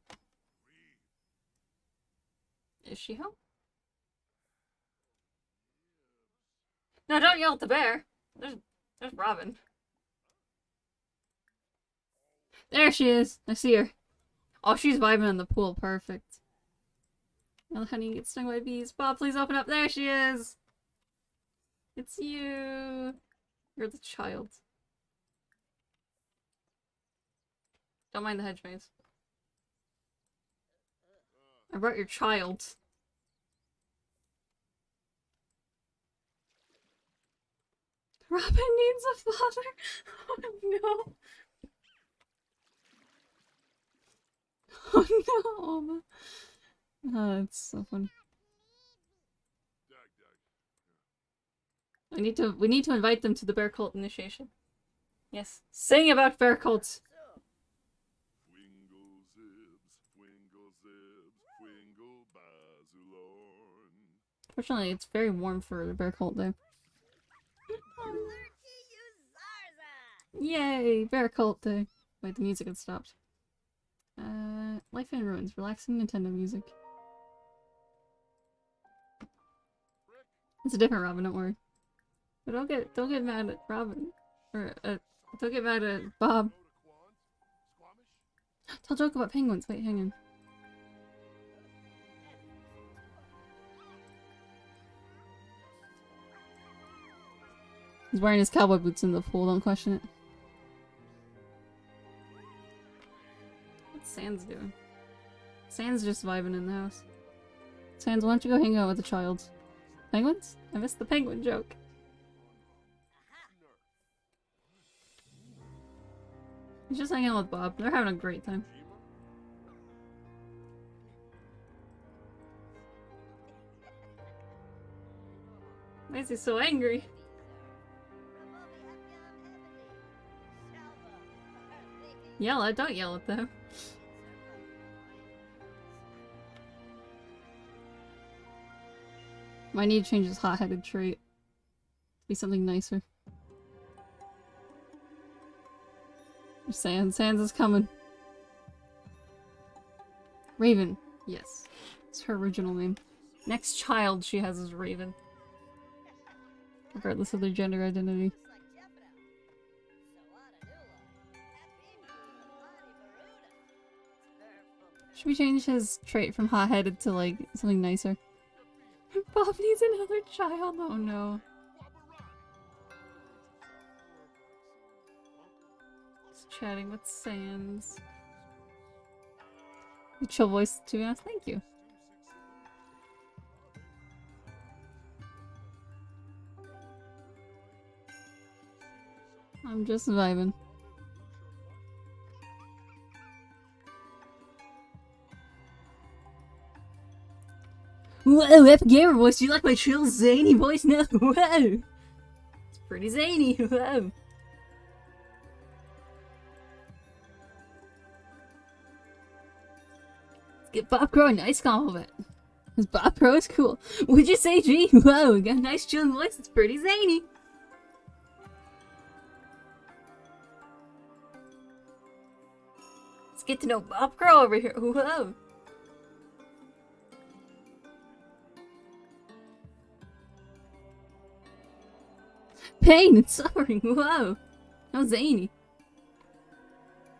Is she home? No, don't yell at the bear. There's Robin. There she is. I see her. Oh, she's vibing in the pool. Perfect. Now the honey gets stung by bees. Bob, please open up. There she is. It's you. You're the child. Don't mind the hedge maze. I brought your child. Robin needs a father. Oh no. Oh no. Oh, it's so funny. We need to invite them to the Bear Cult initiation. Yes. Sing about Bear Cults. Fortunately, it's very warm for the Bear Cult Day. Yay! Bear Cult Day. Wait, the music had stopped. Life in Ruins. Relaxing Nintendo music. It's a different Robin, don't worry. But don't get mad at Robin. Or, don't get mad at Bob. Tell a joke about penguins. Wait, hang on. He's wearing his cowboy boots in the pool, don't question it. What's Sans doing? Sans just vibing in the house. Sans, why don't you go hang out with the child? Penguins? I missed the penguin joke. He's just hanging out with Bob. They're having a great time. Why is he so angry? Yell, don't yell at them. Might need to change his hot-headed trait. Be something nicer. Sans is coming. Raven. Yes. It's her original name. Next child she has is Raven. Regardless of their gender identity. Should we change his trait from hot-headed to, like, something nicer? Bob needs another child. Oh no. Just chatting with Sans. The chill voice, to be honest. Thank you. I'm just vibing. Whoa, Epic Gamer voice, do you like my chill zany voice now? Whoa! It's pretty zany, whoa! Let's get Bob Crow a nice compliment. Because Bob Crow is cool. Would you say, gee, whoa, we got a nice chill voice, it's pretty zany. Let's get to know Bob Crow over here, whoa! Pain and suffering, whoa! How zany.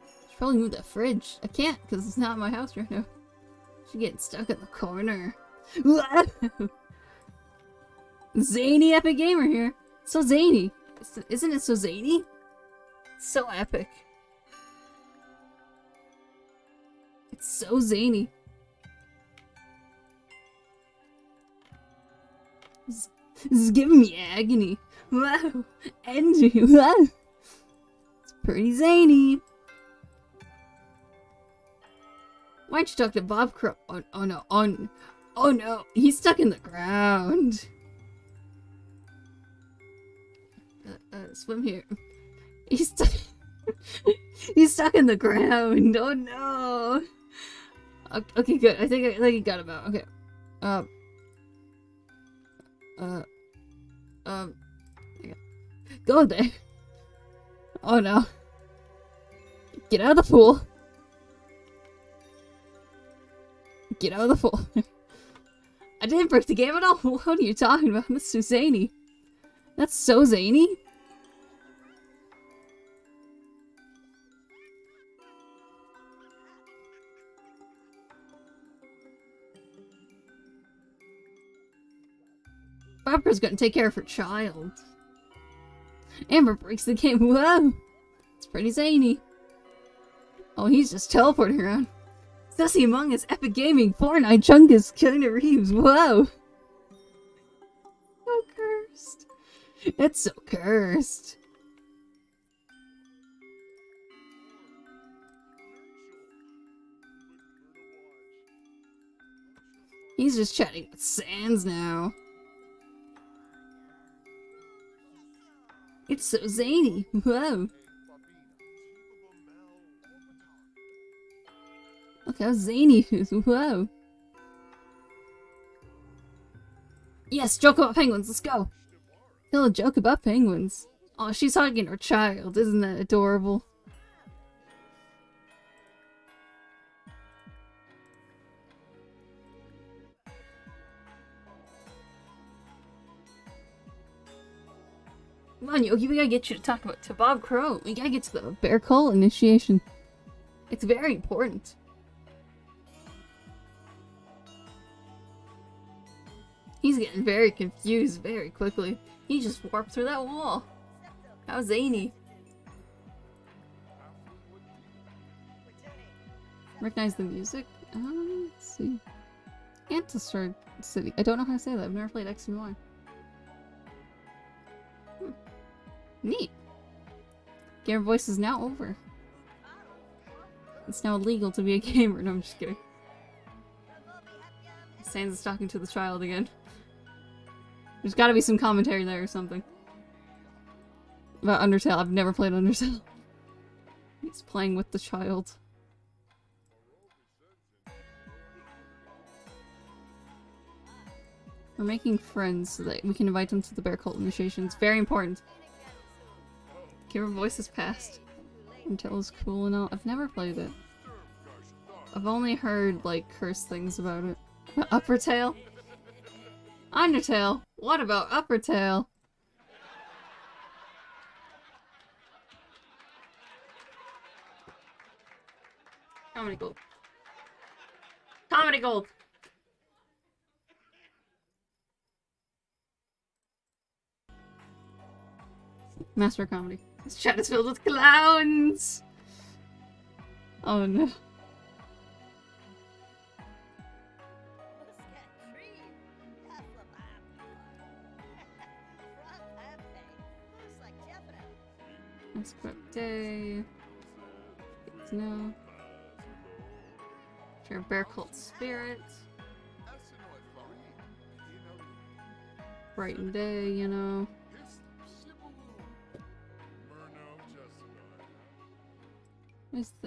Should probably move that fridge. I can't, because it's not my house right now. She's getting stuck in the corner. Whoa! Zany Epic Gamer here. So zany. Isn't it so zany? So epic. It's so zany. This is giving me agony. Wow, Angie, wow. It's pretty zany. Why'd you talk to Bob Crow? Oh no, oh no, he's stuck in the ground. Swim here. He's stuck. He's stuck in the ground. Oh no. Okay, good. I think I got him out. Okay. Go there. Oh no. Get out of the pool. Get out of the pool. I didn't break the game at all. What are you talking about? That's so zany. That's so zany. Barbara's gonna take care of her child. Amber breaks the game. Whoa! It's pretty zany. Oh, he's just teleporting around. Sussy Among Us, Epic Gaming, Fortnite, Chungus, Keanu Reeves. Whoa! So cursed. It's so cursed. He's just chatting with Sans now. It's so zany. Whoa. Look how zany it is. Whoa. Yes, joke about penguins. Let's go. Tell a joke about penguins. Oh, she's hugging her child. Isn't that adorable? Come on, Yogi, we gotta get you to talk to Bob Crow. We gotta get to the bear call initiation. It's very important. He's getting very confused very quickly. He just warped through that wall. How zany. Recognize the music? Let's see. Antistar City. I don't know how to say that. I've never played X and Y. Neat. Gamer Voice is now over. It's now illegal to be a gamer. No, I'm just kidding. Sans is talking to the child again. There's gotta be some commentary there or something. About Undertale. I've never played Undertale. He's playing with the child. We're making friends so that we can invite them to the bear cult initiation. It's very important. Gamer Voice has passed. Undertale is cool and all. I've never played it. I've only heard, like, curse things about it. Upper Tail? Undertale? What about Upper Tail? Comedy Gold. Comedy Gold! Master of Comedy. This chat is filled with clowns! Oh no. Let's correct day. No. Sure, bear cult spirit. Brighten day, you know.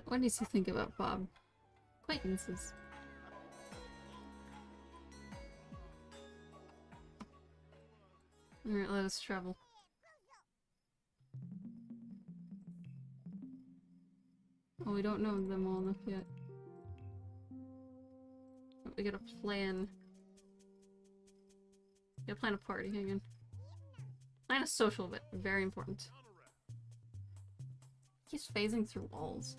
What does he think about Bob? Acquaintances. Alright, let us travel. Oh, we don't know them all enough yet. But we gotta plan. We gotta plan a party, hang on. Plan a social event, very important. He's phasing through walls.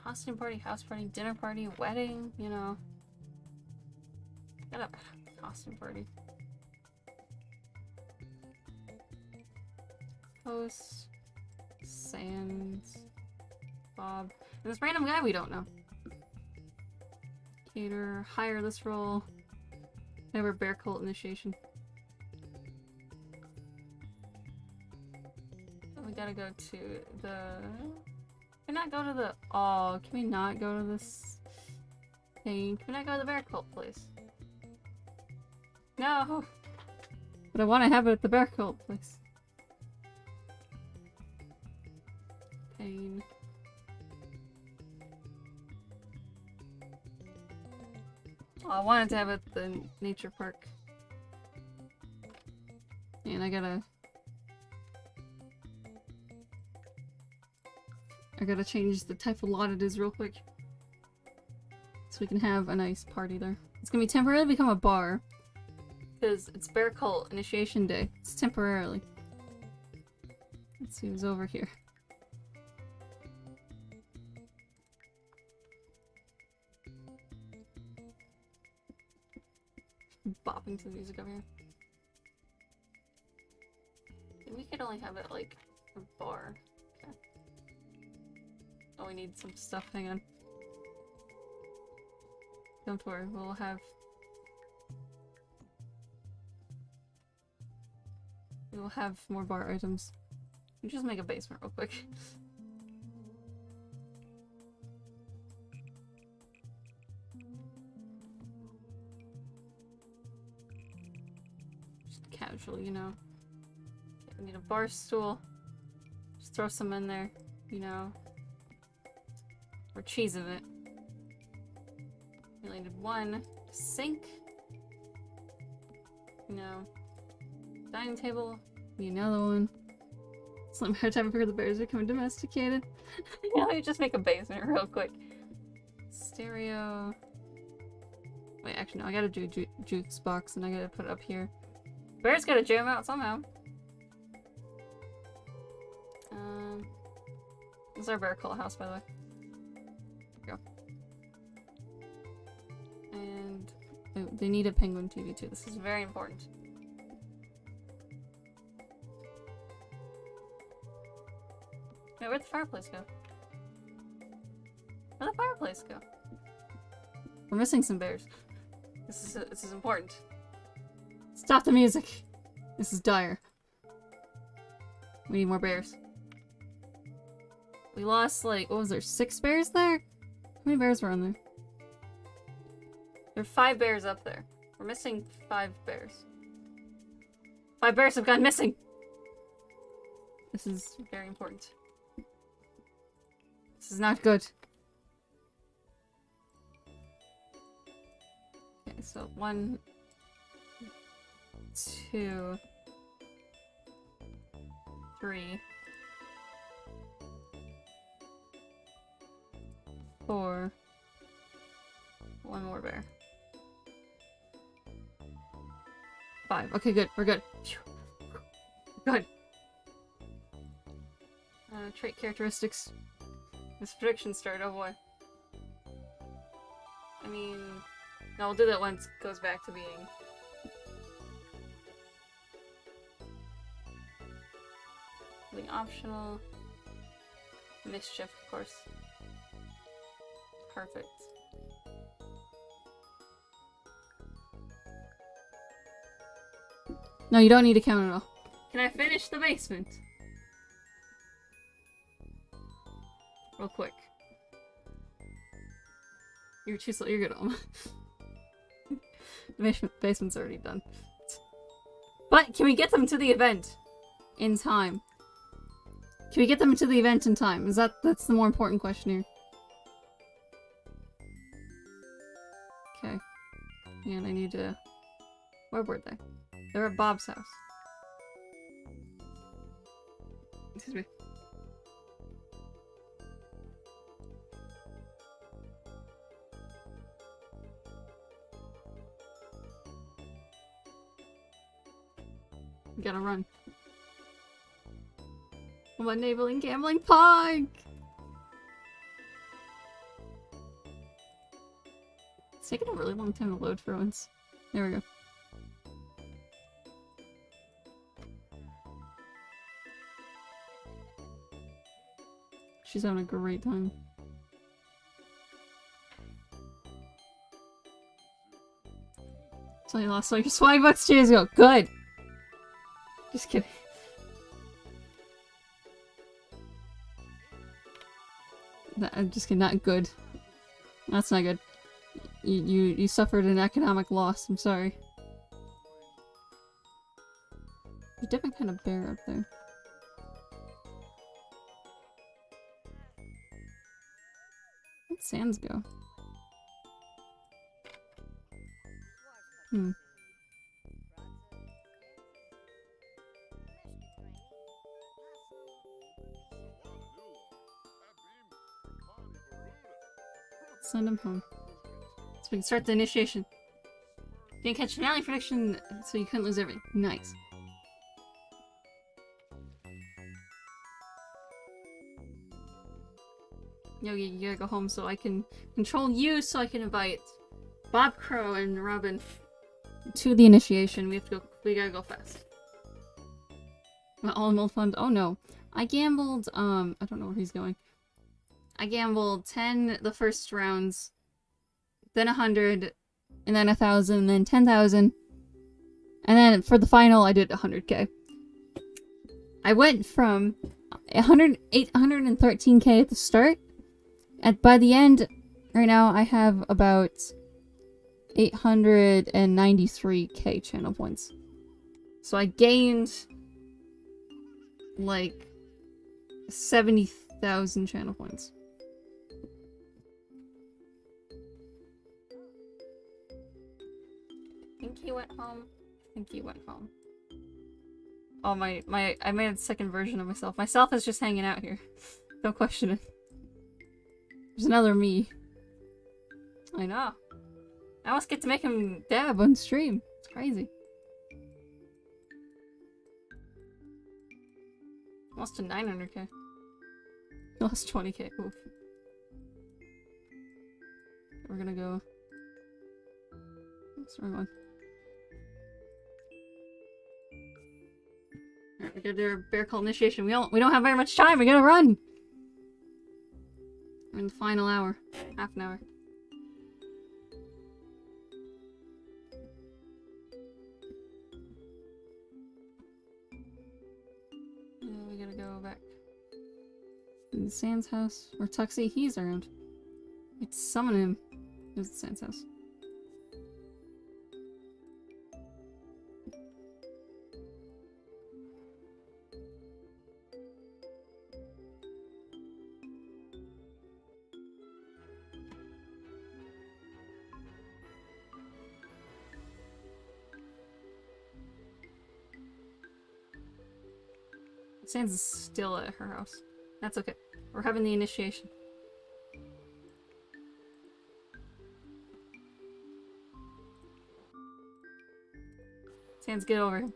Costume party, house party, dinner party, wedding, you know. Gotta have a costume party. Host. Sands. Bob. And this random guy we don't know. Cater. Hire this role. Never bear cult initiation. We gotta go to the... Can we not go to the... Oh, can we not go to this thing? Can we not go to the bear cult place? No! But I want to have it at the bear cult place. Pain. Oh, I wanted to have it at the nature park. And I gotta change the type of lot it is real quick. So we can have a nice party there. It's gonna be temporarily become a bar. Because it's Bear Cult Initiation Day. It's temporarily. Let's see who's over here. Bopping to the music over here. We could only have it like a bar. Okay. Oh, we need some stuff. Hang on. Don't worry, we'll have... We will have more bar items. You just make a basement real quick. Just casual, you know. Okay, we need a bar stool. Just throw some in there, you know. Or cheese in it. We only need one sink. You know. Dining table. Need another one. Slim hard time before the bears become domesticated. Yeah, you just make a basement real quick. Stereo. Wait, actually no, I gotta do juice box and I gotta put it up here. Bears gotta jam out somehow. This is our bear cult house, by the way. There we go. And oh, they need a penguin TV too. This is very important. Wait, where'd the fireplace go? Where'd the fireplace go? We're missing some bears. This is important. Stop the music! This is dire. We need more bears. We lost, like, what was there, 6 bears there? How many bears were on there? There are 5 bears up there. We're missing 5 bears. 5 bears have gone missing! This is very important. This is not good. Okay, so 1, 2, 3, 4. 1 more bear. 5. Okay, good. We're good. Good. Trait characteristics. This prediction start. Oh boy. I mean, no, we'll do that once it goes back to being. Being optional. Mischief, of course. Perfect. No, you don't need to count it all. Can I finish the basement? Real quick. You're too slow. You're good, Alma. The basement's already done. But can we get them to the event in time? Can we get them to the event in time? That's the more important question here. Okay. And I need to... Where were they? They're at Bob's house. Excuse me. Gotta run. I'm enabling gambling pog! It's taking a really long time to load for once. There we go. She's having a great time. So you lost all your swag bucks 2 years ago. Good! Just kidding. I'm just kidding, not good. That's not good. You suffered an economic loss, I'm sorry. A different kind of bear up there. Where'd Sans go? Hmm. Send him home. So we can start the initiation. Didn't catch finale prediction, so you couldn't lose everything. Nice. Yogi, you gotta go home so I can control you, so I can invite Bob Crow and Robin to the initiation. We gotta go fast. All in old fund. Oh no. I gambled, I don't know where he's going. I gambled 10 the first rounds, then 100, and then 1,000, then 10,000. And then for the final, I did 100k. I went from 813k at the start, and by the end, right now, I have about 893k channel points. So I gained, like, 70,000 channel points. I think he went home. I think he went home. Oh, I made a second version of myself. Myself is just hanging out here. Don't question it. There's another me. I know. I almost get to make him dab on stream. It's crazy. Almost to 900k. Lost 20k. Oof. We're gonna go... What's the wrong one? Alright, we gotta do our bear cult initiation. We don't have very much time. We gotta run. We're in the final hour. Half an hour. We gotta go back. In Sans house. Or Tuxie, he's around. Let's summon him. There's the Sans house. Sans is still at her house. That's okay. We're having the initiation. Sans, get over here.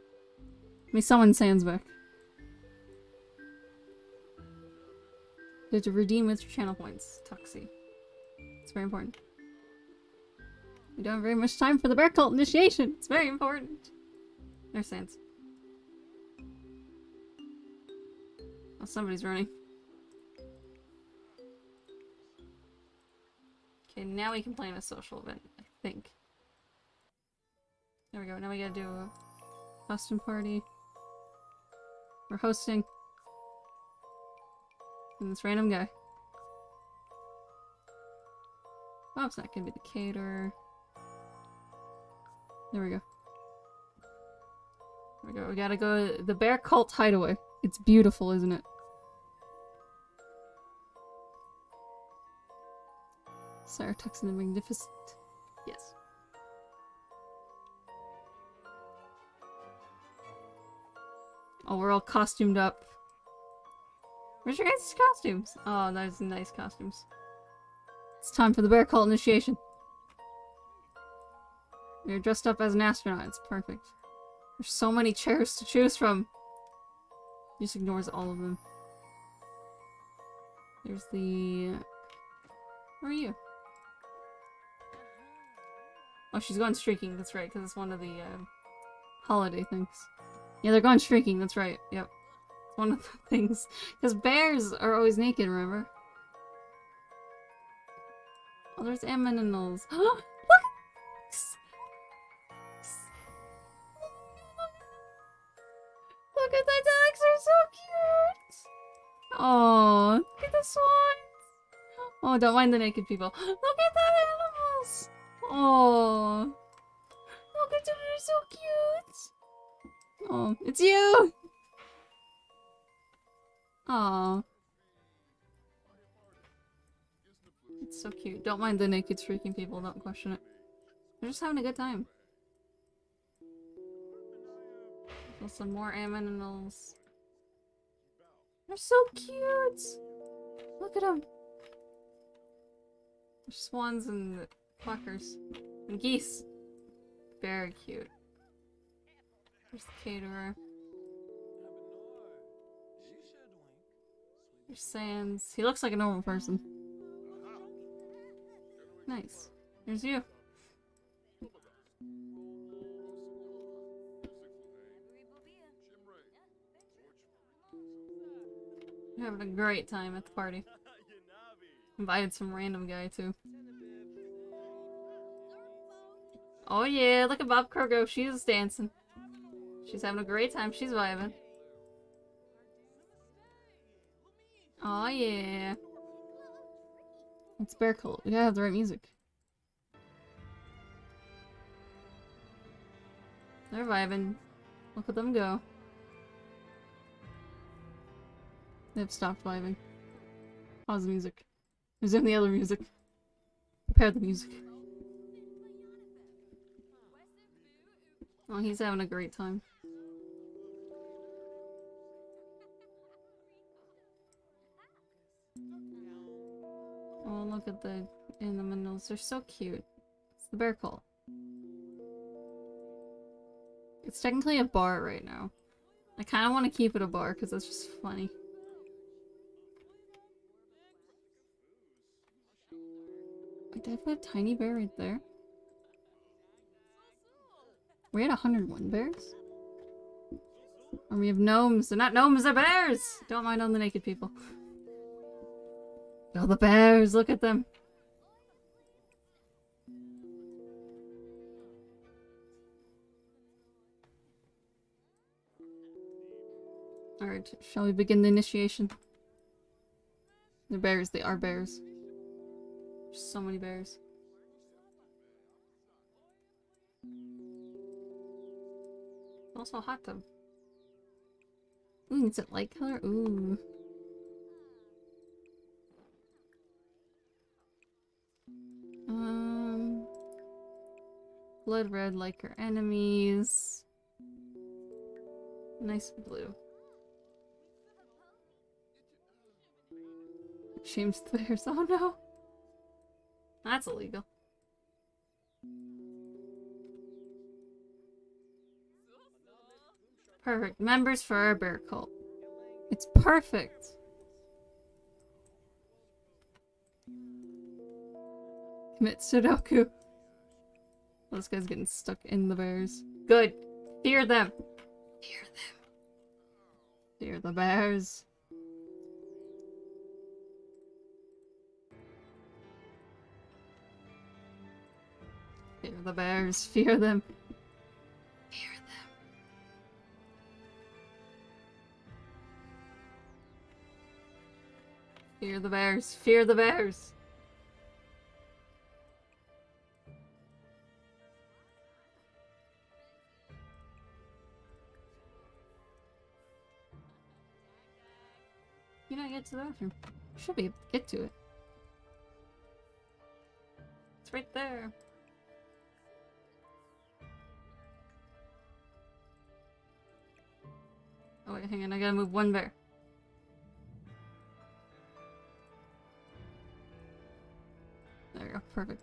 Let me summon Sans back. You have to redeem with your channel points, Tuxie. It's very important. We don't have very much time for the bear cult initiation. It's very important. There's Sans. Oh, somebody's running. Okay, now we can plan a social event, I think. There we go. Now we gotta do Costume party. We're hosting. And this random guy. Bob's not gonna be the caterer. There we go. There we go. We gotta go to the Bear Cult Hideaway. It's beautiful, isn't it? Saratux and the Magnificent. Yes. Oh, we're all costumed up. Where's your guys' costumes? Oh, those are nice costumes. It's time for the Bear Cult initiation. You're dressed up as an astronaut. It's perfect. There's so many chairs to choose from. He just ignores all of them. There's the... Where are you? Oh, she's going streaking. That's right, because it's one of the holiday things. Yeah, they're going streaking. That's right. Yep. It's one of the things. Because bears are always naked, remember? Oh, there's aminals. Look! Look at the dogs, they're so cute! Oh, look at the swans! Oh, don't mind the naked people. Look at the animals! Oh, look at them, they're so cute! Oh, it's you! Oh. It's so cute. Don't mind the naked streaking people, don't question it. They're just having a good time. There's some more aminals. They're so cute! Look at them! There's swans and quackers. And geese. Very cute. There's the caterer. There's Sans. He looks like a normal person. Nice. Here's you. You're having a great time at the party. Invited some random guy too. Oh yeah, look at Bob Krogo. She's dancing. She's having a great time. She's vibing. Oh yeah. It's Bear Cult. We gotta have the right music. They're vibing. Look at them go. They've stopped vibing. Pause the music. Resume the other music. Prepare the music. Oh, he's having a great time. Oh, look at the animals. They're so cute. It's the Bear Cult. It's technically a bar right now. I kind of want to keep it a bar because it's just funny. Wait, did I put a tiny bear right there? We had 101 bears? Or we have gnomes. They're not gnomes, they're bears! Don't mind on the naked people. Oh, the bears! Look at them! Alright, shall we begin the initiation? They're bears, they are bears. There's so many bears. Also a hot tub. Ooh, it's a light color? Ooh. Blood red like our enemies. Nice blue. Shames the bears. Oh no! That's illegal. Perfect. Members for our bear cult. It's perfect! Commit Sudoku. Oh, this guy's getting stuck in the bears. Good! Fear them! Fear them. Fear the bears. Fear the bears. Fear them. Fear them. Fear the bears. Fear the bears. You don't get to the bathroom. You should be able to get to it. It's right there. Oh wait, hang on, I gotta move one bear. There we go, perfect.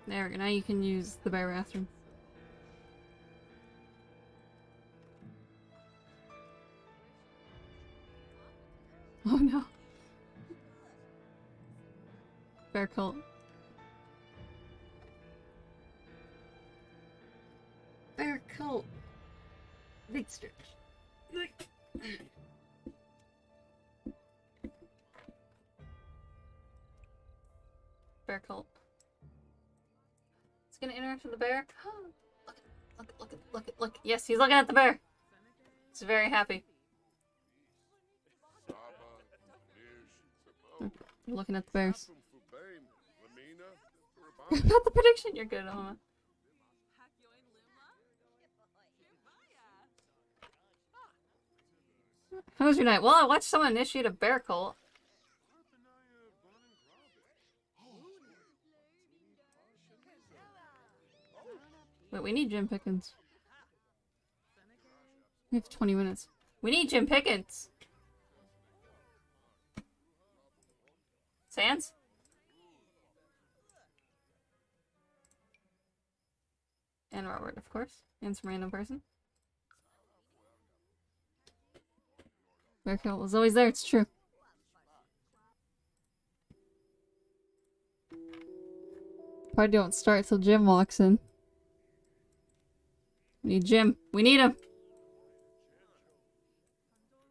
There we go, now you can use the bear bathroom. Oh no. Bear cult. Bear cult. Big stretch. Bear cult. It's gonna interact with the bear. Look. Yes, he's looking at the bear. He's very happy. You're looking at the bears. About the prediction, you're good, Alma. How was your night? Well, I watched someone initiate a bear cult. Wait, we need Jim Pickens. We have 20 minutes. We need Jim Pickens! Sans? And Robert, of course. And some random person. Bear cult was always there, it's true. Party don't start till Jim walks in. We need Jim. We need him!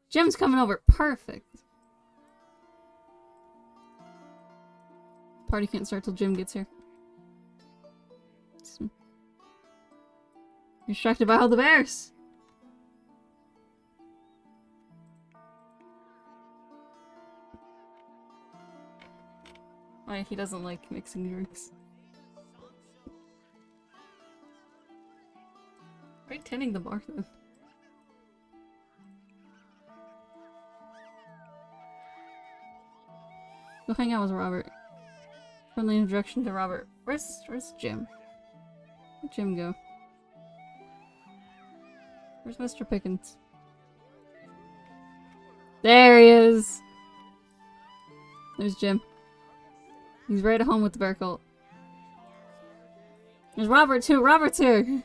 Jim's coming over. Perfect. Party can't start till Jim gets here. You're distracted by all the bears! Why, he doesn't like mixing drinks. Try tending the bar then. Go hang out with Robert. Friendly introduction to Robert. Where's Jim? Where'd Jim go? Where's Mr. Pickens? There he is! There's Jim. He's right at home with the bear cult. There's Robert too! Robert's here!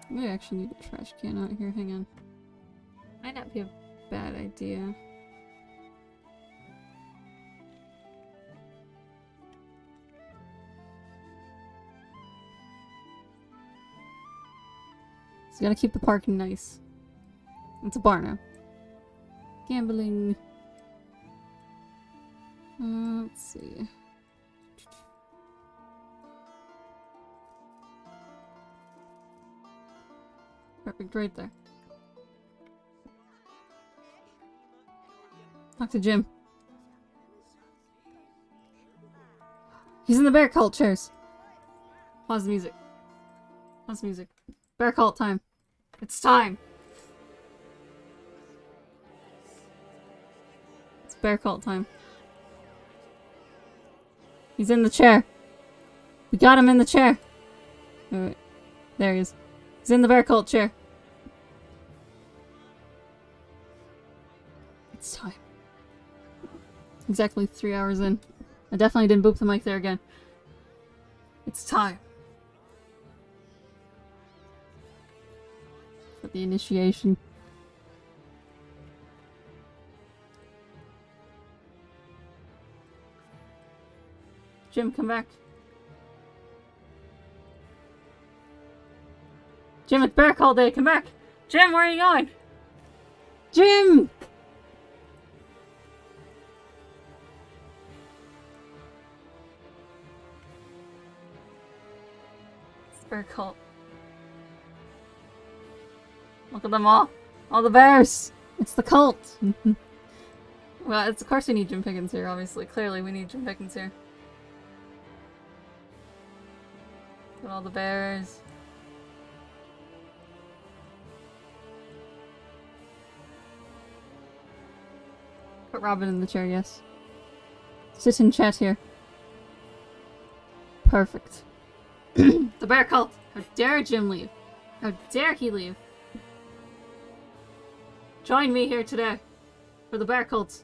We actually need a trash can out here. Hang on. Might not be a bad idea. So gotta keep the parking nice. It's a bar now. Gambling. Let's see. Perfect, right there. Talk to Jim. He's in the bear cult chairs. Pause the music. Pause the music. Bear cult time. It's time. It's bear cult time. He's in the chair. We got him in the chair. Wait. There he is. He's in the bear cult chair. It's time. Exactly 3 hours in. I definitely didn't boop the mic there again. It's time. For the initiation. Jim, come back. Jim, it's bear call day. Come back. Jim, where are you going? Jim! Bear cult. Look at them all. All the bears! It's the cult! Well, of course we need Jim Pickens here, obviously. Clearly we need Jim Pickens here. Look at all the bears. Put Robin in the chair, yes. Sit and chat here. Perfect. The bear cult! How dare Jim leave? How dare he leave? Join me here today for the bear cult.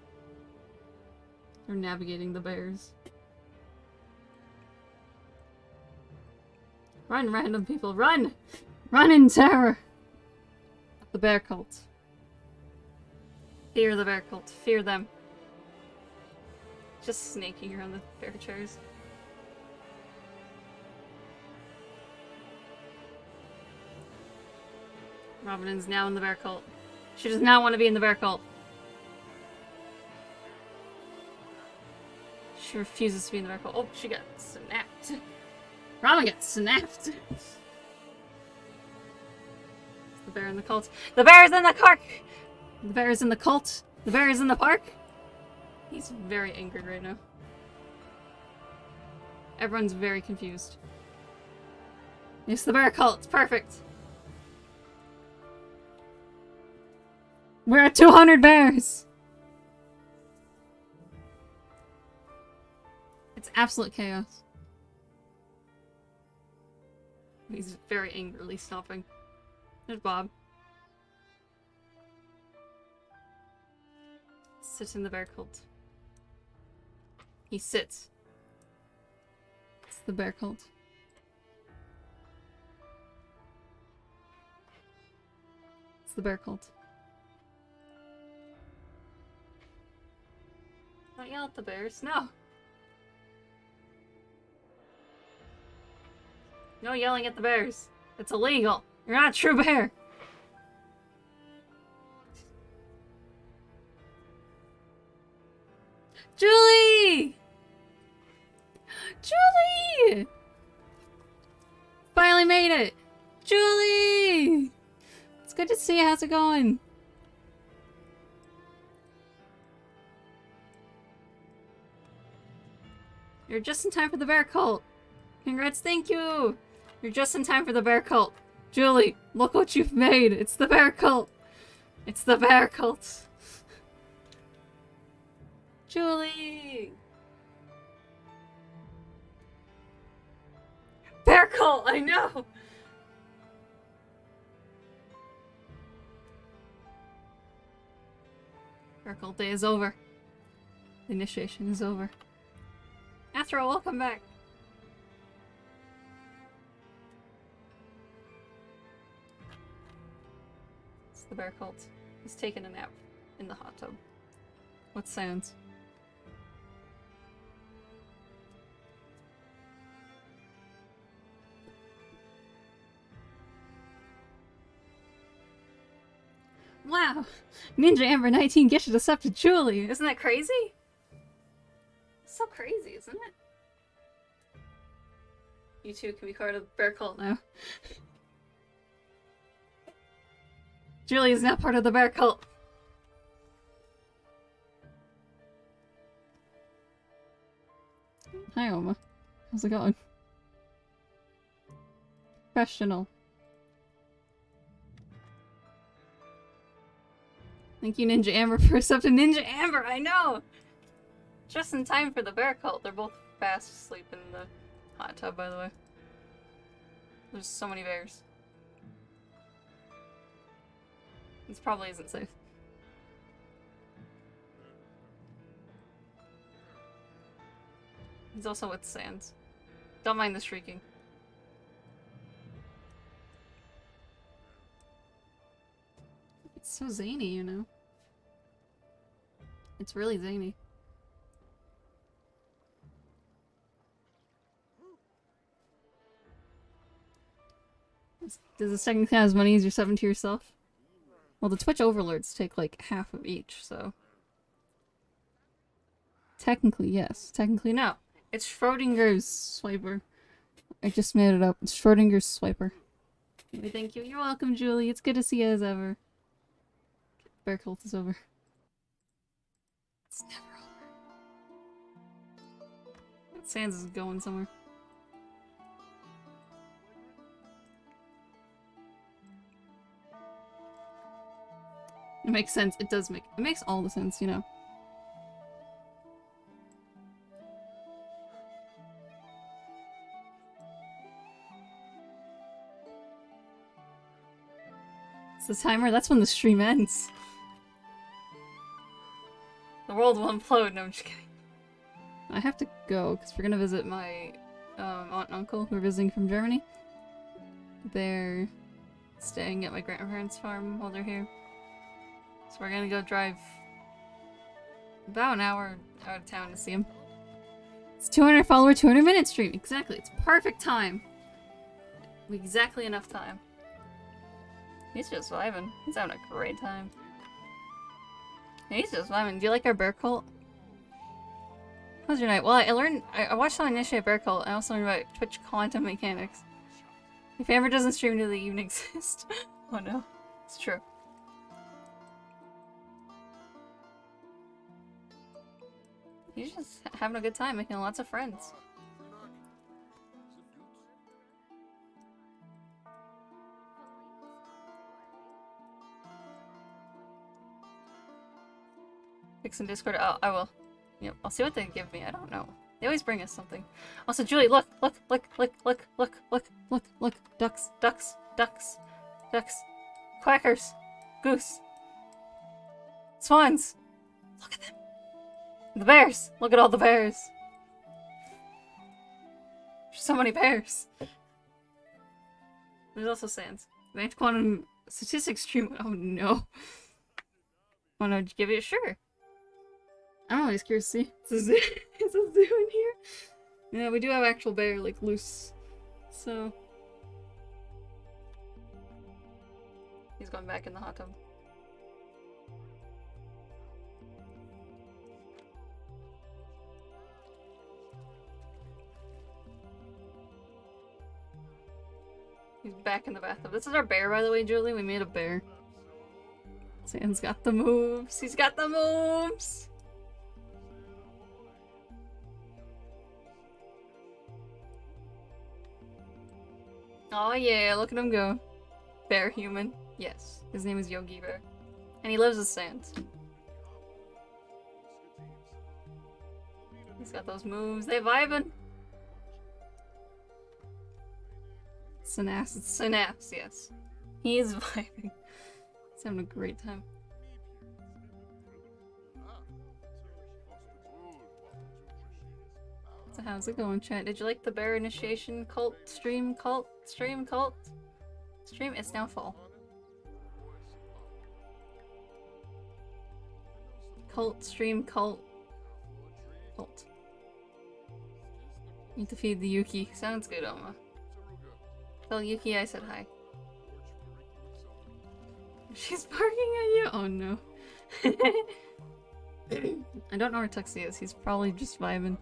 They're navigating the bears. Run, random people, run! Run in terror! The bear cult. Fear the bear cult. Fear them. Just snaking around the bear chairs. Robin is now in the bear cult. She does not want to be in the bear cult. She refuses to be in the bear cult. Oh, she got snapped. Robin got snapped. The bear in the cult. The bear is in the park! The bear is in the cult. The bear is in the park. He's very angered right now. Everyone's very confused. It's the bear cult. It's perfect. We're at 200 bears! It's absolute chaos. He's very angrily stomping. There's Bob. Sits in the bear cult. He sits. It's the bear cult. It's the bear cult. Don't yell at the bears. No! No yelling at the bears. It's illegal. You're not a true bear. Julie! Julie! Finally made it! Julie! It's good to see you. How's it going? You're just in time for the bear cult. Congrats, thank you! You're just in time for the bear cult. Julie, look what you've made. It's the bear cult. It's the bear cult. Julie! Bear cult, I know! Bear cult day is over. The initiation is over. Athro, welcome back. It's the bear cult. He's taking a nap in the hot tub. What sounds? Wow! Ninja Amber 19 gifted us up to Julie! Isn't that crazy? So crazy, isn't it? You two can be part of the bear cult now. Julie is now part of the bear cult. Hi, Oma. How's it going? Professional. Thank you, Ninja Amber, for accepting Ninja Amber! I know! Just in time for the bear cult. They're both fast asleep in the hot tub, by the way. There's so many bears. This probably isn't safe. He's also with Sans. Don't mind the shrieking. It's so zany, you know. It's really zany. Does the second class money use your 7 to yourself? Well, the Twitch overlords take like half of each, so... Technically, yes. Technically, no. It's Schrodinger's swiper. I just made it up. It's Schrodinger's swiper. Thank you. You're welcome, Julie. It's good to see you as ever. Bear cult is over. It's never over. Sans is going somewhere. It makes sense. It does make- it makes all the sense, you know. It's the timer. That's when the stream ends. The world will implode. No, I'm just kidding. I have to go because we're gonna visit my aunt and uncle who are visiting from Germany. They're staying at my grandparents' farm while they're here. So we're gonna go drive about an hour out of town to see him. It's 200 follower, 200-minute stream. Exactly. It's perfect time. Exactly enough time. He's just vibing. He's having a great time. He's just vibing. Do you like our bear cult? How's your night? Well, I watched how to initiate bear cult. I also learned about Twitch quantum mechanics. If Amber doesn't stream, do they even exist? Oh no. It's true. He's just having a good time, making lots of friends. Fix in Discord. Oh, I will. Yep, I'll see what they give me. I don't know. They always bring us something. Also, Julie, look, look, look, look, look, look, look, look, look. Ducks, ducks, ducks, ducks. Quackers. Goose. Swans. Look at them. The bears. Look at all the bears. There's so many bears. There's also Sans. Advanced quantum statistics stream. Oh no. Wanna give it a sure? I'm always curious to see. Is a zoo in here? Yeah, we do have actual bear, like, loose. So... he's going back in the hot tub. He's back in the bathtub. This is our bear, by the way, Julie. We made a bear. Sans got the moves. He's got the moves! Oh yeah, look at him go. Bear human. Yes. His name is Yogi Bear. And he lives with Sans. He's got those moves. They vibing. Synapse. It's Synapse, yes. He is vibing. He's having a great time. So how's it going, chat? Did you like the bear initiation cult stream? Cult stream? Cult stream? It's now full. Cult stream? Cult. Cult. Need to feed the Yuki. Sounds good, Oma. Tell Yuki I said hi. She's barking at you? Oh no. I don't know where Tuxie is. He's probably just vibing.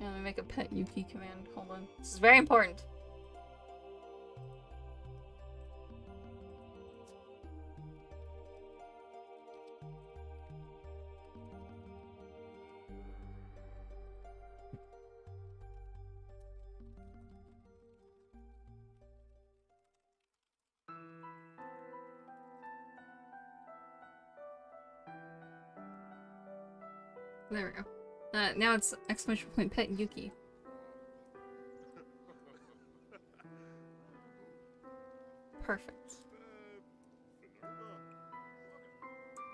Yeah, let me make a pet Yuki command. Hold on. This is very important. There we go. Now it's exclamation point pet Yuki. Perfect.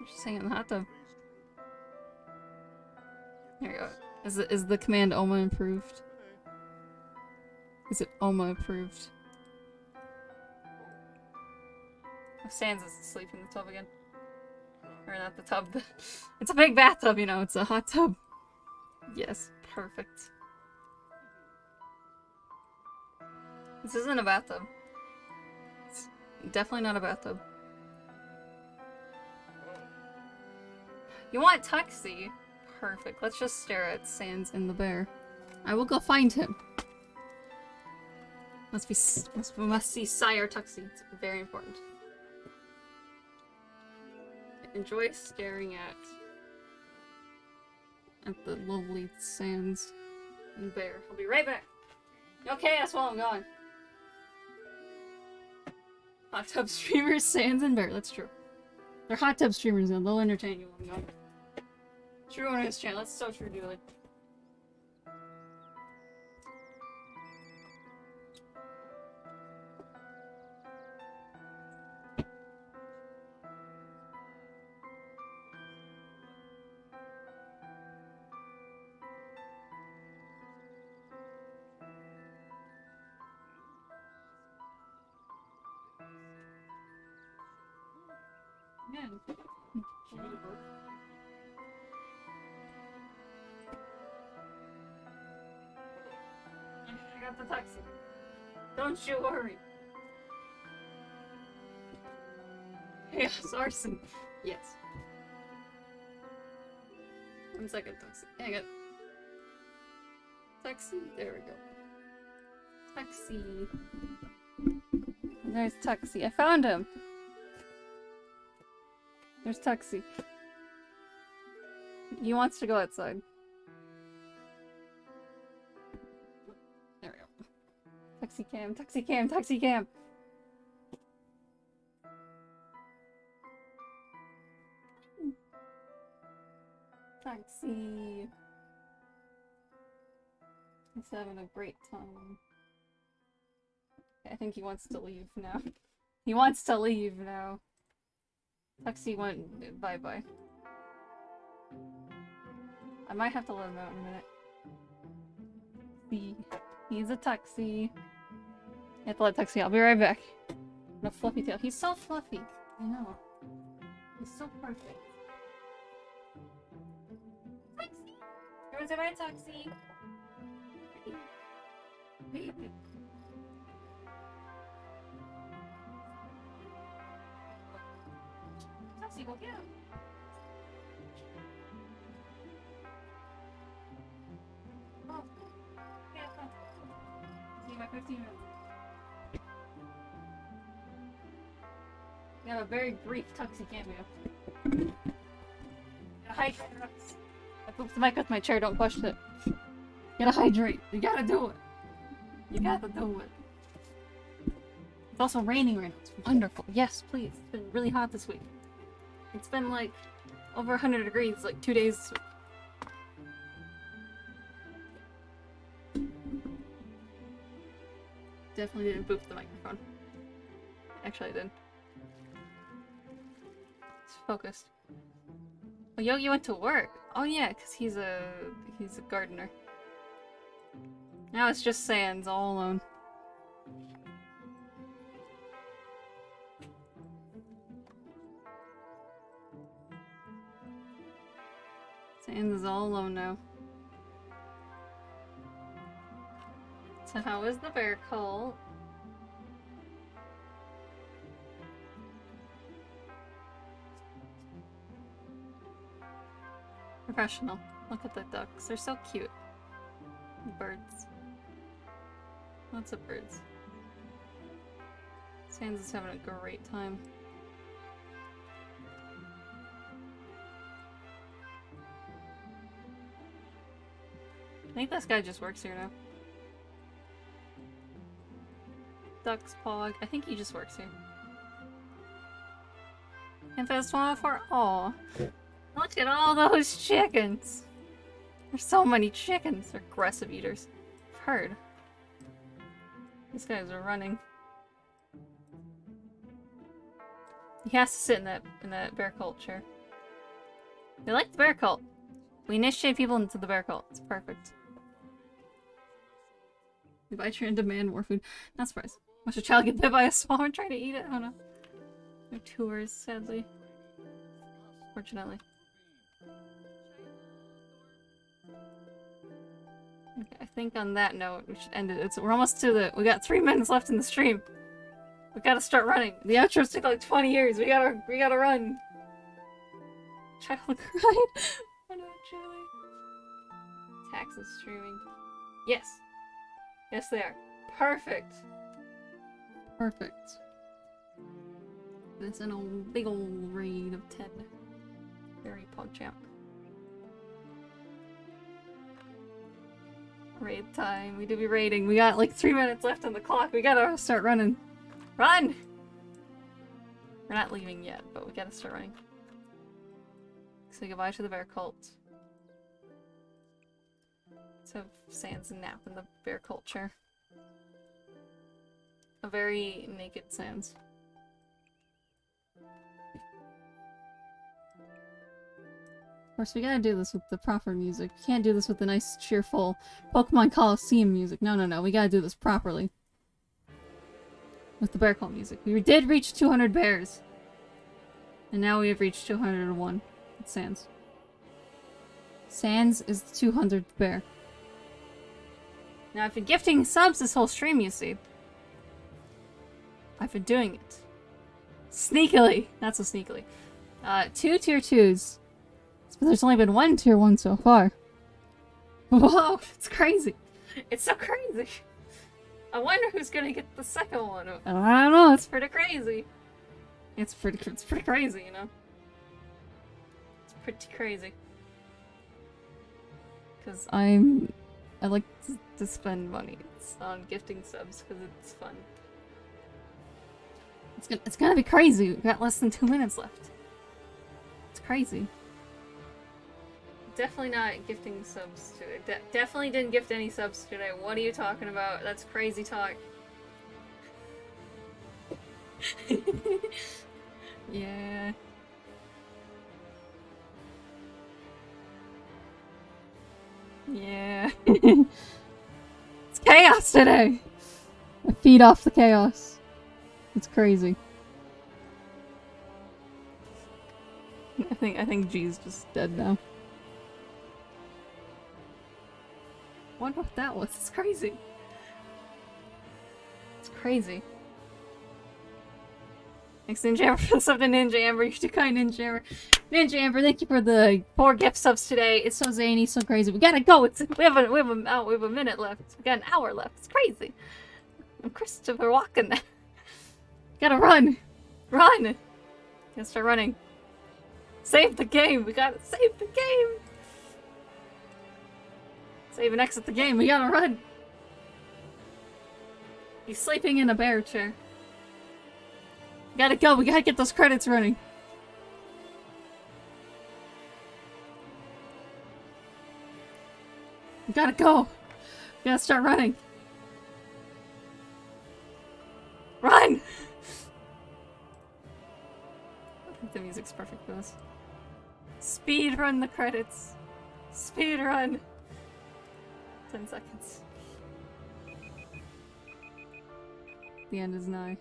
Just hang in the hot tub. There we go. Is the command Oma improved? Is it Oma approved? Oh, Sans is asleep in the tub again. Or not the tub. It's a big bathtub, you know, it's a hot tub. Yes, perfect. This isn't a bathtub. It's definitely not a bathtub. You want Tuxie? Perfect. Let's just stare at Sans and the bear. I will go find him. Must see Sire Tuxie. It's very important. I enjoy staring at the lovely Sans and bear. I'll be right back. Okay, that's while I'm gone. Hot tub streamers, Sans and bear. That's true. They're hot tub streamers now. They'll entertain you while I'm gone. True on his channel. That's so true, Julie. Man. I got the taxi. Don't you worry. Yes, arson. Yes. 1 second, taxi. Hang it. Taxi. There we go. Taxi. There's Taxi. I found him. There's Taxi. He wants to go outside. There we go. Taxi cam, taxi cam, taxi cam! Taxi! He's having a great time. I think he wants to leave now. He wants to leave now. Taxi went bye-bye. I might have to let him out in a minute. See, he's a Taxi. I have to let Taxi out. I'll be right back. No fluffy tail. He's so fluffy. I know. He's so perfect. Taxi! Everyone say bye, Taxi! Taxi, go get him! Oh. Yeah, come. See you in 15 minutes. We have a very brief Tuxie cameo. Gotta hydrate. I pooped the mic with my chair, don't push it. Gotta hydrate. You gotta do it. You gotta do it. It's also raining right now. It's wonderful. Yes, please. It's been really hot this week. It's been like over 100 degrees like 2 days this week. Definitely didn't boop the microphone. Actually, I did. It's focused. Oh, Yogi went to work. Oh yeah, because he's a gardener. Now it's just Sans all alone. Sans is all alone now. So how is the bear cult? Professional. Look at the ducks. They're so cute. Birds. Lots of birds. Sans is having a great time. I think this guy just works here now. Ducks Pog. I think he just works here. And there's one for all. Look at all those chickens! There's so many chickens! They're aggressive eaters. I've heard. These guys are running. He has to sit in that bear cult chair. They like the bear cult. We initiate people into the bear cult. It's perfect. If I try and demand more food, not surprised. Watch a child get bit by a swan trying to eat it. Oh no. No tours, sadly. Fortunately. Okay, I think on that note, we should end it. We're almost to the. We got 3 minutes left in the stream. We gotta start running. The outros took like 20 years. We gotta run. Child cried. Oh no, Julie. Taxes streaming. Yes. Yes, they are. Perfect. Perfect. It's in a big old raid of 10. Very PogChamp. Raid time. We do be raiding. We got like 3 minutes left on the clock. We gotta start running. Run! We're not leaving yet, but we gotta start running. Say goodbye to the bear cult. Let's have Sans nap in the bear culture. A very naked Sans. Of course, we gotta do this with the proper music. You can't do this with the nice, cheerful Pokemon Coliseum music. No, no, no. We gotta do this properly. With the bear cult music. We did reach 200 bears. And now we have reached 201. It's Sans. Sans is the 200th bear. Now, I've been gifting subs this whole stream, you see. I've been doing it. Sneakily. Not so sneakily. 2 tier 2s. But there's only been 1 tier 1 so far. Whoa, it's crazy. It's so crazy. I wonder who's gonna get the second one. I don't know, it's pretty crazy. It's pretty crazy, you know? It's pretty crazy. Because I like to spend money on gifting subs because it's fun. It's gonna be crazy. We've got less than 2 minutes left. It's crazy. Definitely not gifting subs today. Definitely didn't gift any subs today. What are you talking about? That's crazy talk. Yeah. Yeah. It's chaos today! I feed off the chaos. It's crazy. I think G's just dead now. Wonder what that was. It's crazy. It's crazy. Thanks Ninja Amber for the sub to Ninja Amber. You're too kind, Ninja Amber. Ninja Amber, thank you for the 4 gift subs today. It's so zany, so crazy. We gotta go. We have a minute left. We got an hour left. It's crazy. I'm Christopher Walken. Gotta run. Run. Gotta start running. Save the game. We gotta save the game. Save and exit the game. We gotta run. He's sleeping in a bear chair. We gotta go. We gotta get those credits running. We gotta go. We gotta start running. Run! I think the music's perfect for this. Speed run the credits. Speed run. 10 seconds. The end is nigh.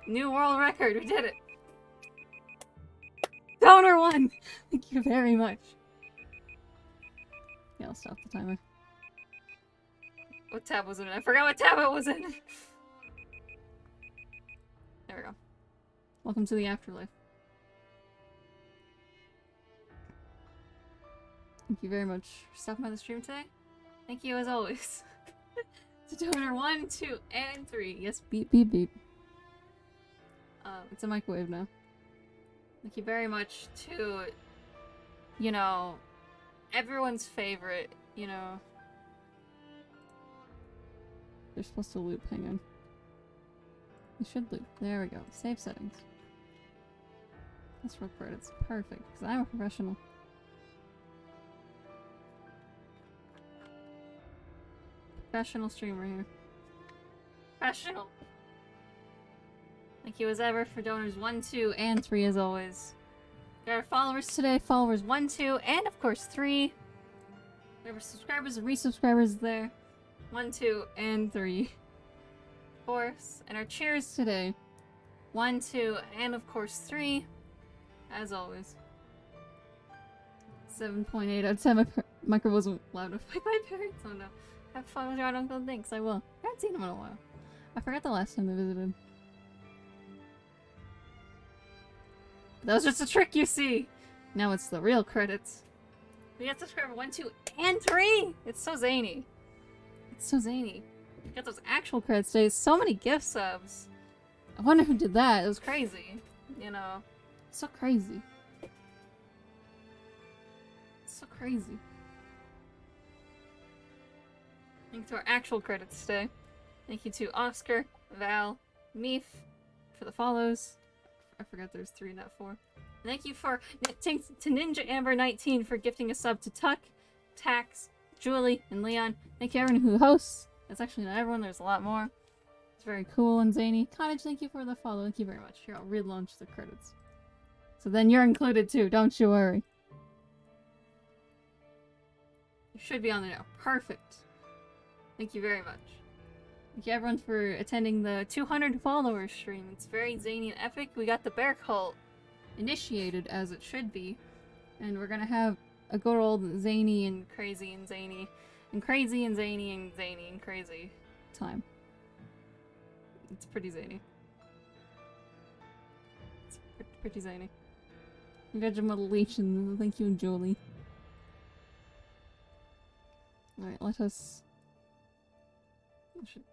New world record! We did it! Donor 1! Thank you very much. Yeah, I'll stop the timer. What tab was it in? I forgot what tab it was in! There we go. Welcome to the afterlife. Thank you very much for stopping by the stream today. Thank you as always. To donor 1, 2, and 3. Yes, beep, beep, beep. It's a microwave now. Thank you very much to, you know, everyone's favorite, you know. They're supposed to loop, hang on. They should loop. There we go. Save settings. Let's roll credits. Perfect, because I'm a professional. Professional streamer here. Professional! Thank you as ever for donors 1, 2, and 3 as always. We got our followers today. Followers 1, 2, and of course 3. We have our subscribers and resubscribers there. 1, 2, and 3. Of course. And our cheers today. 1, 2, and of course 3. As always. 7.8 out of 10. My micro wasn't loud enough like my parents. Oh no. Have fun with your uncle. Thanks, I will. I haven't seen him in a while. I forgot the last time they visited. That was just a trick, you see! Now it's the real credits. We got subscriber 1, 2, and 3! It's so zany. It's so zany. We got those actual credits days. So many gift subs. I wonder who did that. It was crazy. You know. So crazy. So crazy. Thank you to our actual credits today. Thank you to Oscar, Val, Meef for the follows. I forgot there's 3, not 4. Thank you to Ninja Amber 19 for gifting a sub to Tuck, Tax, Julie, and Leon. Thank you everyone who hosts. That's actually not everyone, there's a lot more. It's very cool and zany. Cottage, thank you for the follow. Thank you very much. Here, I'll relaunch the credits. So then you're included too, don't you worry. You should be on there now. Perfect. Thank you very much. Thank you everyone for attending the 200 followers stream. It's very zany and epic. We got the bear cult initiated as it should be. And we're gonna have a good old zany and crazy and zany and crazy and zany and zany and crazy time. It's pretty zany. It's pretty zany. Congratulations. Thank you, Julie. Alright, let us...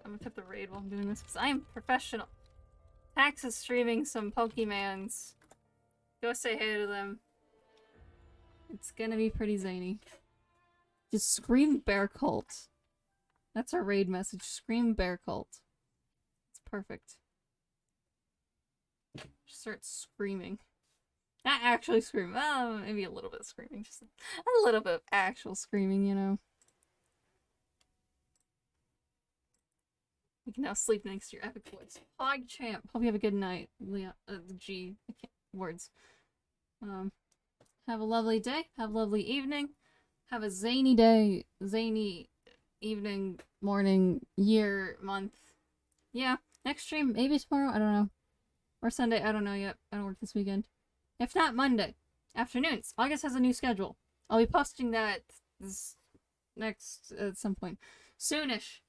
I'm gonna tap the raid while I'm doing this because I am professional. Tax is streaming some Pokemans. Go say hey to them. It's gonna be pretty zany. Just scream bear cult. That's our raid message. Scream bear cult. It's perfect. Just start screaming. Not actually screaming. Well, maybe a little bit of screaming. Just a little bit of actual screaming, you know. You can now sleep thanks to your epic voice. PogChamp. Hope you have a good night. Leon, G. I can't, words. Have a lovely day. Have a lovely evening. Have a zany day. Zany evening, morning, year, month. Yeah. Next stream, maybe tomorrow. I don't know. Or Sunday. I don't know yet. I don't work this weekend. If not, Monday. Afternoons. August has a new schedule. I'll be posting that this next at some point. Soonish.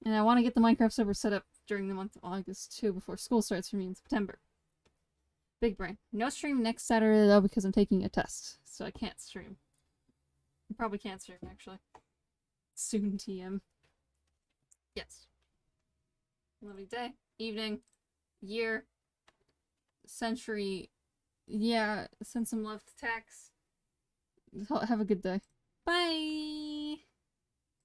And I want to get the Minecraft server set up during the month of August too, before school starts for me in September. Big brain. No stream next Saturday though because I'm taking a test, so I can't stream. I probably can't stream actually. Soon TM. Yes. Lovely day, evening, year, century. Yeah, send some love to Tax. Have a good day. Bye!